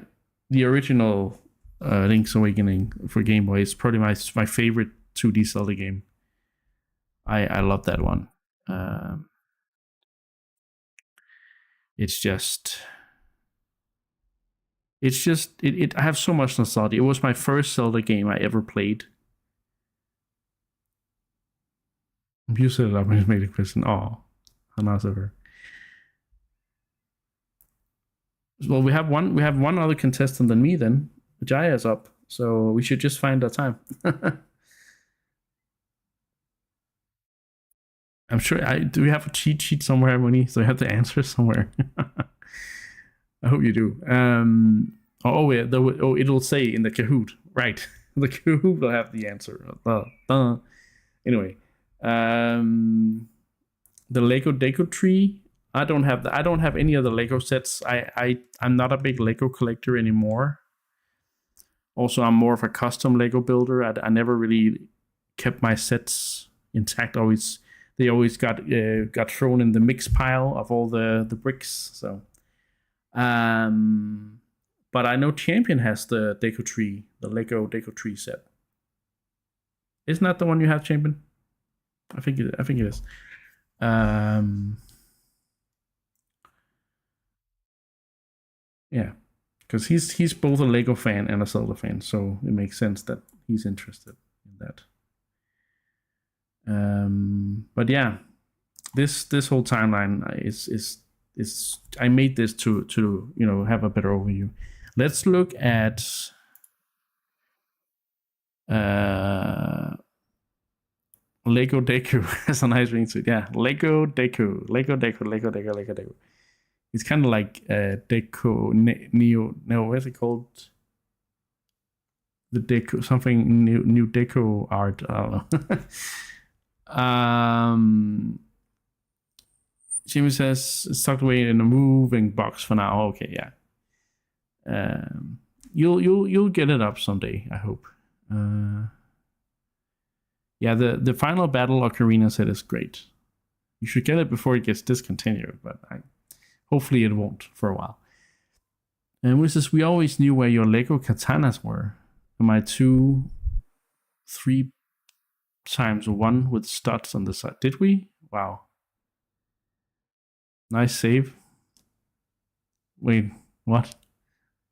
the original Link's Awakening for Game Boy is probably my favorite 2D Zelda game. I love that one. It's just I have so much nostalgia. It was my first Zelda game I ever played. You set it up and made a question. Oh, how nice of her. Well, we have one other contestant than me then. Jaya's up, so we should just find that time. I'm sure. Do we have a cheat sheet somewhere, Moni? So I have the answer somewhere. I hope you do. It'll say in the Kahoot, right? The Kahoot will have the answer. Anyway, the Lego Deco tree. I don't have any of the Lego sets. I'm not a big Lego collector anymore. Also, I'm more of a custom Lego builder. I never really kept my sets intact. They always got thrown in the mix pile of all the bricks. So, but I know Champion has the Deco tree, the Lego Deco tree set. Isn't that the one you have, Champion? I think it is. Yeah, because he's both a Lego fan and a Zelda fan, so it makes sense that he's interested in that. But yeah, this whole timeline is I made this to have a better overview. Let's look at Lego Deku. That's a nice ring to it. Yeah, Lego Deku. It's kind of like Deco Neo. No, what's it called? The Deco something new Deco art. I don't know. Jimmy says it's tucked away in a moving box for now. Okay, yeah. You'll get it up someday, I hope. Yeah, the final battle Ocarina set is great. You should get it before it gets discontinued, but hopefully it won't for a while. And with this, we always knew where your Lego katanas were. My 2, 3 times 1 with studs on the side. Did we? Wow. Nice save. Wait, what?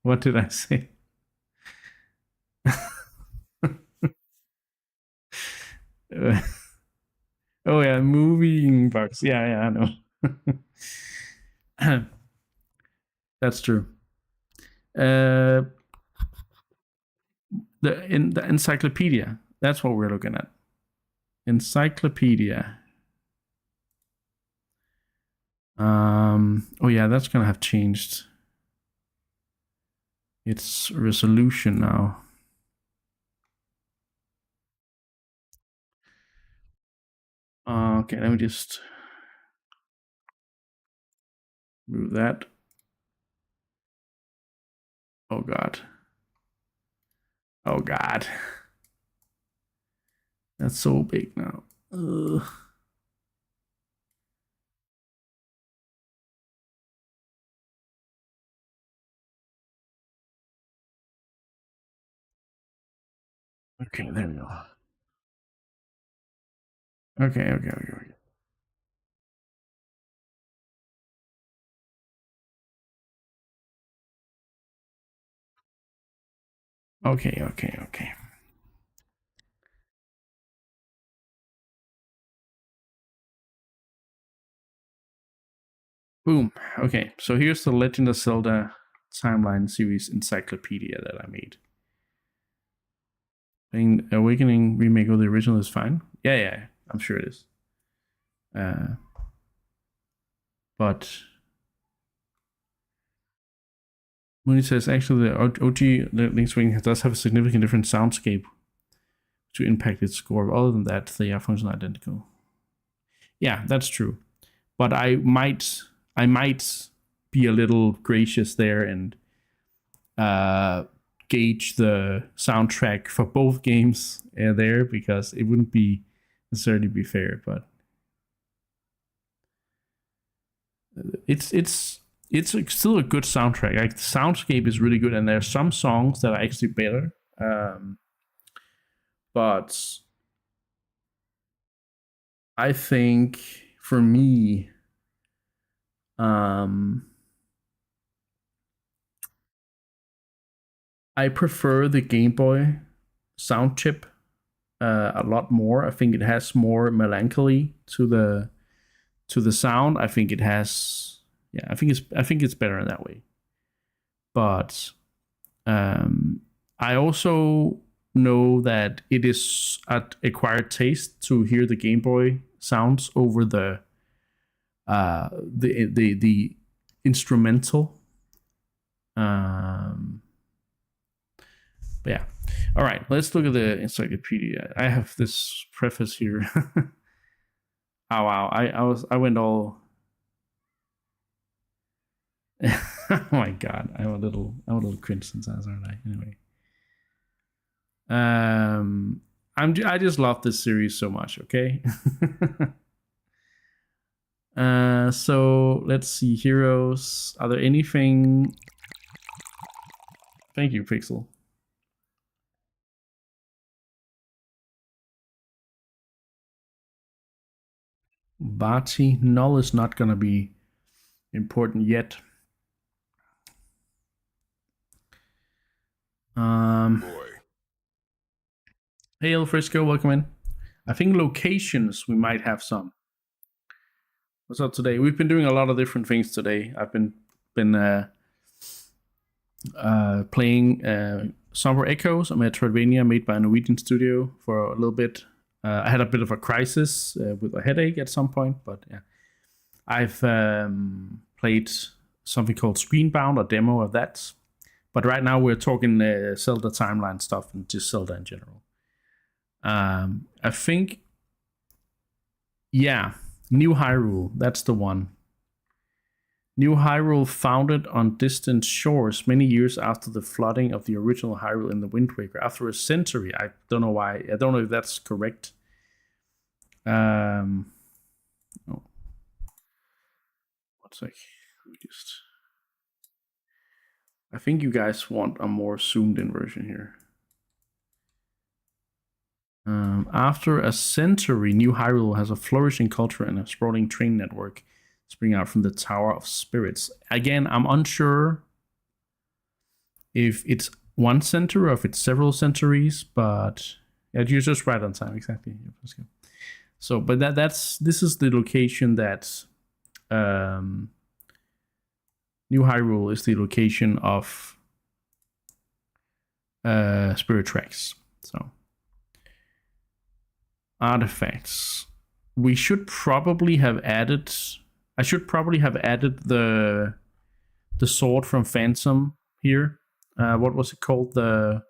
What did I say? Oh yeah, moving box. Yeah, I know. That's true. The encyclopedia. That's what we're looking at. Encyclopedia. Oh yeah, that's gonna have changed its resolution now. Okay, let me just move that. Oh god. Oh god. That's so big now. Ugh. Okay, there we go. Okay. Okay. Boom. Okay, so here's the Legend of Zelda timeline series encyclopedia that I made. Playing Awakening remake of the original is fine. Yeah, I'm sure it is. But Mooney says actually the OG Link's Awakening does have a significant different soundscape to impact its score. But other than that, they are functionally identical. Yeah, that's true. But I might be a little gracious there and gauge the soundtrack for both games there, because it wouldn't be necessarily be fair. But it's still a good soundtrack. Like the soundscape is really good, and there's some songs that are actually better. But I think for me, I prefer the Game Boy sound chip a lot more. I think it has more melancholy to the sound. I think it has, yeah. I think it's better in that way. But I also know that it is an acquired taste to hear the Game Boy sounds over the instrumental. But yeah. All right, let's look at the encyclopedia. I have this preface here. Oh wow, I went all. Oh my god, I'm a little cringe sometimes, aren't I? Anyway, I just love this series so much. Okay. So let's see, heroes. Are there anything? Thank you, Pixel. Bati null is not gonna be important yet. Hey, El Frisco, welcome in. I think locations we might have some. What's up today? We've been doing a lot of different things today. I've been playing Somber Echoes, a Metroidvania made by a Norwegian studio for a little bit. I had a bit of a crisis with a headache at some point, but yeah. I've played something called Screenbound, a demo of that. But right now we're talking Zelda timeline stuff and just Zelda in general. I think, yeah, New Hyrule, that's the one. New Hyrule founded on distant shores many years after the flooding of the original Hyrule in the Wind Waker. After a century, I don't know why. I don't know if that's correct. Oh. One sec. I think you guys want a more zoomed in version here. After a century, New Hyrule has a flourishing culture and a sprawling train network springing out from the Tower of Spirits. Again, I'm unsure if it's one century or if it's several centuries, but yeah, you're just right on time, exactly. So, but this is the location that New Hyrule is the location of Spirit Tracks. So. Artifacts. We should probably have added. I should probably have added the sword from Phantom here. What was it called? The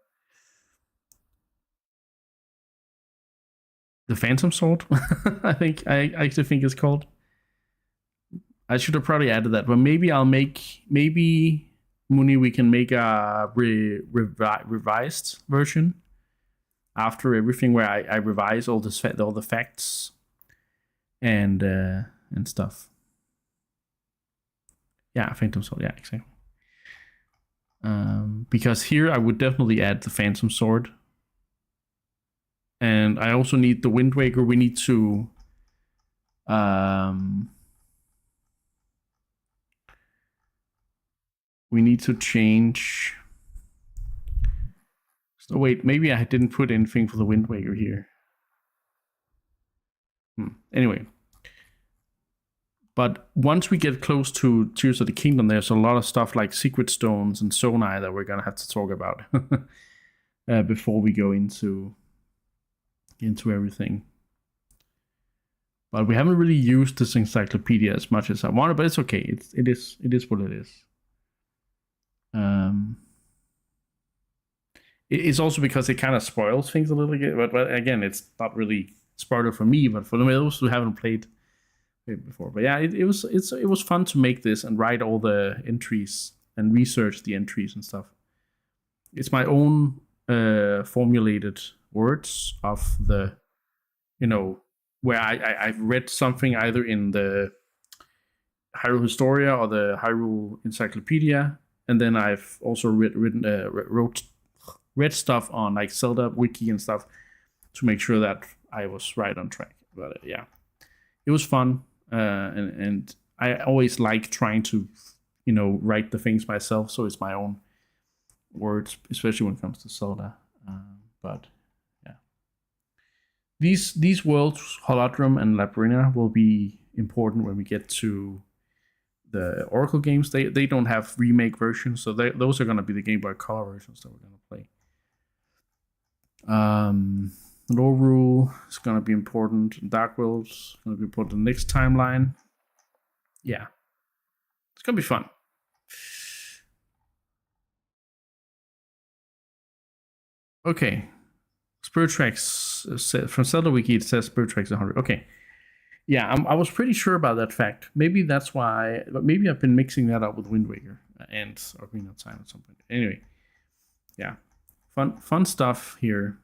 Phantom Sword. I actually think it's called. I should have probably added that, but maybe Muni, we can make a revised version. After everything, where I revise all the facts and stuff. Yeah, Phantom Sword. Yeah, exactly. Because here I would definitely add the Phantom Sword, and I also need the Wind Waker. We need to change. So wait, maybe I didn't put anything for the Wind Waker here. Anyway. But once we get close to Tears of the Kingdom, there's a lot of stuff like Secret Stones and Zonai that we're going to have to talk about before we go into everything. But we haven't really used this encyclopedia as much as I wanted, but it's okay. It is what it is. It's also because it kind of spoils things a little bit, but again, it's not really spoiler for me, but for those who haven't played it before. But yeah, it was fun to make this and write all the entries and research the entries and stuff. It's my own formulated words of the, where I've read something either in the Hyrule Historia or the Hyrule Encyclopedia, and then I've also read stuff on like Zelda wiki and stuff to make sure that I was right on track. But yeah, it was fun, and I always like trying to, write the things myself, so it's my own words, especially when it comes to Zelda. But yeah, these worlds, Holodrum and Labyrinth, will be important when we get to the Oracle games. They don't have remake versions, so those are going to be the Game Boy Color versions that we're going to play. Lore Rule is going to be important. Dark World is going to be important. The next timeline. Yeah. It's going to be fun. Okay. Spirit Tracks, from Zelda Wiki, it says Spirit Tracks 100. Okay. Yeah, I was pretty sure about that fact. Maybe that's why, but maybe I've been mixing that up with Wind Waker and Ocarina of Time at some point. Anyway, yeah. Fun stuff here.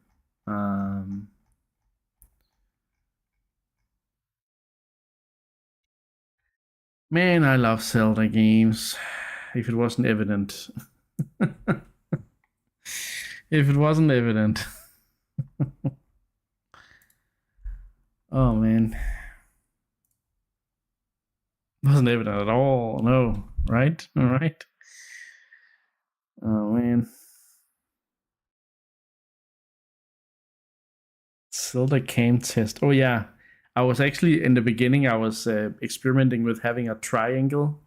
Man, I love Zelda games. If it wasn't evident. If it wasn't evident. Oh man. Wasn't evident at all. No. Right? All right. Oh man. Zelda cam test. Oh yeah. I was actually in the beginning I was experimenting with having a triangle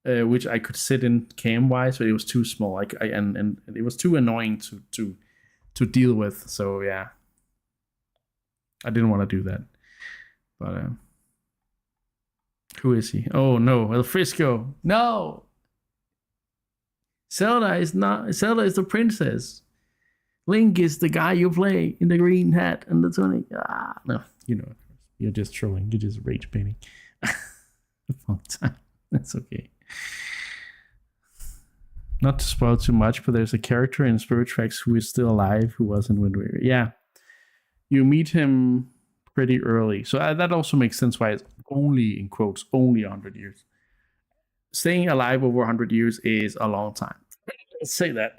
which I could sit in cam wise, but it was too small. And it was too annoying to deal with. So yeah. I didn't want to do that. But who is he? Oh no, El Frisco. No. Zelda is the princess. Link is the guy you play in the green hat and the tunic. No, you're just trolling. You're just rage baiting. Long time. That's okay. Not to spoil too much, but there's a character in Spirit Tracks who is still alive who was in Wind Waker. Yeah. You meet him pretty early. So that also makes sense why it's only, in quotes, only 100 years. Staying alive over 100 years is a long time. Let's say that.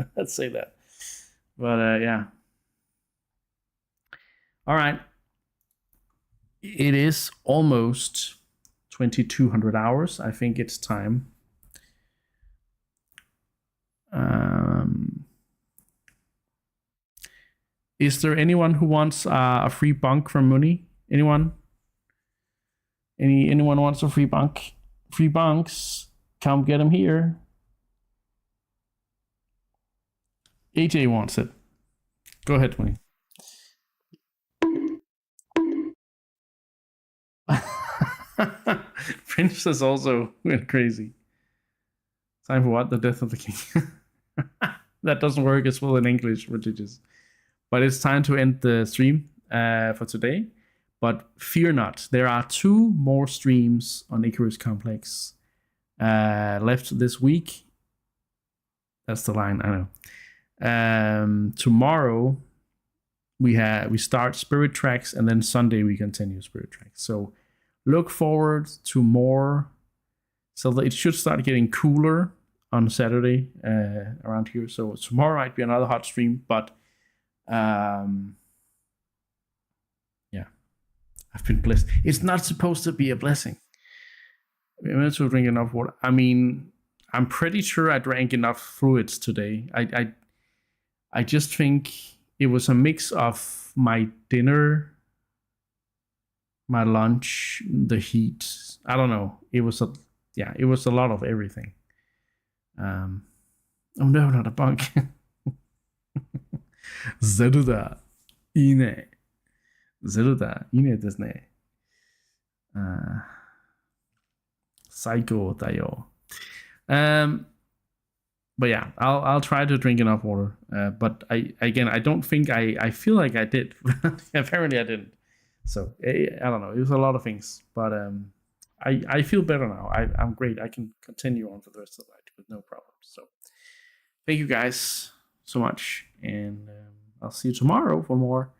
But yeah. All right. It is almost 2200 hours. I think it's time. Is there anyone who wants a free bunk from Mooney? Anyone? Anyone wants a free bunk? Free bunks. Come get them here. AJ wants it. Go ahead, Mooney. Princess also went crazy. Time for what? The death of the king. That doesn't work as well in English, ridiculous. But it's time to end the stream for today. But fear not, there are 2 more streams on Icarus Complex left this week. That's the line, I know. Tomorrow we start Spirit Tracks, and then Sunday we continue Spirit Tracks. So look forward to more. So it should start getting cooler on Saturday around here. So tomorrow might be another hot stream, but yeah, I've been blessed. It's not supposed to be a blessing. I'm meant to drink enough water. I mean, I'm pretty sure I drank enough fluids today. I just think it was a mix of my dinner, my lunch, the heat. I don't know. It was a lot of everything. Oh no, not a bunk. Zelda ine desu ne. Psycho dayo. But yeah, I'll try to drink enough water. But I don't think I feel like I did. Apparently I didn't. So I don't know. It was a lot of things, but I feel better now. I'm great. I can continue on for the rest of the night with no problem. So thank you guys so much, and I'll see you tomorrow for more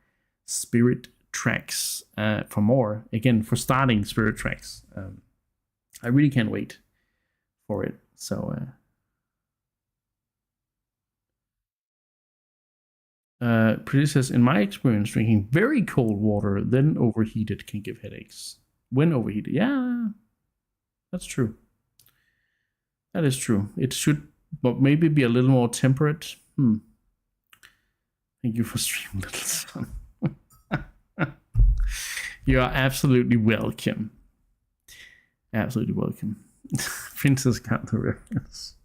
Spirit Tracks. For starting Spirit Tracks. I really can't wait for it. So Pretty says, in my experience, drinking very cold water, then overheated, can give headaches. When overheated, yeah, that's true. That is true. It should, but maybe be a little more temperate. Thank you for streaming, little son. You are absolutely welcome. Absolutely welcome. Princess got the reference.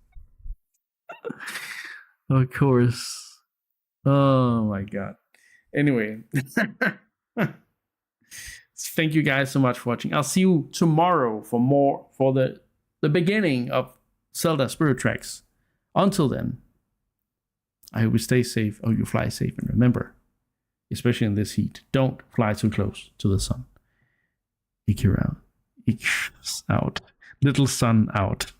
Of course. Oh my god. Anyway. Thank you guys so much for watching. I'll see you tomorrow for the beginning of Zelda Spirit Tracks. Until then, I hope you stay safe. Oh, you fly safe. And remember, especially in this heat, don't fly too close to the sun. Ikira out. Little sun out.